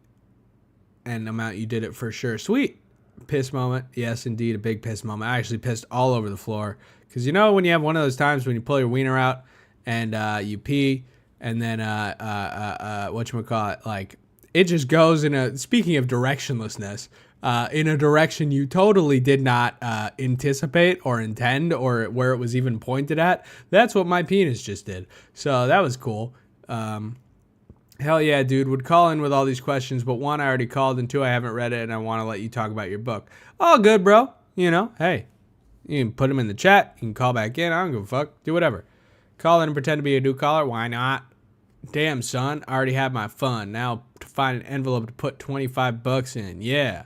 and amount you did it for sure. Sweet. Piss moment. Yes, indeed. A big piss moment. I actually pissed all over the floor. Because you know when you have one of those times when you pull your wiener out and you pee and then whatchamacallit, like it just goes in a, speaking of directionlessness, in a direction you totally did not anticipate or intend or where it was even pointed at. That's what my penis just did. So that was cool. Hell yeah, dude. Would call in with all these questions, but one, I already called, and two, I haven't read it, and I want to let you talk about your book. All good, bro. You know, hey. You can put them in the chat. You can call back in. I don't give a fuck. Do whatever. Call in and pretend to be a new caller. Why not? Damn, son. I already had my fun. Now to find an envelope to put $25 in. Yeah.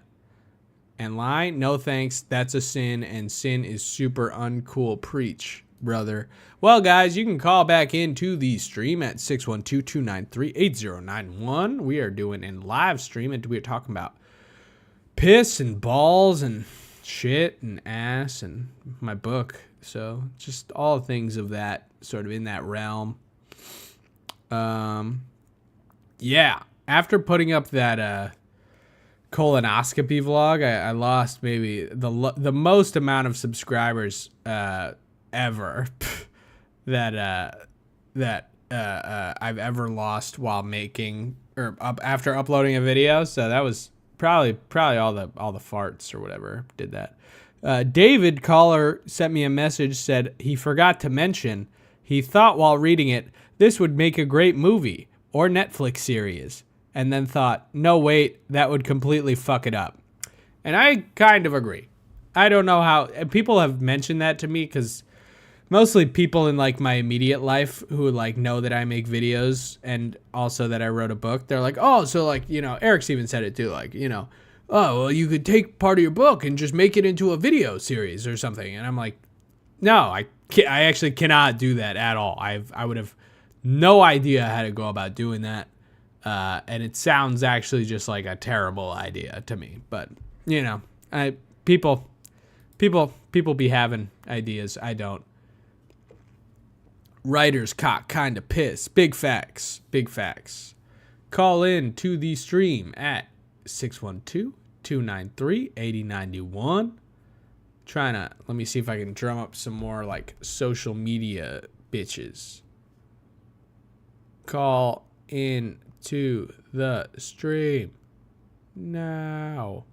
And lie? No thanks. That's a sin, and sin is super uncool. Preach, brother. Well, guys, you can call back into the stream at 612-293-8091. We are doing a live stream, and we are talking about piss and balls and shit and ass and my book. So just all things of that sort of in that realm. Yeah. After putting up that colonoscopy vlog, I lost maybe the most amount of subscribers ever that I've ever lost while making or after uploading a video. So that was probably all the farts or whatever did that. David caller sent me a message, said he forgot to mention he thought while reading it this would make a great movie or Netflix series, and then thought, no wait, that would completely fuck it up. And I kind of agree. I don't know how people have mentioned that to me, because mostly people in like my immediate life who like know that I make videos and also that I wrote a book. They're like, oh, so like, you know, Eric's even said it too. Like, you know, oh, well, you could take part of your book and just make it into a video series or something. And I'm like, no, I actually cannot do that at all. I would have no idea how to go about doing that. And it sounds actually just like a terrible idea to me. But, you know, people be having ideas. I don't. Writer's cock kinda piss. Big facts. Big facts. Call in to the stream at 612-293-8091. Let me see if I can drum up some more like social media bitches. Call in to the stream now.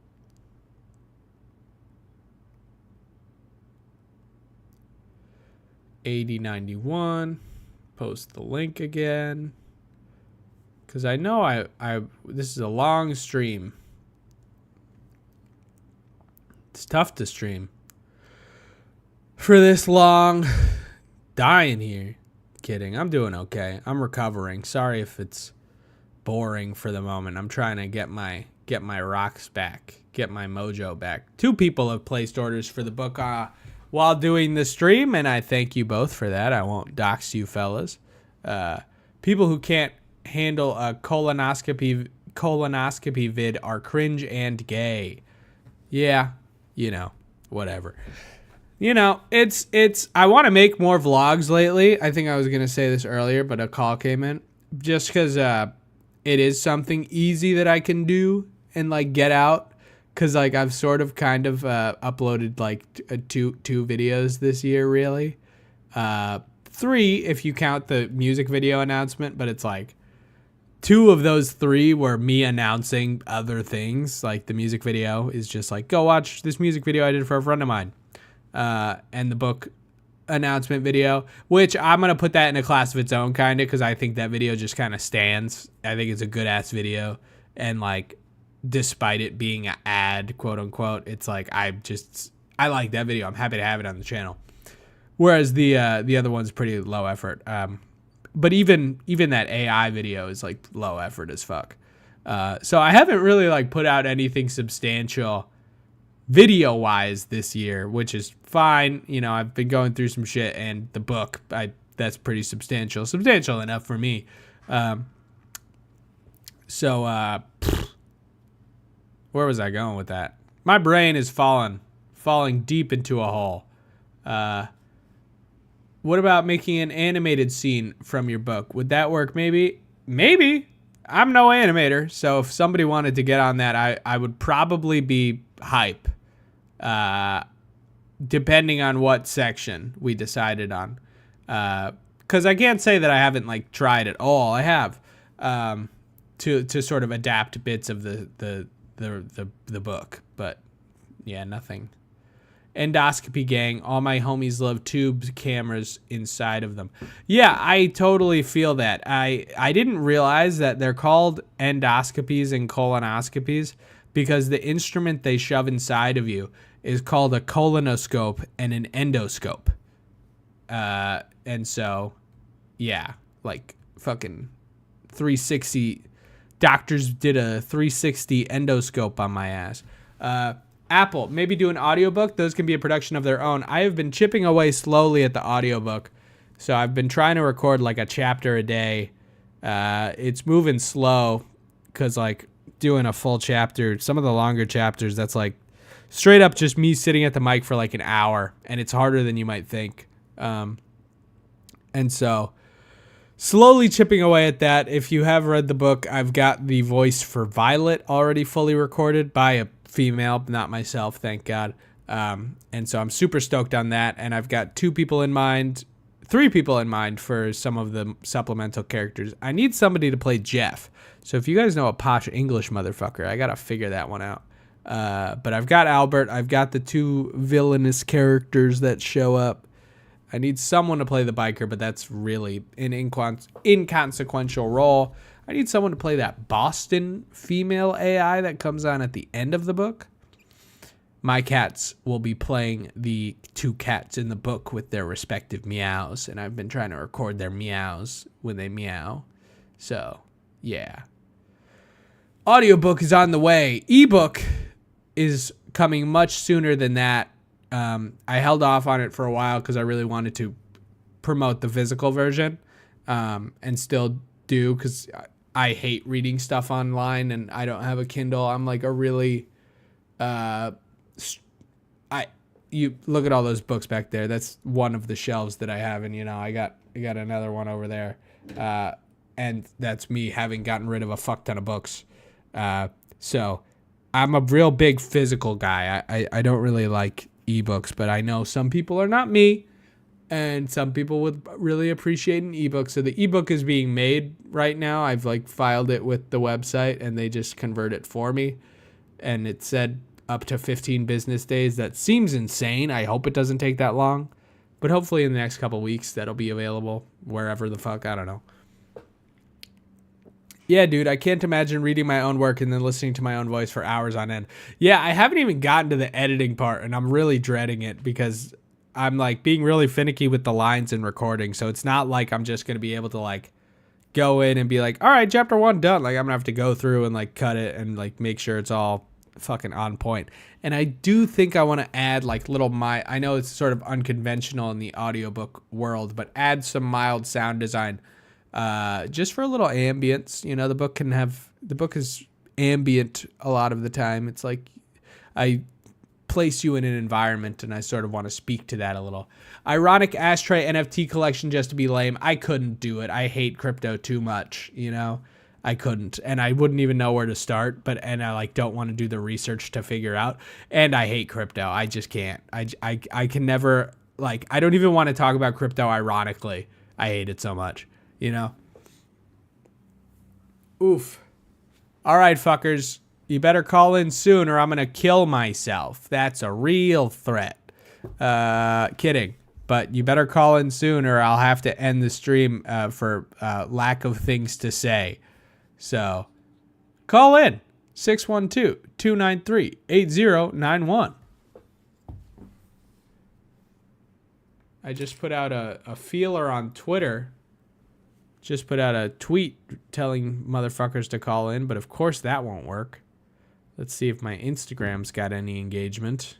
$80.91. Post the link again, because I know I this is a long stream. It's tough to stream for this long. Dying here. Kidding. I'm doing okay. I'm recovering. Sorry if it's boring for the moment. I'm trying to get my rocks back, get my mojo back. 2 people have placed orders for the book while doing the stream, and I thank you both for that. I won't dox you fellas. People who can't handle a colonoscopy vid are cringe and gay. Yeah, you know, whatever. You know, it's I want to make more vlogs lately. I think I was going to say this earlier, but a call came in. Just because it is something easy that I can do and, like, get out. Because, like, I've sort of kind of uploaded, like, two videos this year, really. 3 if you count the music video announcement. But it's, like, 2 of those 3 were me announcing other things. Like, the music video is just, like, go watch this music video I did for a friend of mine. And the book announcement video, which I'm going to put that in a class of its own, kind of, because I think that video just kind of stands. I think it's a good-ass video. And, like, despite it being an ad, quote unquote, it's like I I like that video. I'm happy to have it on the channel. Whereas the other one's pretty low effort. But even that AI video is like low effort as fuck. So I haven't really like put out anything substantial video wise this year, which is fine. You know, I've been going through some shit, and the book, that's pretty substantial enough for me. So where was I going with that? My brain is falling deep into a hole. What about making an animated scene from your book? Would that work? Maybe. I'm no animator, so if somebody wanted to get on that, I would probably be hype. Depending on what section we decided on. Because I can't say that I haven't like tried it all. I have to sort of adapt bits of the book, but yeah, nothing. Endoscopy gang, all my homies love tube cameras inside of them. Yeah, I totally feel that. I didn't realize that they're called endoscopies and colonoscopies because the instrument they shove inside of you is called a colonoscope and an endoscope. And so, yeah, like fucking 360. Doctors did a 360 endoscope on my ass. Apple, maybe do an audiobook. Those can be a production of their own. I have been chipping away slowly at the audiobook. So I've been trying to record like a chapter a day. It's moving slow because like doing a full chapter, some of the longer chapters, that's like straight up just me sitting at the mic for like an hour, and it's harder than you might think. And so slowly chipping away at that. If you have read the book, I've got the voice for Violet already fully recorded by a female, not myself, thank God. And so I'm super stoked on that. And I've got 3 people in mind for some of the supplemental characters. I need somebody to play Jeff. So if you guys know a posh English motherfucker, I got to figure that one out. But I've got Albert. I've got the 2 villainous characters that show up. I need someone to play the biker, but that's really an inconsequential role. I need someone to play that Boston female AI that comes on at the end of the book. My cats will be playing the 2 cats in the book with their respective meows, and I've been trying to record their meows when they meow. So, yeah. Audiobook is on the way. Ebook is coming much sooner than that. I held off on it for a while because I really wanted to promote the physical version, and still do because I hate reading stuff online and I don't have a Kindle. I'm like a really, you look at all those books back there. That's one of the shelves that I have, and I got another one over there, and that's me having gotten rid of a fuck ton of books. So I'm a real big physical guy. I don't really like ebooks, but I know some people are not me, and some people would really appreciate an ebook. So the ebook is being made right now. I've like filed it with the website, and they just convert it for me, and it said up to 15 business days. That seems insane. I hope it doesn't take that long, but hopefully in the next couple weeks that'll be available wherever the fuck, I don't know. Yeah, dude, I can't imagine reading my own work and then listening to my own voice for hours on end. Yeah, I haven't even gotten to the editing part, and I'm really dreading it because I'm like being really finicky with the lines and recording. So it's not like I'm just going to be able to like go in and be like, all right, chapter 1 done. Like I'm going to have to go through and like cut it and like make sure it's all fucking on point. And I do think I want to add like I know it's sort of unconventional in the audiobook world, but add some mild sound design. Just for a little ambience, the book is ambient a lot of the time. It's like I place you in an environment and I sort of want to speak to that a little. Ironic Ashtray NFT collection just to be lame. I couldn't do it. I hate crypto too much, I couldn't, and I wouldn't even know where to start, and I like don't want to do the research to figure out, and I hate crypto. I just can't. I can never, like, I don't even want to talk about crypto ironically. I hate it so much. Oof. All right, fuckers. You better call in soon or I'm going to kill myself. That's a real threat. Kidding. But you better call in soon or I'll have to end the stream for lack of things to say. So, call in. 612-293-8091. I just put out a feeler on Twitter. Just put out a tweet telling motherfuckers to call in, but of course that won't work. Let's see if my Instagram's got any engagement.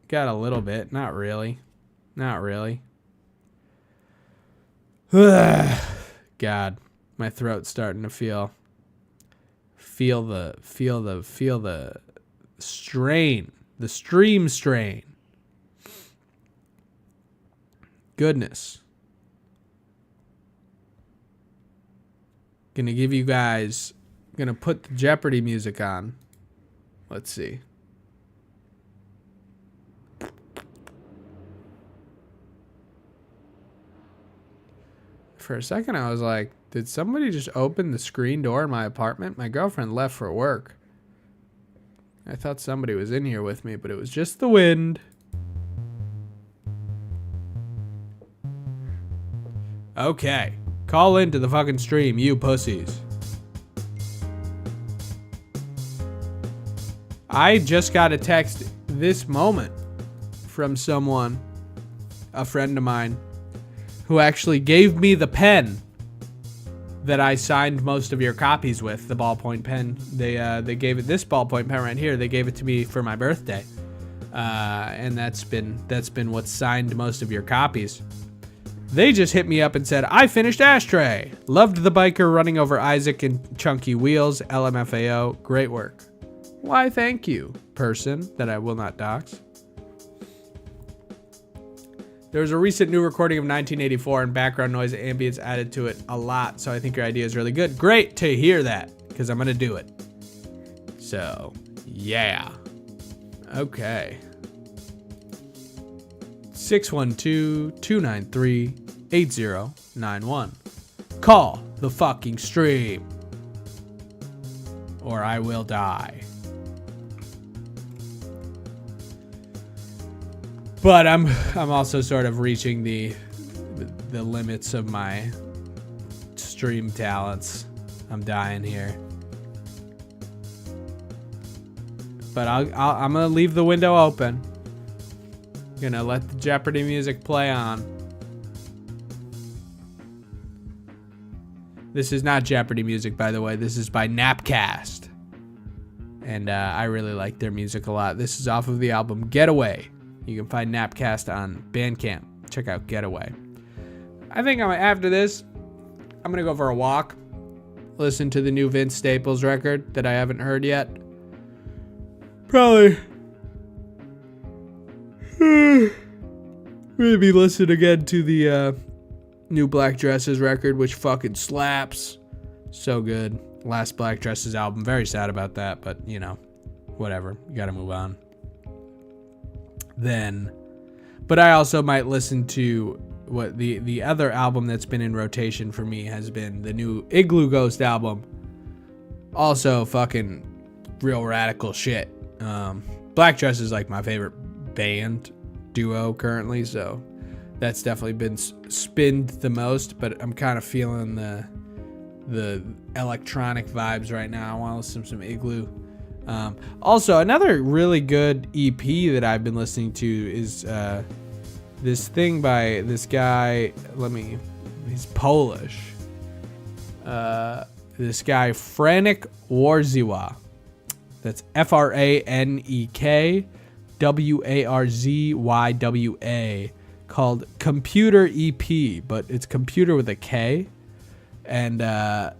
Got a little bit. Not really. Not really. God, my throat's starting to feel the strain, the stream strain. Goodness. Gonna give you guys, gonna put the Jeopardy music on. Let's see. For a second, I was like, did somebody just open the screen door in my apartment? My girlfriend left for work. I thought somebody was in here with me, but it was just the wind. Okay. Call into the fucking stream, you pussies. I just got a text this moment from someone, a friend of mine, who actually gave me the pen that I signed most of your copies with, the ballpoint pen. They gave it, this ballpoint pen right here, they gave it to me for my birthday. And that's been what signed most of your copies. They just hit me up and said, I finished Ashtray. Loved the biker running over Isaac and chunky wheels. LMFAO. Great work. Why, thank you, person that I will not dox. There was a recent new recording of 1984 and background noise ambience added to it a lot, so I think your idea is really good. Great to hear that, because I'm going to do it. So, yeah. Okay. 612-293-8091. Call the fucking stream. Or I will die. But I'm also sort of reaching the limits of my stream talents. I'm dying here. But I'm gonna leave the window open. Gonna let the Jeopardy music play on. This is not Jeopardy music, by the way. This is by Napcast. And I really like their music a lot. This is off of the album Getaway. You can find Napcast on Bandcamp. Check out Getaway. I think after this, I'm going to go for a walk. Listen to the new Vince Staples record that I haven't heard yet. Probably. Maybe listen again to the new Black Dresses record, which fucking slaps. So good. Last Black Dresses album. Very sad about that, but, you know, whatever. You got to move on. But I also might listen to what the other album that's been in rotation for me has been the new Igloo Ghost album. Also fucking real radical shit. Black Dress is like my favorite band duo currently, so that's definitely been spinned the most, but I'm kind of feeling the electronic vibes right now. I want to listen to some Igloo. Also, another really good EP that I've been listening to is this thing by this guy. He's Polish. This guy, Franek Warzywa. That's FrankWarzywA, called Computer EP, but it's computer with a K. And that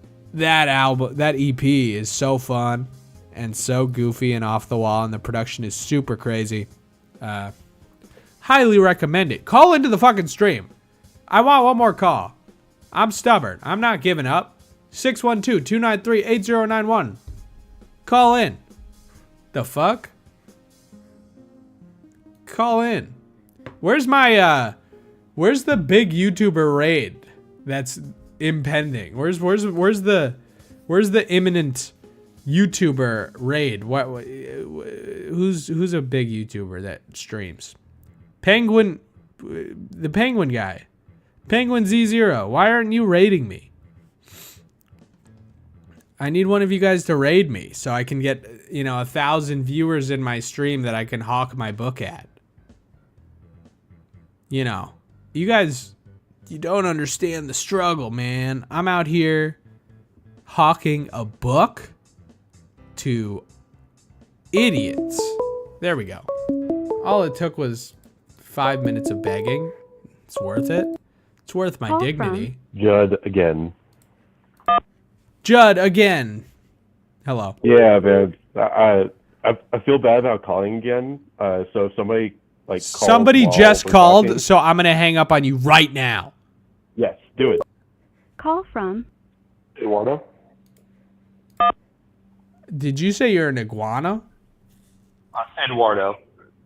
EP is so fun and so goofy and off the wall, and the production is super crazy. Highly recommend it. Call into the fucking stream. I want one more call. I'm stubborn. I'm not giving up. 612-293-8091. Call in. The fuck? Call in. Where's the big YouTuber raid that's impending? Where's the imminent YouTuber raid? Who's a big YouTuber that streams? The Penguin guy. Penguin Z0. Why aren't you raiding me? I need one of you guys to raid me so I can get, 1,000 viewers in my stream that I can hawk my book at. you know, you guys, you don't understand the struggle, man. I'm out here hawking a book to idiots. There we go. All it took was 5 minutes of begging. It's worth it. It's worth my Call dignity. Judd again. Judd again. Hello. Yeah, man. I feel bad about calling again. So if somebody calls Somebody while just we're called, talking- so I'm gonna hang up on you right now. Yes, do it. Call from Eduardo? Did you say you're an iguana? Eduardo.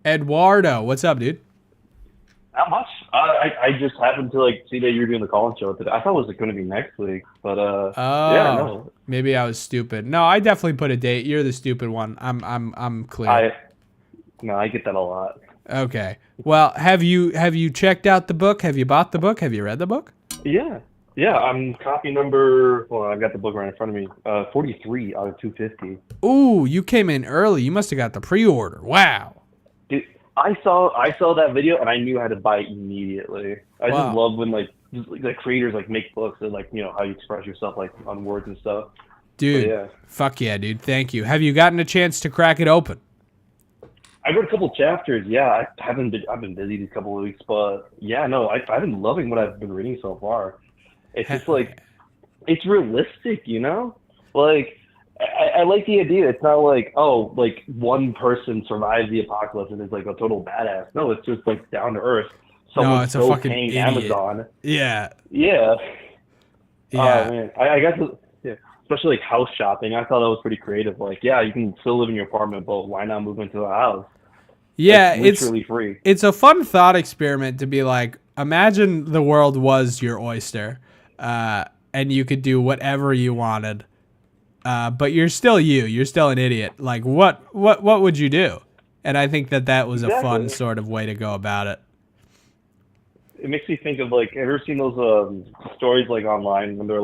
Eduardo, what's up, dude? Not much. I just happened to see that you're doing the call-in show today. I thought it was going to be next week, but yeah, no. Maybe I was stupid. No, I definitely put a date. You're the stupid one. I'm clear. I get that a lot. Okay. Well, have you checked out the book? Have you bought the book? Have you read the book? Yeah. I'm copy number. Well, I've got the book right in front of me. 43 out of 250. Ooh, you came in early. You must have got the pre-order. Wow. Dude, I saw that video and I knew how to buy it immediately. I just love when the creators make books and how you express yourself on words and stuff. Dude, yeah. Fuck yeah, dude. Thank you. Have you gotten a chance to crack it open? I read a couple chapters. Yeah, I've been busy these couple of weeks, but yeah, no, I've been loving what I've been reading so far. It's just it's realistic, you know? I like the idea. It's not one person survives the apocalypse and is a total badass. No, it's just down to earth. Someone's it's a fucking paying idiot. Amazon. Yeah. Yeah. Yeah. Oh, man. I guess, yeah, especially house shopping. I thought that was pretty creative. Yeah, you can still live in your apartment, but why not move into a house? Yeah, it's literally free. It's a fun thought experiment to be imagine the world was your oyster, and you could do whatever you wanted, but you're still you. You're still an idiot. What would you do? And I think that was a fun sort of way to go about it. It makes me think of have you ever seen those stories online when they're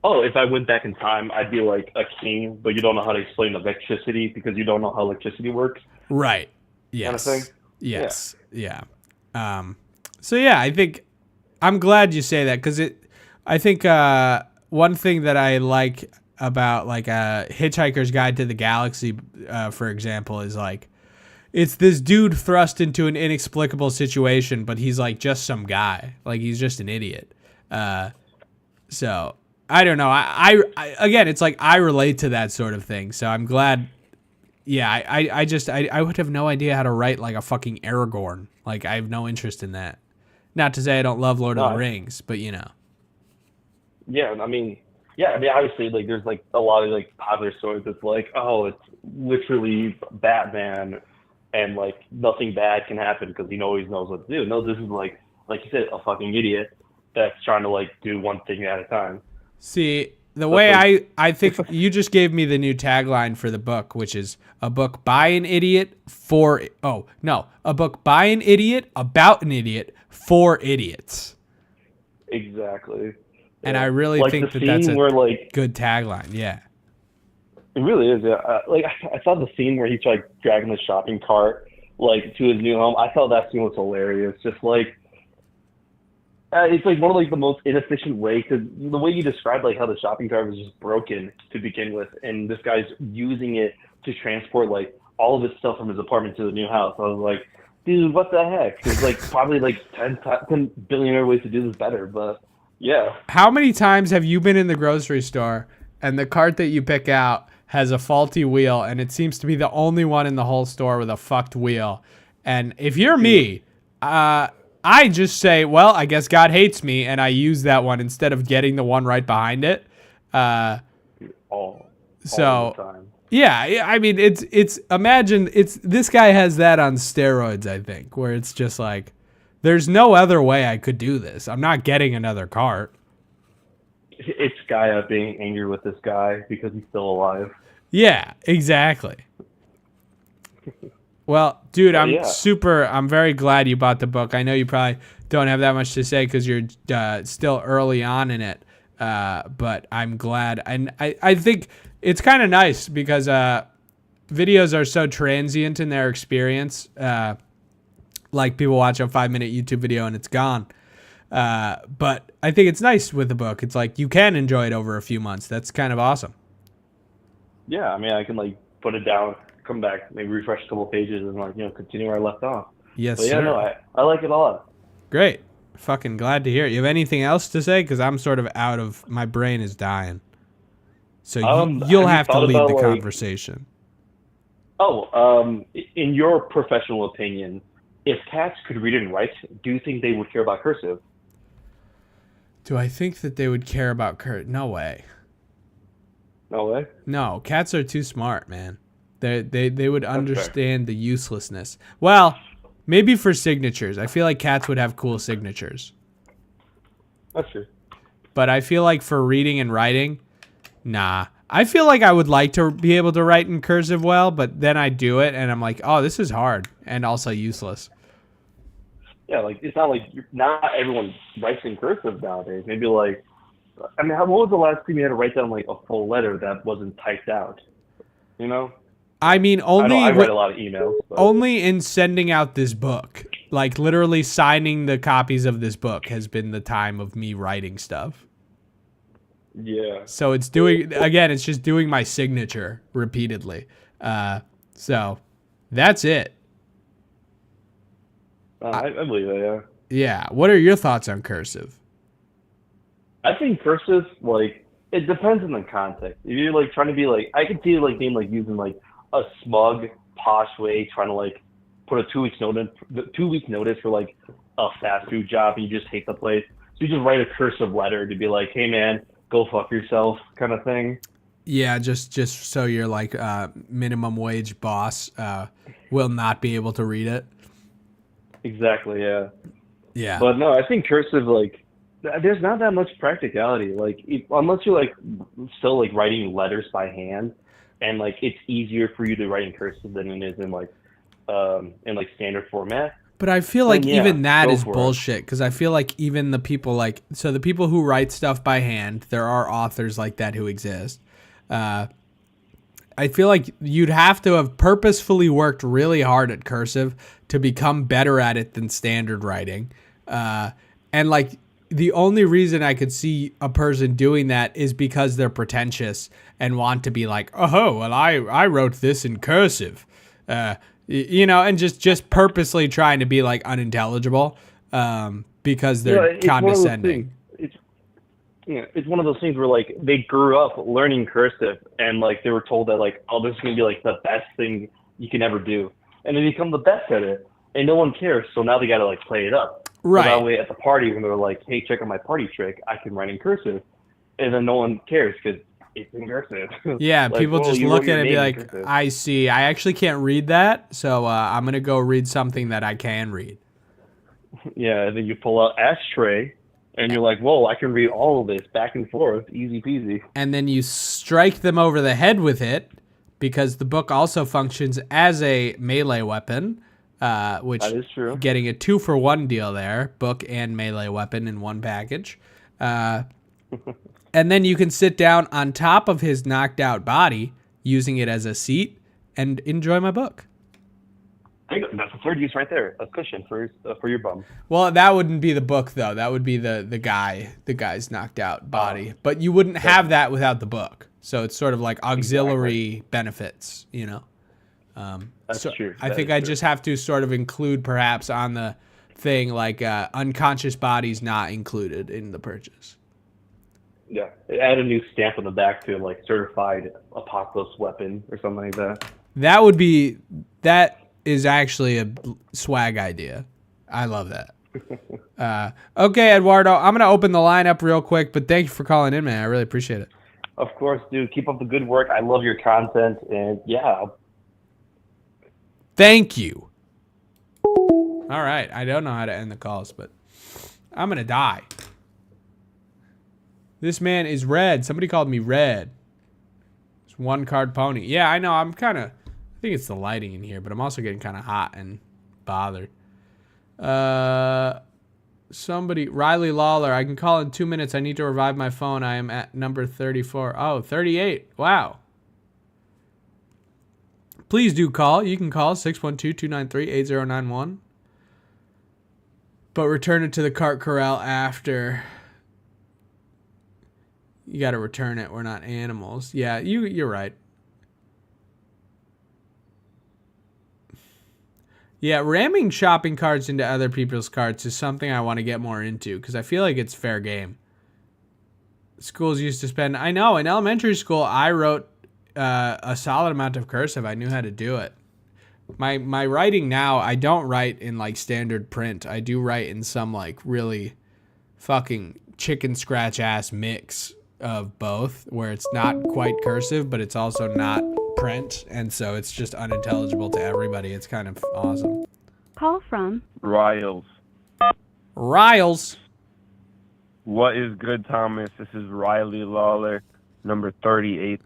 oh, if I went back in time, I'd be a king, but you don't know how to explain electricity because you don't know how electricity works. Right. Yes. Kind of thing? Yes. Yeah. So yeah, I think I'm glad you say that because I think one thing that I like about a Hitchhiker's Guide to the Galaxy, for example, is it's this dude thrust into an inexplicable situation, but he's just some guy, he's just an idiot. So I don't know. I again, it's I relate to that sort of thing. So I'm glad. Yeah, I would have no idea how to write a fucking Aragorn. I have no interest in that. Not to say I don't love Lord of the Rings, but you know. Yeah, I mean, obviously, there's a lot of popular stories that's oh, it's literally Batman, and nothing bad can happen because he always knows what to do. No, this is like you said, a fucking idiot that's trying to do one thing at a time. See, the way I think you just gave me the new tagline for the book, which is a book by an idiot a book by an idiot about an idiot for idiots. Exactly. And I really think that's a good tagline. Yeah. It really is. Yeah. I saw the scene where he's dragging the shopping cart to his new home. I thought that scene was hilarious. Just it's one of the most inefficient ways, because the way you described how the shopping cart was just broken to begin with, and this guy's using it to transport all of his stuff from his apartment to the new house. I was dude, what the heck? There's probably 10 billion other ways to do this better, but yeah. How many times have you been in the grocery store and the cart that you pick out has a faulty wheel, and it seems to be the only one in the whole store with a fucked wheel? And if you're me, I just say, well, I guess God hates me, and I use that one instead of getting the one right behind it. All the time. Yeah, I mean, imagine this guy has that on steroids, I think, where it's just there's no other way I could do this. I'm not getting another cart. It's Gaia being angry with this guy because he's still alive. Yeah, exactly. Well, dude, I'm very glad you bought the book. I know you probably don't have that much to say because you're still early on in it, but I'm glad. And I think it's kind of nice because videos are so transient in their experience. Like people watch a 5-minute YouTube video and it's gone. But I think it's nice with the book. It's like you can enjoy it over a few months. That's kind of awesome. Yeah, I mean, I can like put it down, come back, maybe refresh a couple of pages, and like continue where I left off. Yes, but yeah, sir. no, I like it a lot. Great. Fucking glad to hear it. You have anything else to say? Because I'm sort of out of, my brain is dying. So you'll have to lead the conversation. In your professional opinion, if cats could read and write, do you think they would care about cursive? Do I think that they would care about cursive? No way. No way? No, cats are too smart, man. They would understand the uselessness. Well, maybe for signatures. I feel like cats would have cool signatures. That's true. But I feel like for reading and writing, nah. I feel like I would like to be able to write in cursive well, but then I do it and I'm like, oh, this is hard and also useless. Yeah, like it's not like not everyone writes in cursive nowadays. Maybe like, I mean, what was the last time you had to write down like a full letter that wasn't typed out? You know? I mean, only I write a lot of emails. But. Only in sending out this book, like literally signing the copies of this book, has been the time of me writing stuff. Yeah. So it's doing again. It's just doing my signature repeatedly. So that's it. I believe that. Yeah. Yeah. What are your thoughts on cursive? I think cursive, like, it depends on the context. If you're like trying to be like, I could see it like being like using like a smug, posh way, trying to like put a 2 week notice for like a fast food job, and you just hate the place. So you just write a cursive letter to be like, hey man, go fuck yourself, kind of thing. Yeah, just so you're like minimum wage boss will not be able to read it. Exactly. Yeah. Yeah. But no, I think cursive, like, there's not that much practicality. Like, unless you're like still like writing letters by hand, and like it's easier for you to write in cursive than it is in like standard format. But I feel like even that is for bullshit, because I feel like even the people like, so the people who write stuff by hand, there are authors like that who exist. I feel like you'd have to have purposefully worked really hard at cursive to become better at it than standard writing. And like the only reason I could see a person doing that is because they're pretentious and want to be like, oh, well, I wrote this in cursive. You know, and just purposely trying to be like unintelligible because they're condescending. It's one of those things where like they grew up learning cursive and like they were told that like, oh, this is gonna be like the best thing you can ever do, and they become the best at it, and no one cares. So now they gotta like play it up. Right. So that way at the party when they're like, hey, check out my party trick, I can write in cursive, and then no one cares because it's in cursive. Yeah, like, people just look at it and be like, cursive. I see. I actually can't read that, so I'm going to go read something that I can read. Yeah, and then you pull out Ashtray, and you're like, whoa, I can read all of this back and forth, easy peasy. And then you strike them over the head with it, because the book also functions as a melee weapon, which that is true. Getting a 2-for-1 deal there, book and melee weapon in one package. And then you can sit down on top of his knocked out body, using it as a seat, and enjoy my book. That's the third use right there, a cushion for your bum. Well, that wouldn't be the book, though. That would be the guy's knocked out body. But you wouldn't have that without the book. So it's sort of like auxiliary benefits, you know? That's true. I think I just have to sort of include perhaps on the thing like unconscious bodies not included in the purchase. Yeah, add a new stamp on the back to like certified apocalypse weapon or something like that. That is actually a swag idea. I love that. Okay, Eduardo, I'm going to open the line up real quick, but thank you for calling in, man. I really appreciate it. Of course, dude. Keep up the good work. I love your content, and yeah. Thank you. All right. I don't know how to end the calls, but I'm going to die. This man is red. Somebody called me red. It's one card pony. Yeah, I know. I think it's the lighting in here, but I'm also getting kind of hot and bothered. Somebody, Riley Lawler, I can call in 2 minutes. I need to revive my phone. I am at number 34. Oh, 38. Wow. Please do call. You can call 612-293-8091. but return it to the cart corral after. You got to return it. We're not animals. Yeah, you're right. Yeah, ramming shopping carts into other people's carts is something I want to get more into because I feel like it's fair game. Schools used to spend. I know in elementary school I wrote a solid amount of cursive. I knew how to do it. My writing now, I don't write in like standard print. I do write in some like really fucking chicken scratch ass mix of both, where it's not quite cursive, but it's also not print, and so it's just unintelligible to everybody. It's kind of awesome. Call from Riles. Riles. What is good, Thomas? This is Riley Lawler, number 38.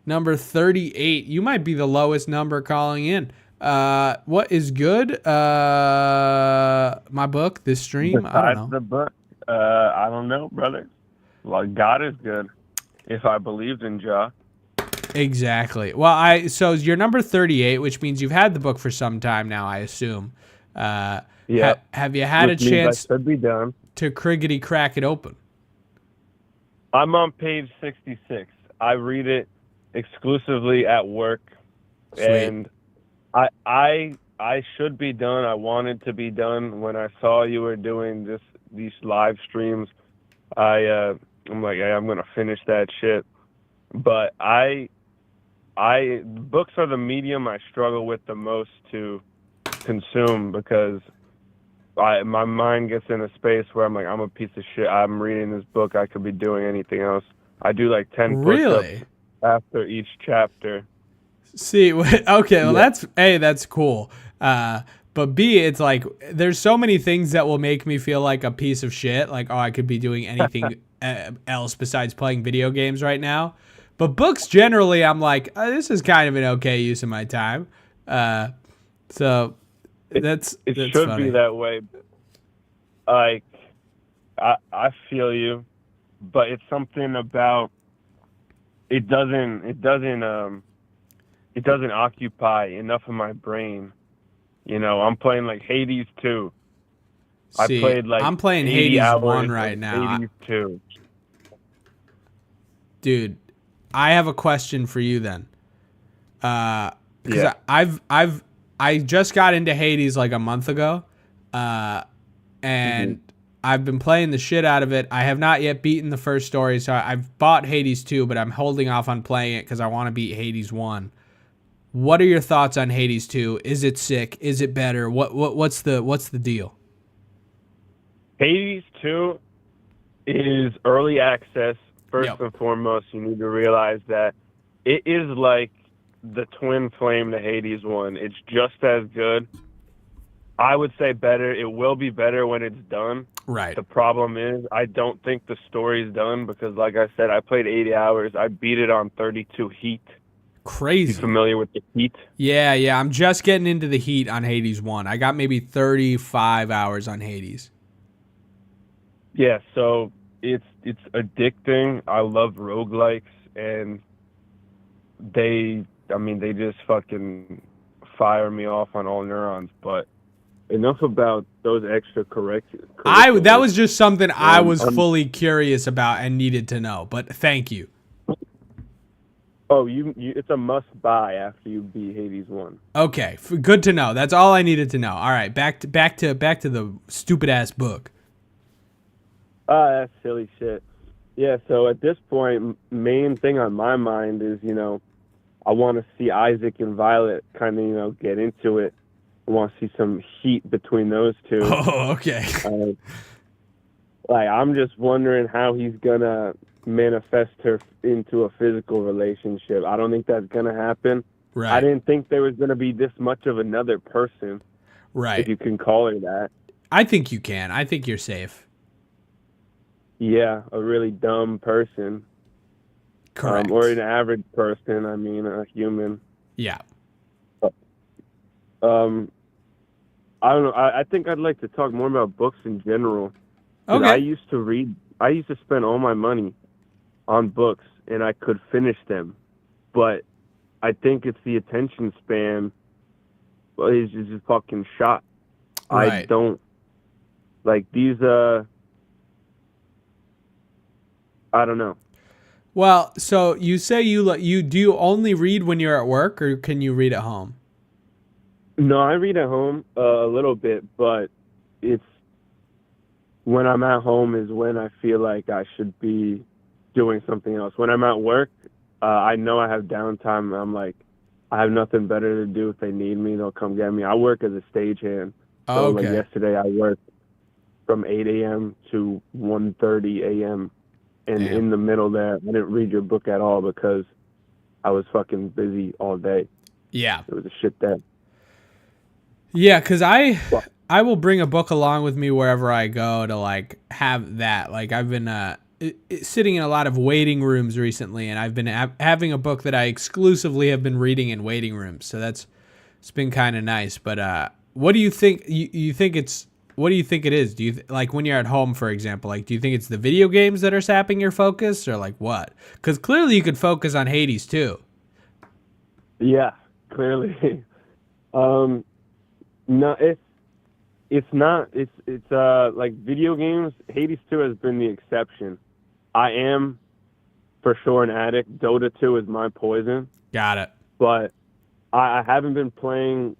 Number 38. You might be the lowest number calling in. What is good? My book, this stream. Besides I don't know. the book, I don't know, brother. Well, God is good. If I believed in Jah. Exactly. Well, so you're number 38, which means you've had the book for some time now, I assume. Yeah. Have you had a chance I should be done. to criggity crack it open? I'm on page 66. I read it exclusively at work. Sweet. And I should be done. I wanted to be done when I saw you were doing these live streams. I'm like, hey, I'm gonna finish that shit. But books are the medium I struggle with the most to consume because my mind gets in a space where I'm like, I'm a piece of shit. I'm reading this book. I could be doing anything else. I do like 10 push-ups after each chapter. See, okay, well, that's cool. But B, it's like, there's so many things that will make me feel like a piece of shit. Like, oh, I could be doing anything else besides playing video games right now. But books, generally, I'm like, oh, this is kind of an okay use of my time. So that's should funny. be that way. Like, I feel you, but it's something about it doesn't occupy enough of my brain. You know, I'm playing like Hades 2. See, I played like I'm playing 80 Hades hours 1 of right now. Hades 2. Dude, I have a question for you then. Because Yeah. I just got into Hades like a month ago, and I've been playing the shit out of it. I have not yet beaten the first story, so I've bought Hades 2, but I'm holding off on playing it because I want to beat Hades 1. What are your thoughts on Hades 2? Is it sick? Is it better? What's the deal? Hades 2 is early access. First and foremost, you need to realize that it is like the twin flame to Hades 1. It's just as good. I would say better. It will be better when it's done. Right. The problem is I don't think the story's done because, like I said, I played 80 hours. I beat it on 32 heat. Crazy. You familiar with the heat? Yeah. I'm just getting into the heat on Hades 1. I got maybe 35 hours on Hades. Yeah, so it's addicting. I love roguelikes, and they just fucking fire me off on all neurons. But enough about those extra that was just something I was fully curious about and needed to know. But thank you. Oh, you it's a must buy after you beat Hades 1. Okay, good to know. That's all I needed to know. All right, back to the stupid ass book. That's silly shit. Yeah, so at this point, main thing on my mind is, I want to see Isaac and Violet kind of, get into it. I want to see some heat between those two. Oh, okay. I'm just wondering how he's going to manifest her into a physical relationship. I don't think that's going to happen. Right. I didn't think there was going to be this much of another person. Right. If you can call her that. I think you can. I think you're safe. Yeah, a really dumb person. Correct. Or an average person, a human. Yeah. I don't know. I think I'd like to talk more about books in general. Okay. I used to spend all my money on books, and I could finish them. But I think it's the attention span is just fucking shot. Right. Like these, I don't know. Well, so you say you do you only read when you're at work, or can you read at home? No, I read at home a little bit, but it's when I'm at home is when I feel like I should be doing something else. When I'm at work, I know I have downtime. I'm like, I have nothing better to do. If they need me, they'll come get me. I work as a stagehand. So like Okay. yesterday, I worked from 8 a.m. to 1:30 a.m. And Damn. in the middle there, I didn't read your book at all because I was fucking busy all day. Yeah. It was a shit day. Yeah, because I will bring a book along with me wherever I go to like have that. Like I've been sitting in a lot of waiting rooms recently, and I've been having a book that I exclusively have been reading in waiting rooms. So it's been kind of nice. But what do you think? You think it's what do you think it is? Do you like when you're at home, for example? Like, do you think it's the video games that are sapping your focus, or like what? Because clearly you could focus on Hades too. Yeah, clearly. No, it's not. It's like video games. Hades 2 has been the exception. I am for sure an addict. Dota 2 is my poison. Got it. But I haven't been playing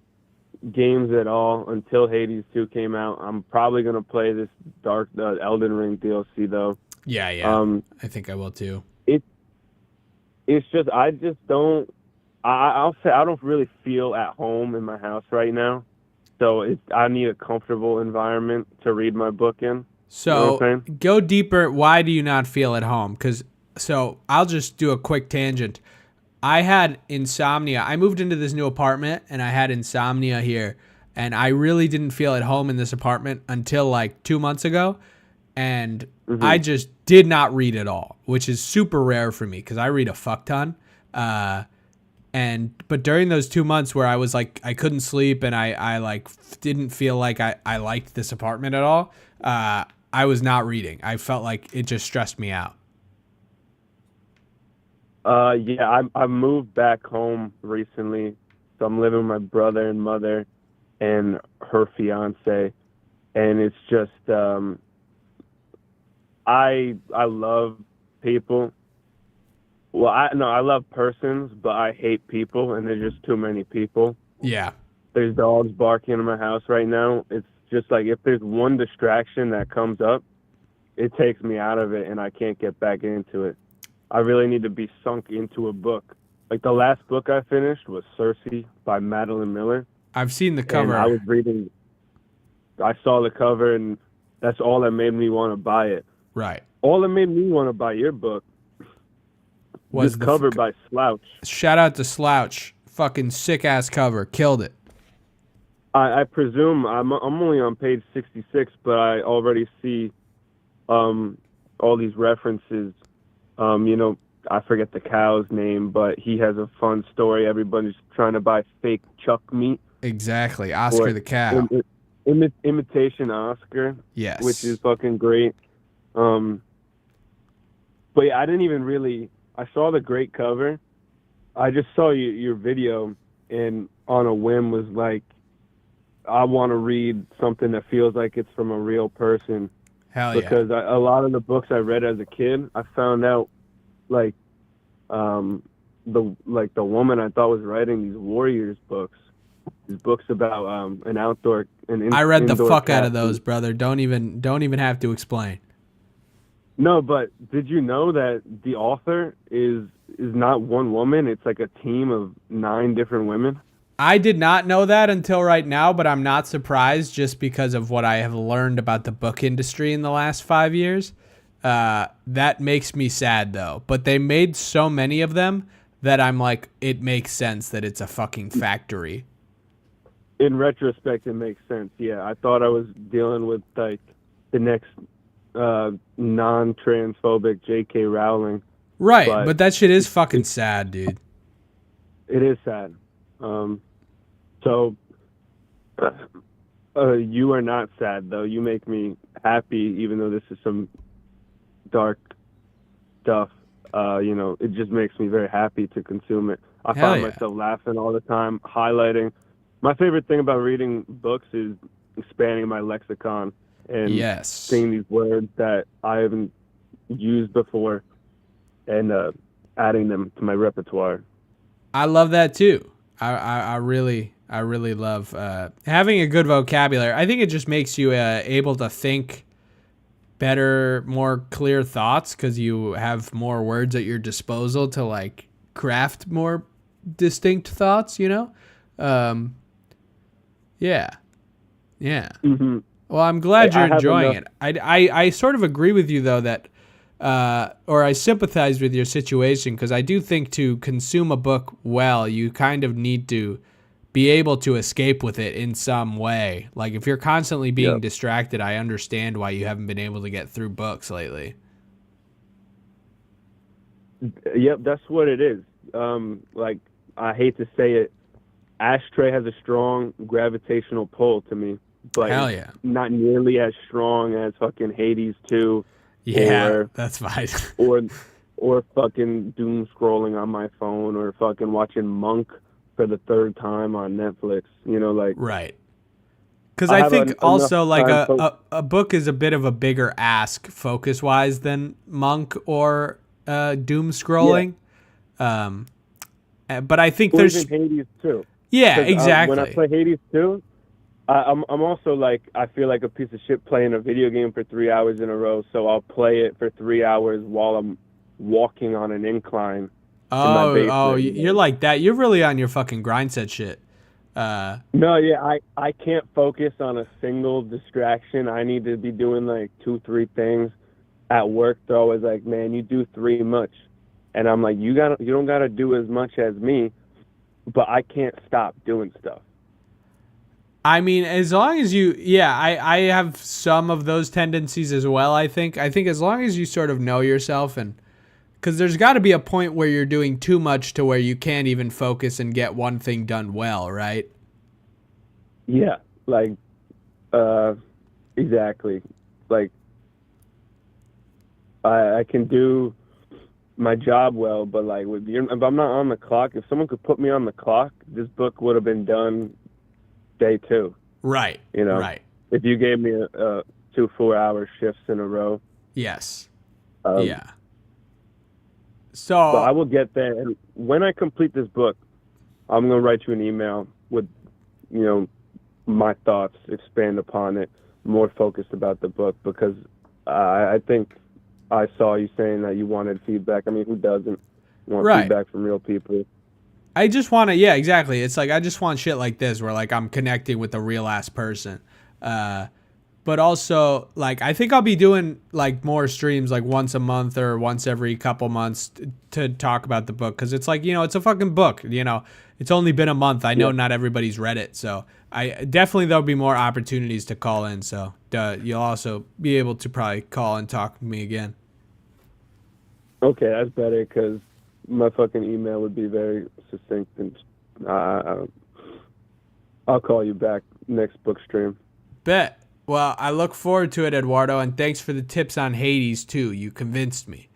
games at all until Hades 2 came out. I'm probably gonna play this Elden Ring DLC though. Yeah. I think I will too. It's just I just don't. I'll say I don't really feel at home in my house right now. So I need a comfortable environment to read my book in. So you know what I'm saying? Go deeper. Why do you not feel at home? So I'll just do a quick tangent. I had insomnia. I moved into this new apartment and I had insomnia here, and I really didn't feel at home in this apartment until like 2 months ago. And I just did not read at all, which is super rare for me because I read a fuck ton. But during those 2 months where I was like, I couldn't sleep and I like didn't feel like I liked this apartment at all, I was not reading. I felt like it just stressed me out. Yeah, I moved back home recently, so I'm living with my brother and mother and her fiance, and it's just I love people. Well, I love persons, but I hate people, and there's just too many people. Yeah. There's dogs barking in my house right now. It's just like if there's one distraction that comes up, it takes me out of it, and I can't get back into it. I really need to be sunk into a book. Like the last book I finished was Circe by Madeline Miller. I've seen the cover. And I was reading. I saw the cover, and that's all that made me want to buy it. Right. All that made me want to buy your book was the cover by Slouch. Shout out to Slouch. Fucking sick ass cover. Killed it. I presume I'm only on page 66, but I already see all these references. I forget the cow's name, but he has a fun story. Everybody's trying to buy fake chuck meat. Exactly. Oscar the cow. Imitation Oscar. Yes. Which is fucking great. But yeah, I didn't even really. I saw the great cover. I just saw your video, and on a whim was like, I want to read something that feels like it's from a real person. Hell yeah. Because a lot of the books I read as a kid, I found out like the woman I thought was writing these warriors books, these books about an outdoor. I read the fuck out of those, brother. Don't even have to explain. No, but did you know that the author is not one woman? It's like a team of 9 different women. I did not know that until right now, but I'm not surprised just because of what I have learned about the book industry in the last 5 years. That makes me sad, though. But they made so many of them that I'm like, it makes sense that it's a fucking factory. In retrospect, it makes sense. Yeah, I thought I was dealing with like the next non-transphobic J.K. Rowling. Right, but that shit is fucking sad, dude. It is sad. So you are not sad, though. You make me happy, even though this is some dark stuff. It just makes me very happy to consume it. I find myself laughing all the time, highlighting. My favorite thing about reading books is expanding my lexicon. and Yes. seeing these words that I haven't used before and adding them to my repertoire. I love that too. I really love having a good vocabulary. I think it just makes you able to think better, more clear thoughts because you have more words at your disposal to like craft more distinct thoughts, you know? Yeah. Mm-hmm. Well, I'm glad you're enjoying enough- it. I sort of agree with you though that or I sympathize with your situation because I do think to consume a book well, you kind of need to be able to escape with it in some way. Like if you're constantly being distracted, I understand why you haven't been able to get through books lately. Yep, that's what it is. Like, I hate to say it, Ashtray has a strong gravitational pull to me, but Hell yeah. not nearly as strong as fucking Hades 2. Yeah, or, that's fine. or fucking doom scrolling on my phone, or fucking watching Monk for the third time on Netflix. You know, like right. Because I think also like a book is a bit of a bigger ask focus wise than Monk or doom scrolling. Yeah. But I think there's even Hades too. Yeah, exactly. When I play Hades 2, I'm also like, I feel like a piece of shit playing a video game for 3 hours in a row, so I'll play it for 3 hours while I'm walking on an incline. Oh, you're like that. You're really on your fucking grind set shit. No, yeah, I can't focus on a single distraction. I need to be doing like 2-3 things. At work, they're always like, man, you do 3 much. And I'm like, you don't gotta do as much as me, but I can't stop doing stuff. I mean, as long as you, I have some of those tendencies as well, I think. I think as long as you sort of know yourself and, because there's got to be a point where you're doing too much to where you can't even focus and get one thing done well, right? Yeah, like, exactly. Like, I can do my job well, but like, if I'm not on the clock, if someone could put me on the clock, this book would have been done day 2. Right. You know, right. If you gave me 2 4-hour shifts in a row. Yes. Yeah. So but I will get there, and when I complete this book, I'm gonna write you an email with, you know, my thoughts, expand upon it, more focused about the book, because I think I saw you saying that you wanted feedback. I mean, who doesn't want feedback from real people? I just want to, yeah, exactly. It's like, I just want shit like this where like I'm connecting with a real ass person. But also like, I think I'll be doing like more streams like once a month or once every couple months to talk about the book. Cause it's like, you know, it's a fucking book, you know, it's only been a month. I know not everybody's read it. So I definitely, there'll be more opportunities to call in. So you'll also be able to probably call and talk to me again. Okay. That's better. Cause my fucking email would be very succinct, and I'll call you back next book stream. Bet. Well, I look forward to it, Eduardo, and thanks for the tips on Hades too. You convinced me.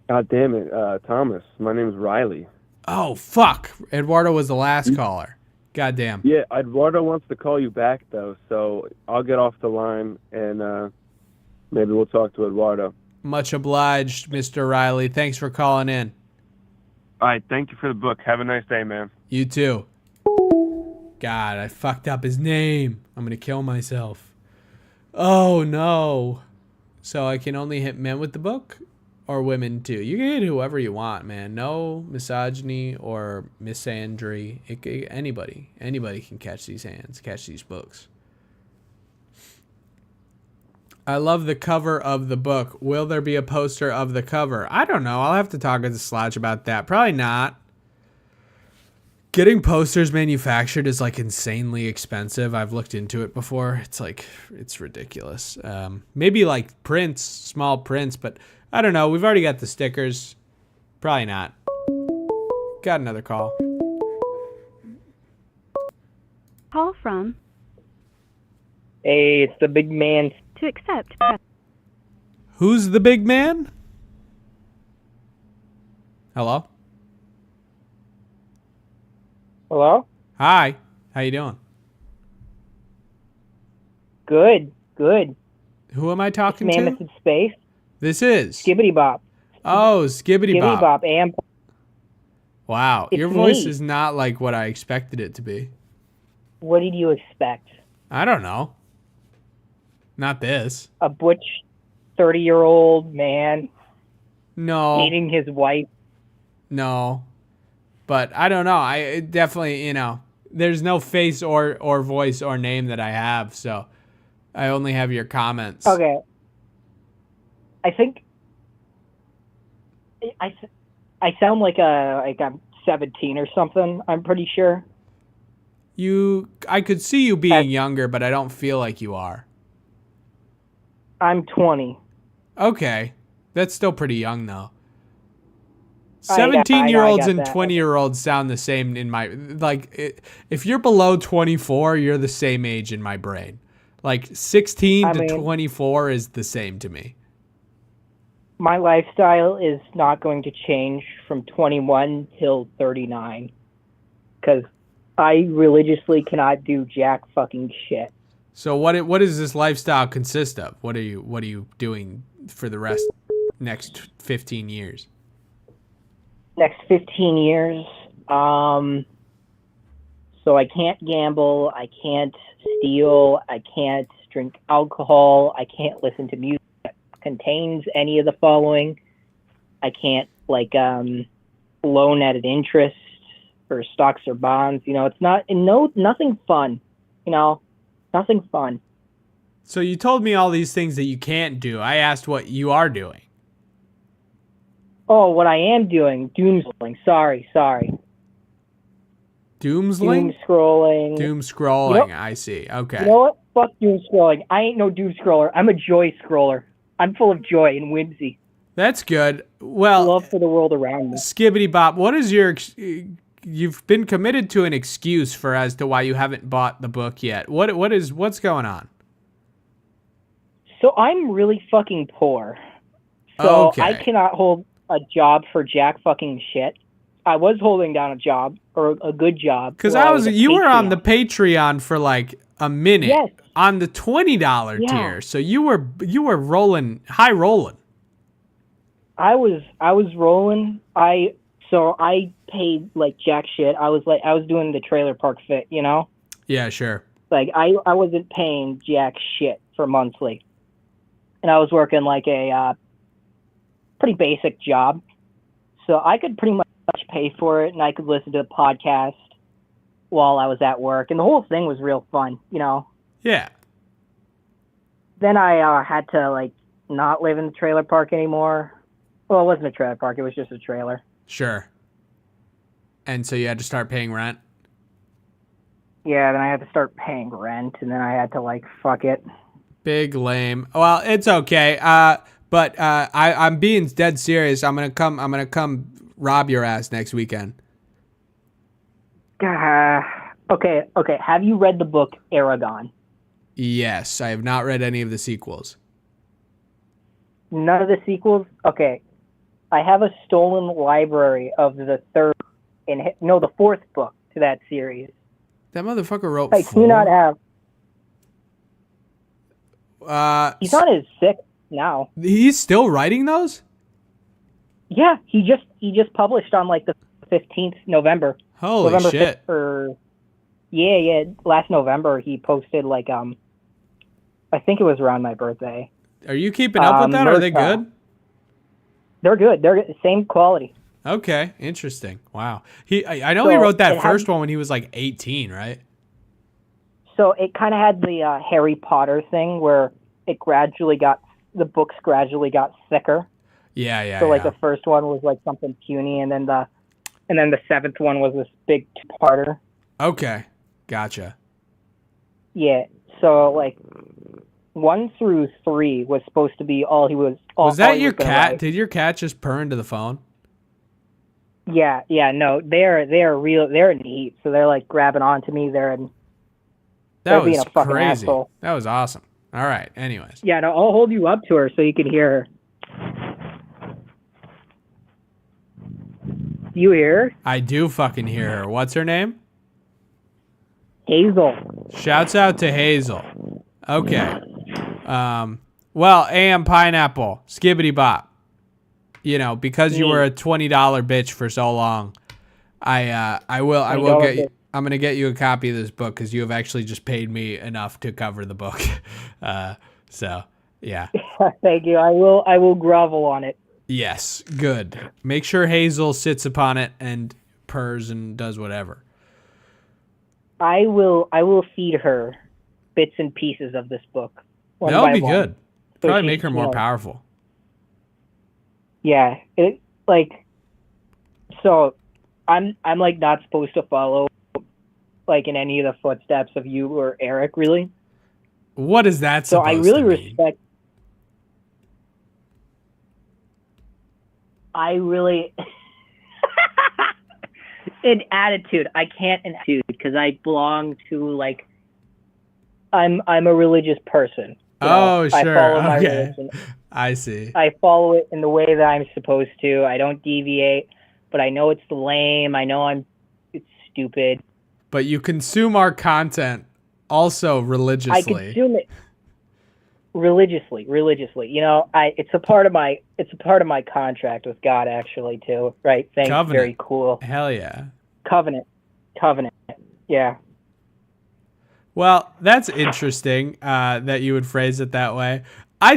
God damn it, Thomas. My name's Riley. Oh fuck! Eduardo was the last caller. God damn. Yeah, Eduardo wants to call you back though, so I'll get off the line and maybe we'll talk to Eduardo. Much obliged, Mr. Riley. Thanks for calling in. All right, thank you for the book. Have a nice day, man. You too. God, I fucked up his name. I'm gonna kill myself. Oh no. So I can only hit men with the book? Or women too? You can hit whoever you want, man. No misogyny or misandry. Anybody can catch these hands, catch these books. I love the cover of the book. Will there be a poster of the cover? I don't know. I'll have to talk to the Slouch about that. Probably not. Getting posters manufactured is like insanely expensive. I've looked into it before. It's like, it's ridiculous. Maybe like prints, small prints, but I don't know. We've already got the stickers. Probably not. Got another call. Call from. Hey, it's the big man. To accept. Who's the big man? Hello? Hello? Hi. How you doing? Good. Good. Who am I talking Mammoth to? in Space. This is Skibbity Bop. Oh, Skibbity Bop. Skibbity Bop. AM. Wow, It's your voice me. is not like what I expected it to be. What did you expect? I don't know. Not this. A butch 30-year-old man No. dating his wife. No. But I don't know. I definitely, there's no face or voice or name that I have, so I only have your comments. Okay. I think I sound like I'm 17 or something. I'm pretty sure. I could see you being younger, but I don't feel like you are. I'm 20. Okay. That's still pretty young, though. I know, 17-year-olds I and got that. 20-year-olds sound the same in my... if you're below 24, you're the same age in my brain. 16 to 24 is the same to me. My lifestyle is not going to change from 21 till 39. Because I religiously cannot do jack fucking shit. So what does this lifestyle consist of? What are you doing for the next 15 years? Next 15 years, so I can't gamble, I can't steal, I can't drink alcohol, I can't listen to music that contains any of the following. I can't loan at an interest or stocks or bonds. It's nothing fun. Nothing fun. So you told me all these things that you can't do. I asked what you are doing. Oh, what I am doing, doom scrolling. Sorry. Doom scrolling. Doom scrolling, I see. Okay. You know what? Fuck doom scrolling. I ain't no doom scroller. I'm a joy scroller. I'm full of joy and whimsy. That's good. Well, love for the world around me. Skibbity Bop, what is you've been committed to an excuse for as to why you haven't bought the book yet. What's going on? So I'm really fucking poor. So okay. I cannot hold a job for jack fucking shit. I was holding down a job or a good job. Because you were on the Patreon for a minute. Yes. On the $20 tier. So you were rolling, high rolling. I was rolling. I paid jack shit. I was doing the trailer park fit, Yeah, sure. I wasn't paying jack shit for monthly. And I was working a pretty basic job. So I could pretty much pay for it, and I could listen to the podcast while I was at work. And the whole thing was real fun, Yeah. Then I had to, not live in the trailer park anymore. Well, it wasn't a trailer park. It was just a trailer. Sure. And so you had to start paying rent? Yeah, then I had to start paying rent, and then I had to, fuck it. Big lame. Well, it's okay. But I'm being dead serious. I'm gonna come rob your ass next weekend. Okay. Have you read the book Aragon? Yes, I have not read any of the sequels. None of the sequels? Okay. I have a stolen library of the fourth book to that series. That motherfucker wrote I four? do not have. He's on his sixth now. He's still writing those? Yeah, he just published on the 15th November. Holy November shit. 5th yeah, last November he posted I think it was around my birthday. Are you keeping up with that? Are they good? They're good. They're same quality. Okay, interesting. Wow. I know he wrote that first one when he was 18, right? So it kind of had the Harry Potter thing where the books gradually got thicker. Yeah. So the first one was something puny, and then the seventh one was this big two-parter. Okay, gotcha. Yeah. So 1 through 3 was supposed to be all he was. Was that your cat? Write. Did your cat just purr into the phone? Yeah. No, they're real. They're in heat, so they're grabbing onto me. They're being a fucking crazy. asshole. That was awesome. All right. Anyways. Yeah. No, I'll hold you up to her so you can hear her. You hear her? I do fucking hear her. What's her name? Hazel. Shouts out to Hazel. Okay. Well, AM Pineapple, Skibbity Bop. You know, because you were a $20 bitch for so long, I will get you. I'm gonna get you a copy of this book because you have actually just paid me enough to cover the book. So yeah. Thank you. I will grovel on it. Yes, good. Make sure Hazel sits upon it and purrs and does whatever. I will feed her bits and pieces of this book. That would be good. Probably make her more powerful. Yeah, so I'm like not supposed to follow like in any of the footsteps of you or Eric, really. What is that supposed to mean? So I really respect. I really in attitude. I can't in attitude because I belong to like I'm a religious person. Oh, sure. I follow my okay. religion. I see. I follow it in the way that I'm supposed to. I don't deviate, but I know it's lame. I know it's stupid. But you consume our content also religiously. I consume it religiously. You know, it's a part of my contract with God actually too. Right? Thanks. Covenant. Very cool. Hell yeah. Covenant. Yeah. Well, that's interesting that you would phrase it that way. I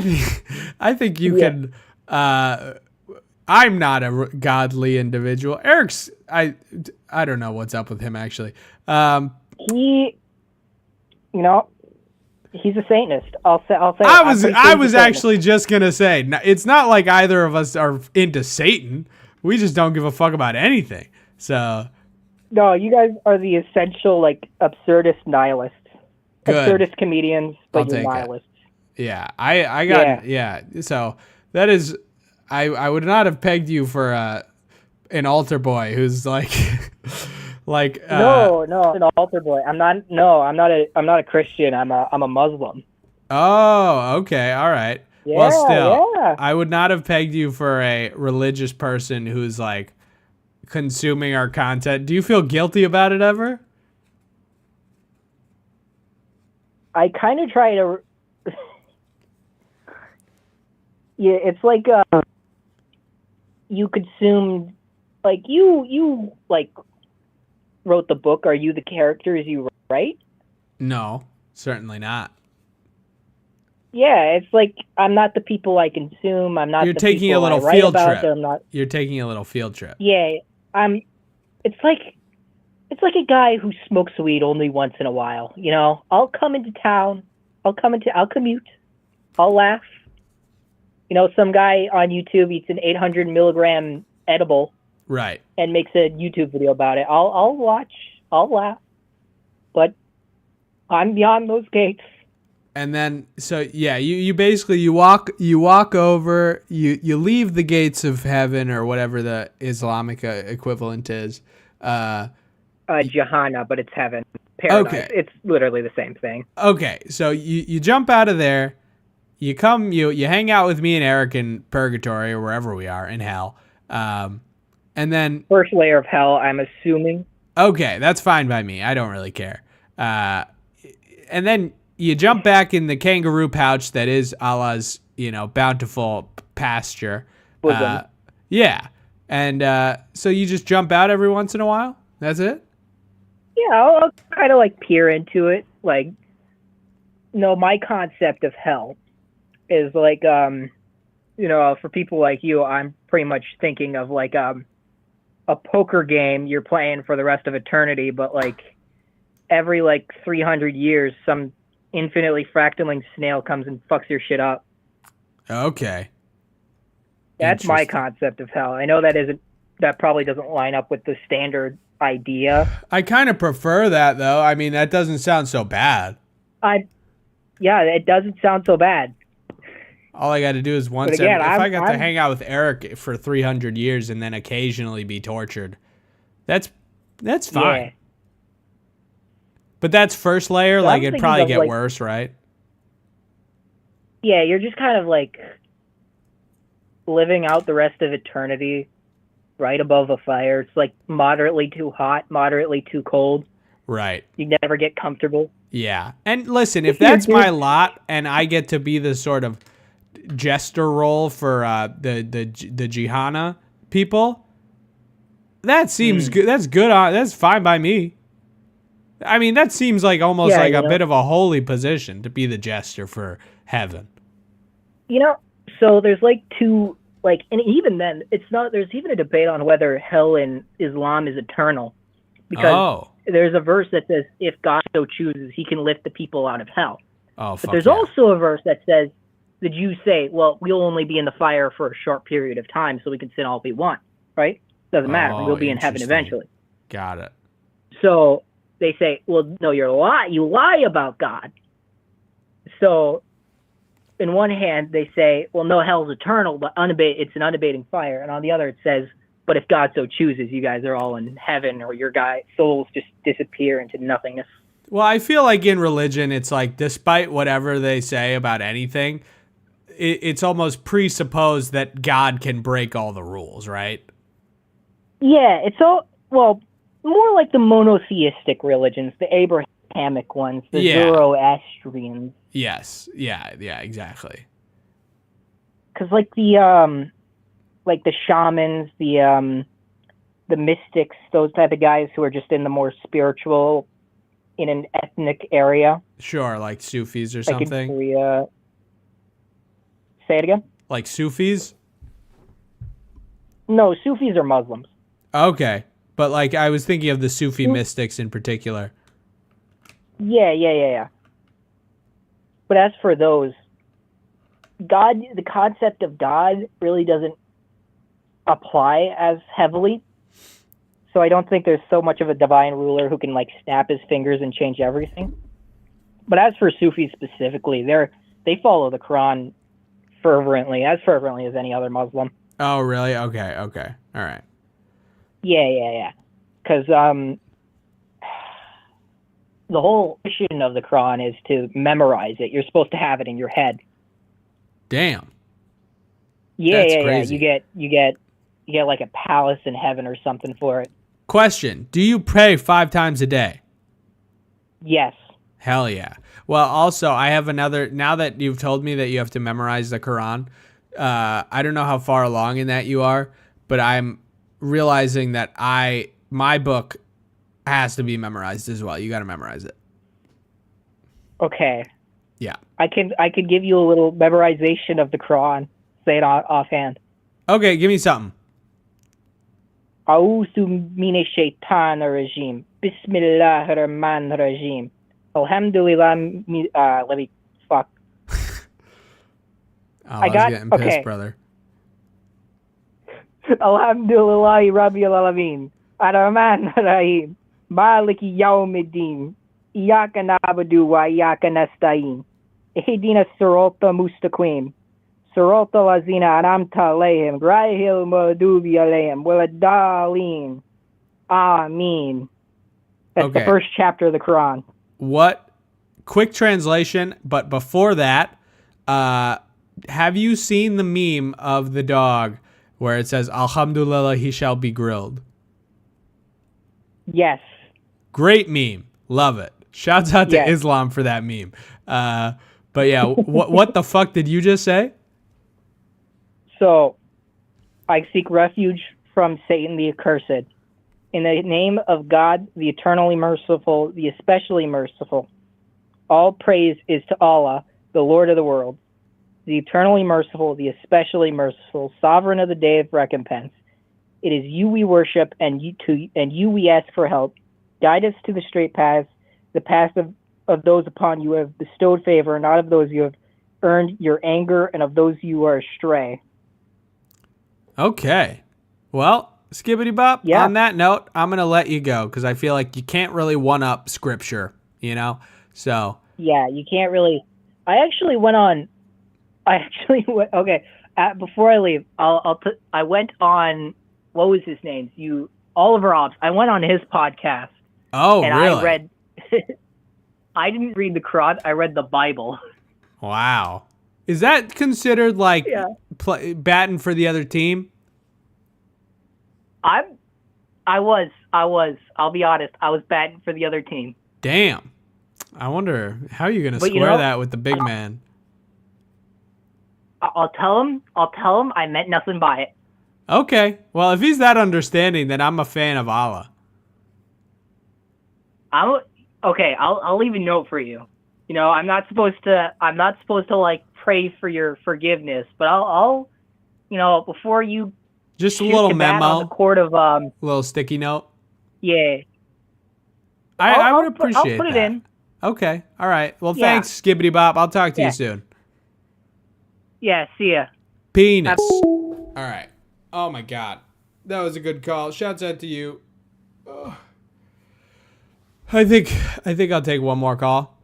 think you can. I'm not a godly individual. Eric's. I don't know what's up with him actually. He's a Satanist. I'll say. I was actually just gonna say it's not like either of us are into Satan. We just don't give a fuck about anything. So. No, you guys are the essential like absurdist nihilists. Good. Absurdist comedians, but you're nihilists. Yeah, I got yeah. So that is, I would not have pegged you for an altar boy who's like, no, an altar boy. I'm not a Christian. I'm a Muslim. Oh, okay, all right. Yeah, well, still, yeah. I would not have pegged you for a religious person who's like consuming our content. Do you feel guilty about it ever? I kind of try to. Yeah, it's like you consumed, like you like wrote the book. Are you the characters you write? No, certainly not. Yeah, it's like I'm not the people I consume. I'm not. You're the taking a people little I field write about, trip. I'm not. You're taking a little field trip. Yeah, It's like a guy who smokes weed only once in a while. You know, I'll come into town. I'll commute. I'll laugh. You know, some guy on YouTube eats an 800 milligram edible. Right. And makes a YouTube video about it. I'll watch. I'll laugh. But I'm beyond those gates. And then, so yeah, you basically you walk over, you leave the gates of heaven or whatever the Islamic equivalent is. Jahannam, but it's heaven. Paradise. Okay. It's literally the same thing. Okay, so you jump out of there, you hang out with me and Eric in purgatory or wherever we are in hell, and then first layer of hell, I'm assuming. Okay, that's fine by me. I don't really care. And then you jump back in the kangaroo pouch that is Allah's, bountiful pasture. Yeah, and so you just jump out every once in a while. That's it. Yeah, I'll kind of like peer into it. Like, my concept of hell is like, for people like you, I'm pretty much thinking of like a poker game you're playing for the rest of eternity, but like every 300 years, some infinitely fractaling snail comes and fucks your shit up. Okay. That's my concept of hell. I know that probably doesn't line up with the standard idea. I kind of prefer that though. I mean, that doesn't sound so bad. Yeah, it doesn't sound so bad. All I got to do is once. Again, if I got to hang out with Eric for 300 years and then occasionally be tortured, that's fine. Yeah. But that's first layer. So it'd probably get worse, right? Yeah, you're just kind of like living out the rest of eternity right above a fire. It's like moderately too hot, moderately too cold. Right. You never get comfortable. Yeah. And listen, if that's my lot and I get to be the sort of jester role for the Jihana people, that seems good. That's good. That's fine by me. I mean, that seems like almost like a bit of a holy position to be the jester for heaven. You know, so there's like two, like, and even then, it's not, there's even a debate on whether hell in Islam is eternal. Because there's a verse that says, if God so chooses, he can lift the people out of hell. But there's also a verse that says, the Jews say, well, we'll only be in the fire for a short period of time, so we can sin all we want, right? Doesn't matter. We'll be in heaven eventually. Got it. So they say, well, no, you lie about God. So in one hand, they say, well, no, hell's eternal, but it's an unabating fire. And on the other, it says, but if God so chooses, you guys are all in heaven, or your souls just disappear into nothingness. Well, I feel like in religion, it's like, despite whatever they say about anything, it's almost presupposed that God can break all the rules, right? Yeah, it's more like the monotheistic religions, the Abrahamic ones, the Zoroastrians. Yes. Yeah, exactly. Because like the shamans, the mystics, those type of guys who are just in the more spiritual, in an ethnic area. Sure, like Sufis or like something. In Korea. Say it again? Like Sufis? No, Sufis are Muslims. Okay. But like I was thinking of the Sufi mystics in particular. Yeah. But as for those, God, the concept of God really doesn't apply as heavily. So I don't think there's so much of a divine ruler who can like snap his fingers and change everything. But as for Sufis specifically, they follow the Quran as fervently as any other Muslim. Oh, really? Okay. All right. Yeah. Because the whole mission of the Quran is to memorize it. You're supposed to have it in your head. Damn. Yeah, That's yeah. crazy. You get like a palace in heaven or something for it. Question: do you pray 5 times a day? Yes. Hell yeah. Well, also, I have another. Now that you've told me that you have to memorize the Quran, I don't know how far along in that you are, but I'm realizing that my book has to be memorized as well. You got to memorize it. Okay. Yeah. I could give you a little memorization of the Quran. Say it offhand. Okay, give me something. A'udhu minash shaitanir rajim. Bismillahir rahmanir rahim. Alhamdulillah. Let me fuck. I was getting pissed, brother. Alhamdulillahi Rabbil Alamin. Ar-Rahman Ar-Rahim. Maliki Yawmiddin. Iyaka na'budu wa iyaka nasta'in. Ihdina as-sirata mustaqim. Sirata allazina an'amta alayhim. Ghayril maghdubi alayhim waladdallin. Ameen. That's the first chapter of the Quran. What? Quick translation, but before that, have you seen the meme of the dog where it says, Alhamdulillah, he shall be grilled? Yes. Great meme. Love it. Shouts out to Islam for that meme. But yeah, what the fuck did you just say? So, I seek refuge from Satan the accursed. In the name of God, the eternally merciful, the especially merciful. All praise is to Allah, the Lord of the world, the eternally merciful, the especially merciful, sovereign of the day of recompense. It is you we worship, and you we ask for help. Guide us to the straight path, the path of those upon you have bestowed favor, not of those you have earned your anger, and of those you are astray. Okay. Well, Skibby Bop, on that note, I'm going to let you go because I feel like you can't really one-up scripture, you know? So. Yeah, you can't really. Okay. Before I leave, I went on, what was his name? Oliver Obbs. I went on his podcast. Oh, and really? I didn't read the Quran. I read the Bible. Wow. Is that considered like batting for the other team? I was. I'll be honest. I was batting for the other team. Damn. I wonder how you're gonna But square you know, that with the big man. I'll tell him. I meant nothing by it. Okay. Well, if he's that understanding, then I'm a fan of Allah. Okay. I'll leave a note for you. You know, I'm not supposed to like pray for your forgiveness, but I'll you know, before you just a shoot little the bat memo, on the court of little sticky note. Yeah. I would appreciate I'll put that. it in. Okay. All right. Well, Yeah. thanks, Skibbity Bop. I'll talk to you soon. Yeah. See ya. Penis. All right. Oh my God, that was a good call. Shouts out to you. Ugh. I think I'll take one more call.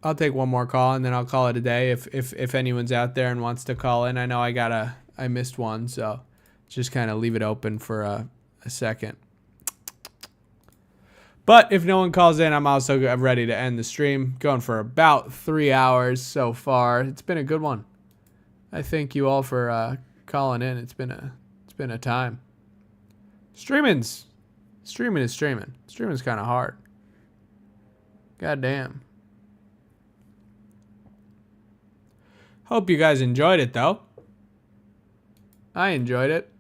I'll take one more call and then I'll call it a day. If anyone's out there and wants to call in, I know I missed one, so just kind of leave it open for a second. But if no one calls in, I'm also ready to end the stream. Going for about 3 hours so far. It's been a good one. I thank you all for calling in. It's been a time. Streaming is streaming. Streaming's kind of hard. God damn. Hope you guys enjoyed it though. I enjoyed it.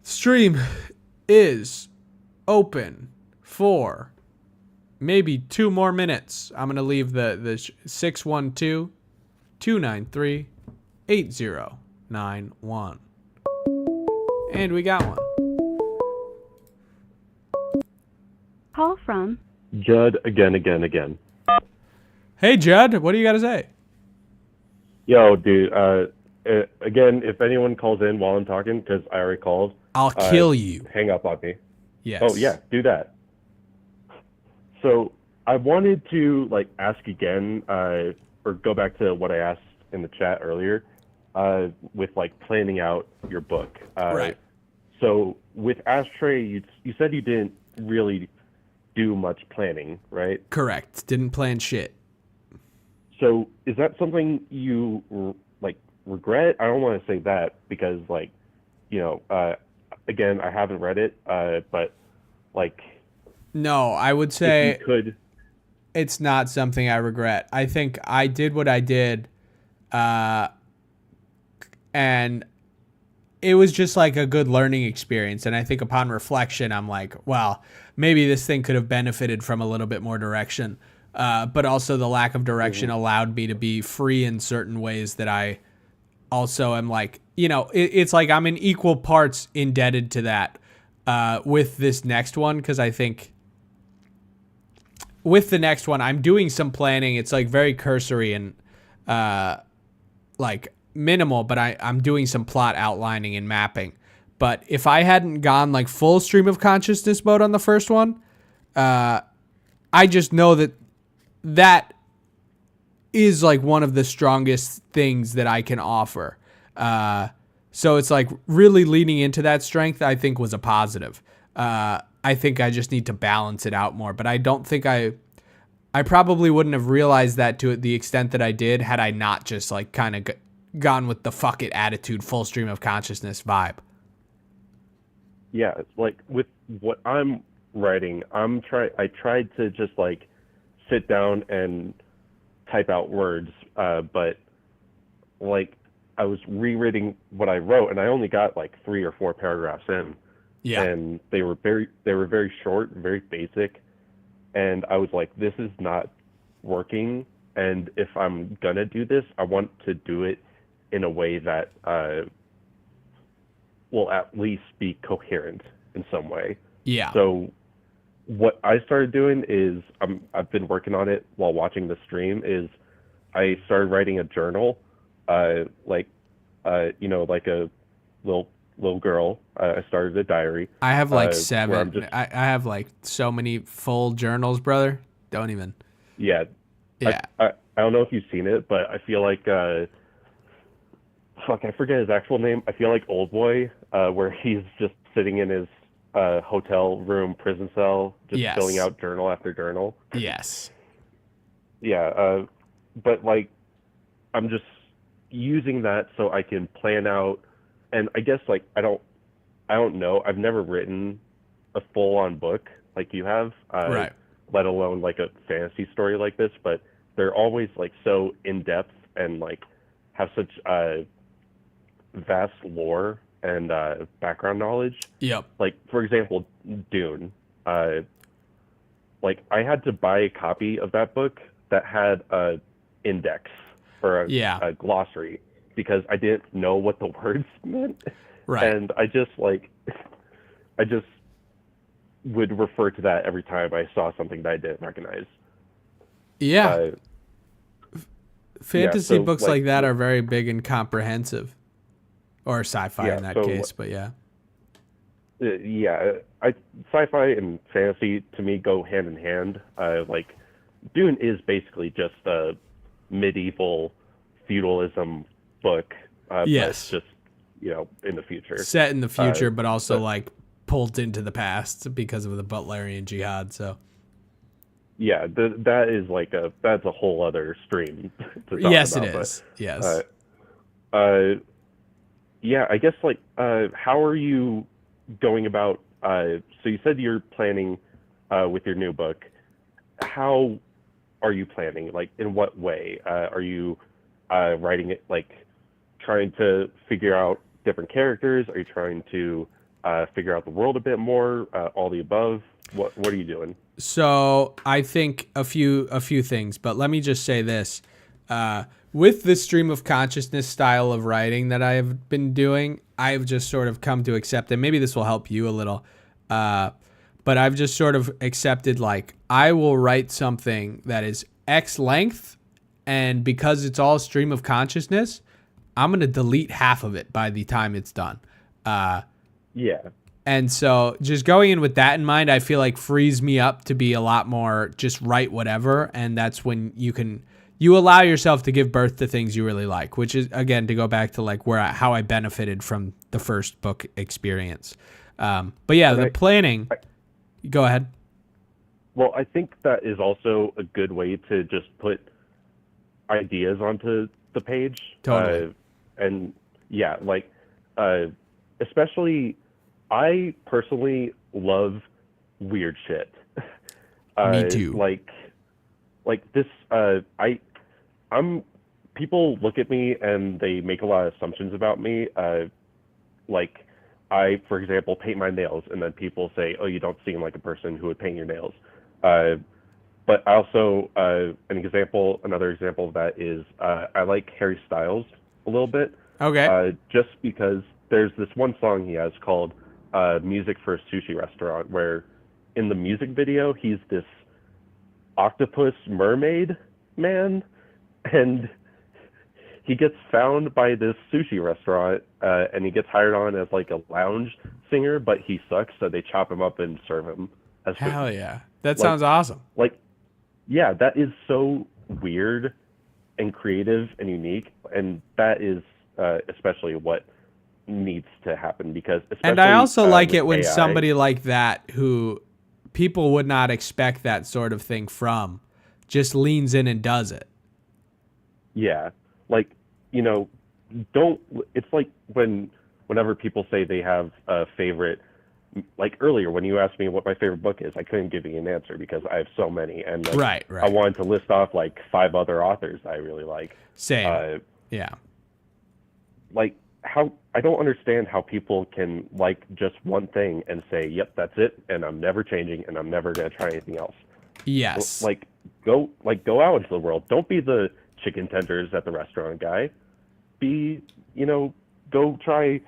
Stream is open for maybe 2 more minutes. I'm going to leave the 612-293-8091. And we got one. Call from Judd again. Hey, Judd, what do you got to say? Yo, dude. Again, if anyone calls in while I'm talking, because I already called, I'll kill you. Hang up on me. Yes. Oh yeah, do that. So I wanted to ask again, or go back to what I asked in the chat earlier, with planning out your book. Right. So with Ashtray, you said you didn't really do much planning, right? Correct. Didn't plan shit. So is that something you regret? I don't want to say that because again, I haven't read it, but no, I would say if you could. It's not something I regret. I think I did what I did, and it was just a good learning experience. And I think upon reflection, I'm like, well, maybe this thing could have benefited from a little bit more direction. But also the lack of direction allowed me to be free in certain ways that I also am it's like I'm in equal parts indebted to that with this next one, because I think with the next one I'm doing some planning. It's very cursory and minimal, but I'm doing some plot outlining and mapping. But if I hadn't gone full stream of consciousness mode on the first one, I just know that is one of the strongest things that I can offer. So it's really leaning into that strength, I think, was a positive. I think I just need to balance it out more, but I don't think I probably wouldn't have realized that to the extent that I did had I not just kind of gone with the fuck it attitude, full stream of consciousness vibe. Yeah, with what I'm writing, I tried to just sit down and type out words, but I was rereading what I wrote, and I only got 3 or 4 paragraphs in. Yeah. And they were very short, very basic, and I was like, this is not working. And if I'm gonna do this, I want to do it in a way that will at least be coherent in some way. Yeah. So what I started doing is I've been working on it while watching the stream. Is I started writing a journal, like a little girl. I started a diary. I have 7. I have so many full journals, brother. Don't even. Yeah. Yeah. I don't know if you've seen it, but I feel like I forget his actual name. I feel like Old Boy, where he's just sitting in his hotel room prison cell, just filling out journal after journal. Yes. Yeah, but I'm just using that so I can plan out, and I guess I don't know. I've never written a full-on book like you have, Right. let alone like a fantasy story like this, but they're always like so in-depth and like have such vast lore and background knowledge. Yep. Like, for example, Dune. Like, I had to buy a copy of that book that had a index or a glossary because I didn't know what the words meant. Right. And I just would refer to that every time I saw something that I didn't recognize. Yeah. Fantasy so, books like that are very big and comprehensive. Or sci-fi in that so, case, but yeah. Sci-fi and fantasy to me go hand in hand. Like Dune is basically just a medieval feudalism book. Yes. But it's just, in the future. Set in the future, but also like pulled into the past because of the Butlerian Jihad. So. Yeah, that is that's a whole other stream to talk yes, about. It is. Yes. Yeah, I guess how are you going about? So you said you're planning with your new book. How are you planning? Like, in what way are you writing it? Like, trying to figure out different characters? Are you trying to figure out the world a bit more? All the above. What are you doing? So I think a few things, but let me just say this. With this stream of consciousness style of writing that I have been doing, I've just sort of come to accept it. Maybe this will help you a little. But I've just sort of accepted, like, I will write something that is X length, and because it's all stream of consciousness, I'm going to delete half of it by the time it's done. Yeah. And so just going in with that in mind, I feel like frees me up to be a lot more just write whatever. And that's when you allow yourself to give birth to things you really like, which is, again, to go back to like how I benefited from the first book experience. But yeah, planning, go ahead. Well, I think that is also a good way to just put ideas onto the page. Totally. And yeah, especially I personally love weird shit. Me too. Like this, people look at me and they make a lot of assumptions about me. Like I, for example, paint my nails, and then people say, "Oh, you don't seem like a person who would paint your nails." But I also, another example of that is I like Harry Styles a little bit. Okay. Just because there's this one song he has called "Music for a Sushi Restaurant," where in the music video he's this octopus mermaid man, and he gets found by this sushi restaurant, and he gets hired on as like a lounge singer, but he sucks, so they chop him up and serve him as food. Hell yeah. That sounds awesome. Yeah, that is so weird and creative and unique, and that is especially what needs to happen, because and I also like it when AI, somebody like that, who people would not expect that sort of thing from, just leans in and does it. Yeah, it's like whenever people say they have a favorite, like earlier when you asked me what my favorite book is, I couldn't give you an answer because I have so many, and right. I wanted to list off like 5 other authors I really like. Same. Yeah. Like, how I don't understand how people can like just one thing and say, "Yep, that's it, and I'm never changing, and I'm never gonna try anything else." Yes. Go out into the world. Don't be the chicken tenders at the restaurant guy. Be, go try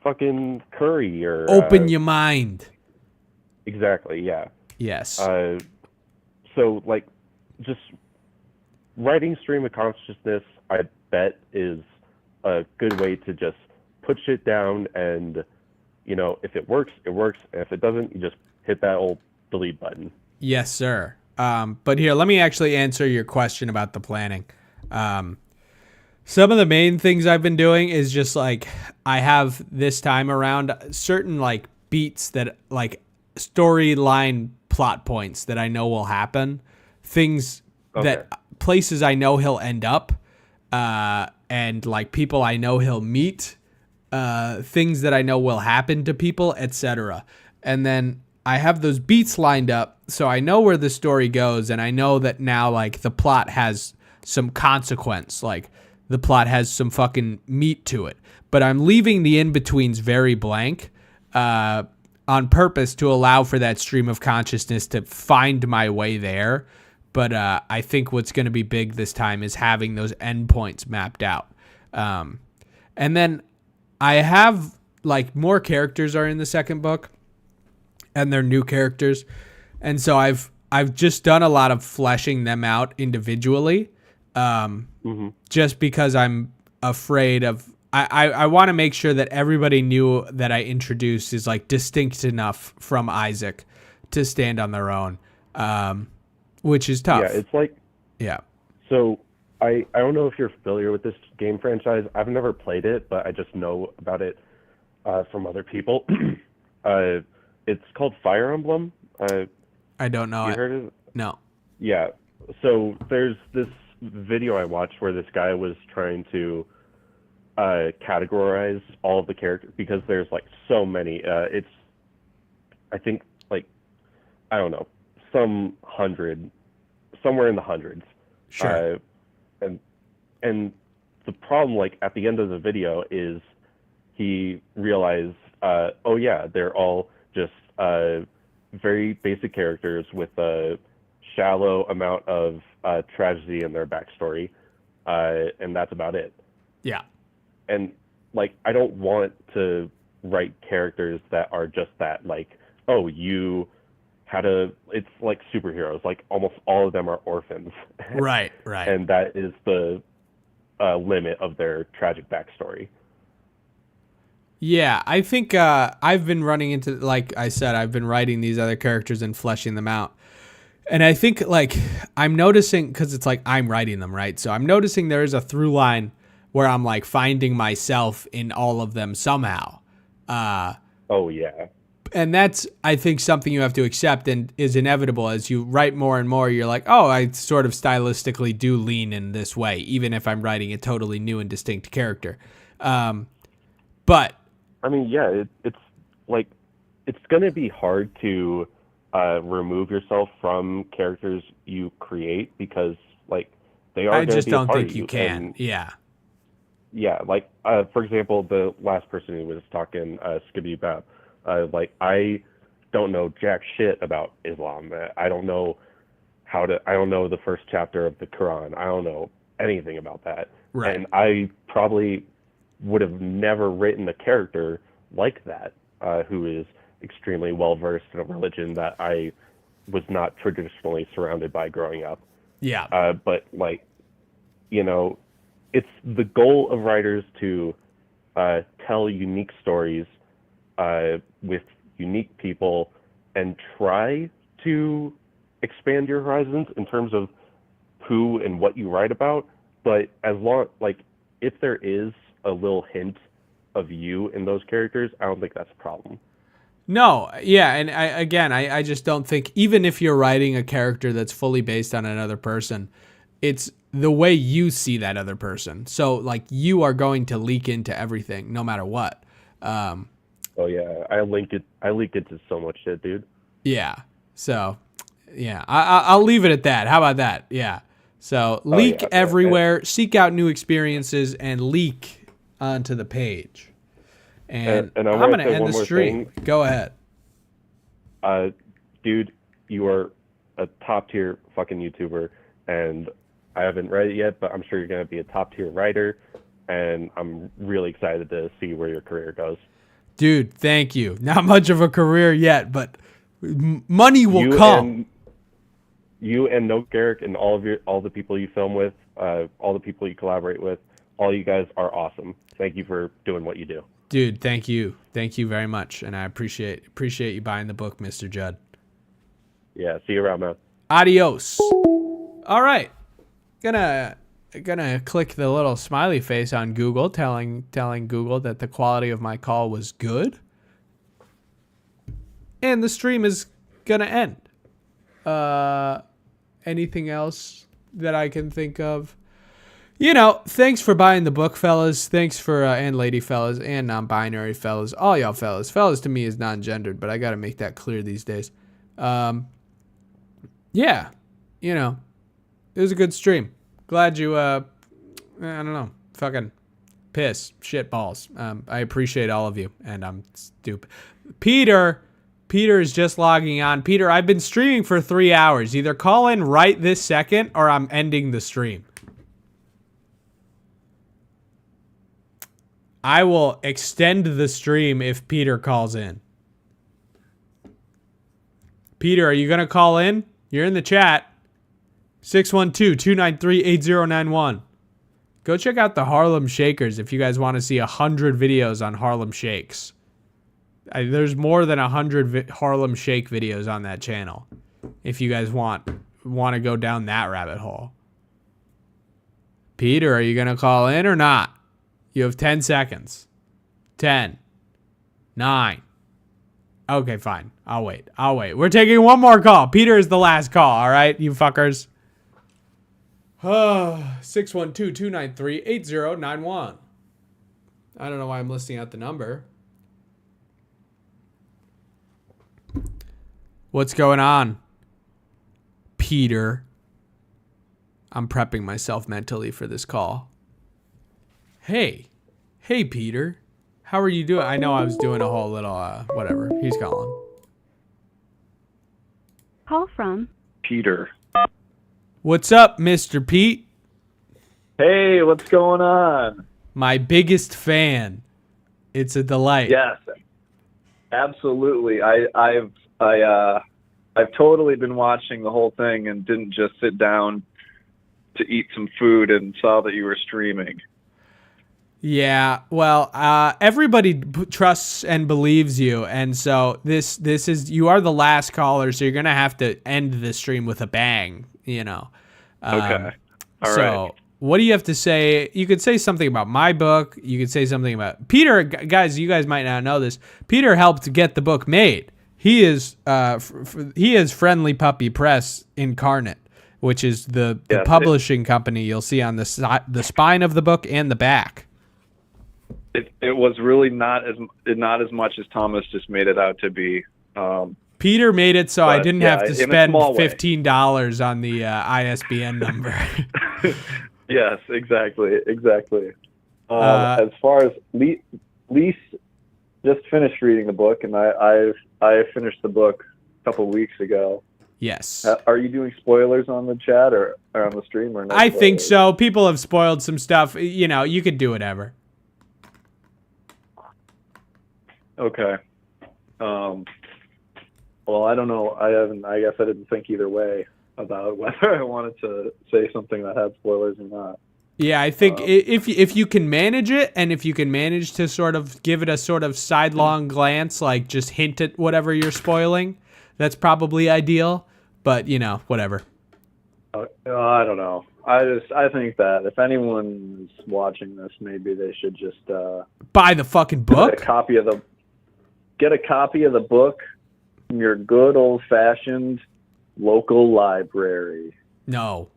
fucking curry or open your mind. Exactly. Yeah. Yes. So just writing stream of consciousness, I bet, is a good way to just put shit down, and if it works, it works, and if it doesn't, you just hit that old delete button. Yes, sir. But here, let me actually answer your question about the planning. Some of the main things I've been doing is just I have this time around certain beats that storyline plot points that I know will happen, things that places I know he'll end up, and people I know he'll meet, things that I know will happen to people, etc. And then I have those beats lined up, so I know where the story goes, and I know that now, like, the plot has some consequence. Like, the plot has some fucking meat to it. But I'm leaving the in-betweens very blank on purpose to allow for that stream of consciousness to find my way there. But I think what's going to be big this time is having those endpoints mapped out. And then I have, like, more characters are in the second book, and they're new characters. And so I've just done a lot of fleshing them out individually, just because I'm afraid of, I want to make sure that everybody new that I introduce is, like, distinct enough from Isaac to stand on their own, which is tough. Yeah, it's like... Yeah. So I don't know if you're familiar with this game franchise. I've never played it, but I just know about it from other people. It's called Fire Emblem. I don't know. You heard of it? No. Yeah. So there's this video I watched where this guy was trying to categorize all of the characters, because there's, like, so many. It's, I think, like, I don't know, somewhere in the hundreds. Sure. And the problem, like, at the end of the video is he realized, oh yeah, they're all just very basic characters with a shallow amount of tragedy in their backstory, and that's about it. Yeah. And, like, I don't want to write characters that are just that, like, oh, you had it's like superheroes, like, almost all of them are orphans. Right. And that is the limit of their tragic backstory. Yeah, I think I've been running into, like I said, I've been writing these other characters and fleshing them out. And I think, like, I'm noticing, because it's like I'm writing them, right? So I'm noticing there is a through line where I'm, like, finding myself in all of them somehow. Oh, yeah. And that's, I think, something you have to accept and is inevitable. As you write more and more, you're like, oh, I sort of stylistically do lean in this way, even if I'm writing a totally new and distinct character. But I mean, yeah, it's like, it's going to be hard to remove yourself from characters you create, because, like, they are. I just don't think you can. And, yeah. Yeah, like, for example, the last person who was talking, Skibby Bop, like, I don't know jack shit about Islam. I don't know the first chapter of the Quran. I don't know anything about that. Right. And I probably would have never written a character like that, who is extremely well-versed in a religion that I was not traditionally surrounded by growing up. Yeah. But, like, you know, it's the goal of writers to tell unique stories with unique people and try to expand your horizons in terms of who and what you write about. But as long, like, if there is a little hint of you in those characters, I don't think that's a problem. No, yeah, and I just don't think, even if you're writing a character that's fully based on another person, it's the way you see that other person. So, like, you are going to leak into everything, no matter what. Oh yeah, I leak into so much shit, dude. Yeah. So, yeah, I'll leave it at that. How about that? Yeah. So leak everywhere, seek out new experiences, and leak onto the page. And I'm going to end the stream. Go ahead. Dude, you are a top tier fucking YouTuber, and I haven't read it yet, but I'm sure you're going to be a top tier writer, and I'm really excited to see where your career goes. Dude, thank you. Not much of a career yet, but money will come. You and No Garrick and all the people you film with, all the people you collaborate with, all you guys are awesome. Thank you for doing what you do. Dude, thank you. Thank you very much. And I appreciate you buying the book, Mr. Judd. Yeah, see you around, man. Adios. All right. Gonna click the little smiley face on Google telling Google that the quality of my call was good. And the stream is gonna end. Anything else that I can think of? You know, thanks for buying the book, fellas. Thanks for, and lady fellas, and non-binary fellas. All y'all fellas. Fellas to me is non-gendered, but I got to make that clear these days. Yeah, you know, it was a good stream. Glad you, I don't know, fucking piss, shit balls. I appreciate all of you, and I'm stupid. Peter is just logging on. Peter, I've been streaming for 3 hours. Either call in right this second, or I'm ending the stream. I will extend the stream if Peter calls in. Peter, are you going to call in? You're in the chat. 612-293-8091. Go check out the Harlem Shakers if you guys want to see 100 videos on Harlem Shakes. There's more than 100 Harlem Shake videos on that channel. If you guys want to go down that rabbit hole. Peter, are you going to call in or not? You have 10 seconds. 10. 9. Okay, fine. I'll wait. We're taking one more call. Peter is the last call, all right, you fuckers. 612-293-8091. I don't know why I'm listing out the number. What's going on, Peter? I'm prepping myself mentally for this call. Hey, Peter. How are you doing? I know I was doing a whole little, whatever. He's calling. Call from Peter. What's up, Mr. Pete? Hey, what's going on? My biggest fan. It's a delight. Yes, absolutely. I've totally been watching the whole thing and didn't just sit down to eat some food and saw that you were streaming. Yeah, well, everybody trusts and believes you, and so this is, you are the last caller, so you're gonna have to end the stream with a bang, you know. Okay. All so right. What do you have to say? You could say something about my book. You could say something about Peter. Guys, you guys might not know this. Peter helped get the book made. He is Friendly Puppy Press incarnate, which is the publishing company you'll see on the spine of the book and the back. It was really not as much as Thomas just made it out to be. Peter made it so I didn't have to spend $15 on the ISBN number. Yes, exactly. As far as Lise just finished reading the book, and I finished the book a couple weeks ago. Yes. Are you doing spoilers on the chat or on the stream or not? I think so. People have spoiled some stuff. You know, you could do whatever. Okay. Well, I don't know. I guess I didn't think either way about whether I wanted to say something that had spoilers or not. Yeah, I think if you can manage it, and if you can manage to sort of give it a sort of sidelong glance, like just hint at whatever you're spoiling, that's probably ideal. But, you know, whatever. I don't know. I think that if anyone's watching this, maybe they should just buy the fucking book. Get a copy of the book from your good old-fashioned local library. No,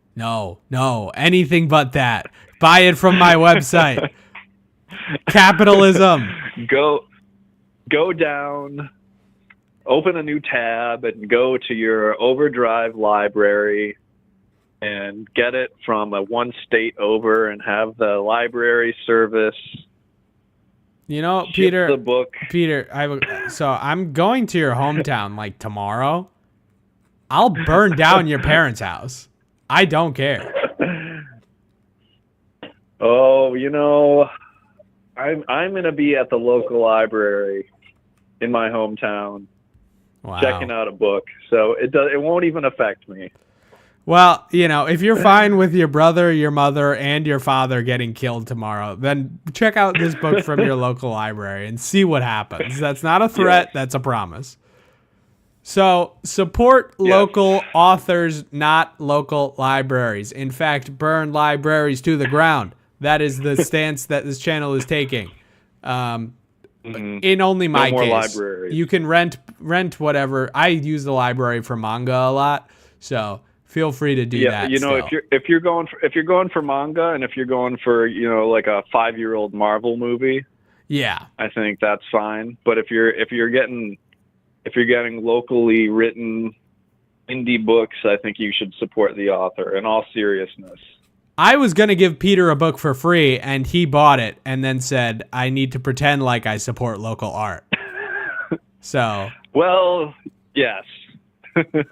anything but that. Buy it from my website. Capitalism. Go down, open a new tab, and go to your Overdrive library and get it from one state over and have the library service. You know, ship Peter, the book. Peter, so I'm going to your hometown like tomorrow. I'll burn down your parents' house. I don't care. Oh, you know, I'm gonna be at the local library in my hometown, checking out a book, so it won't even affect me. Well, you know, if you're fine with your brother, your mother, and your father getting killed tomorrow, then check out this book from your local library and see what happens. That's not a threat. That's a promise. So support local authors, not local libraries. In fact, burn libraries to the ground. That is the stance that this channel is taking. In only my more case, libraries. you can rent whatever. I use the library for manga a lot, so Feel free to do Yeah, that. you know, still. if you're going for manga, and if you're going for, you know, like a 5-year-old Marvel movie, yeah, I think that's fine. But if you're getting locally written indie books, I think you should support the author. In all seriousness. I was going to give Peter a book for free, and he bought it and then said, I need to pretend like I support local art. So. Well, yes.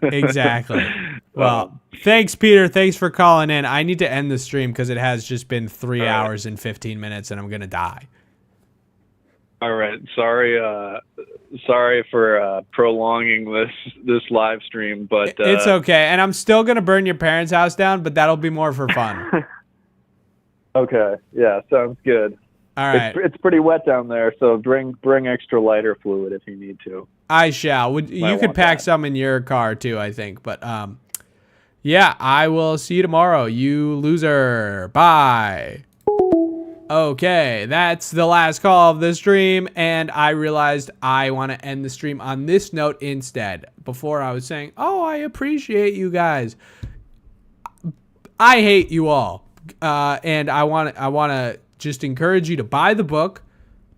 Exactly. Well, thanks, Peter. Thanks for calling in. I need to end the stream because it has just been 3 hours and 15 minutes, and I'm going to die. All right. Sorry for prolonging this live stream, but it's okay. And I'm still going to burn your parents' house down, but that'll be more for fun. Okay. Yeah, sounds good. All right. It's pretty wet down there, so bring extra lighter fluid if you need to. I shall. You could pack some in your car too, I think. But yeah, I will see you tomorrow, you loser. Bye. Okay, that's the last call of the stream, and I realized I want to end the stream on this note instead. Before I was saying, oh, I appreciate you guys. I hate you all, and I want to just encourage you to buy the book,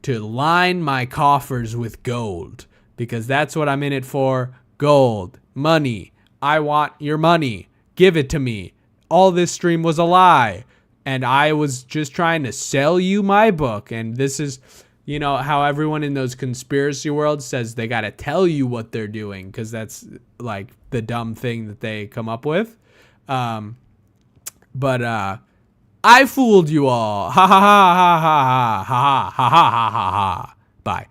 to line my coffers with gold, because that's what I'm in it for. Gold, money. I want your money. Give it to me. All this stream was a lie. And I was just trying to sell you my book. And this is, you know, how everyone in those conspiracy worlds says they got to tell you what they're doing, because that's like the dumb thing that they come up with. But I fooled you all. Ha ha ha ha ha ha ha ha ha ha ha ha. Bye.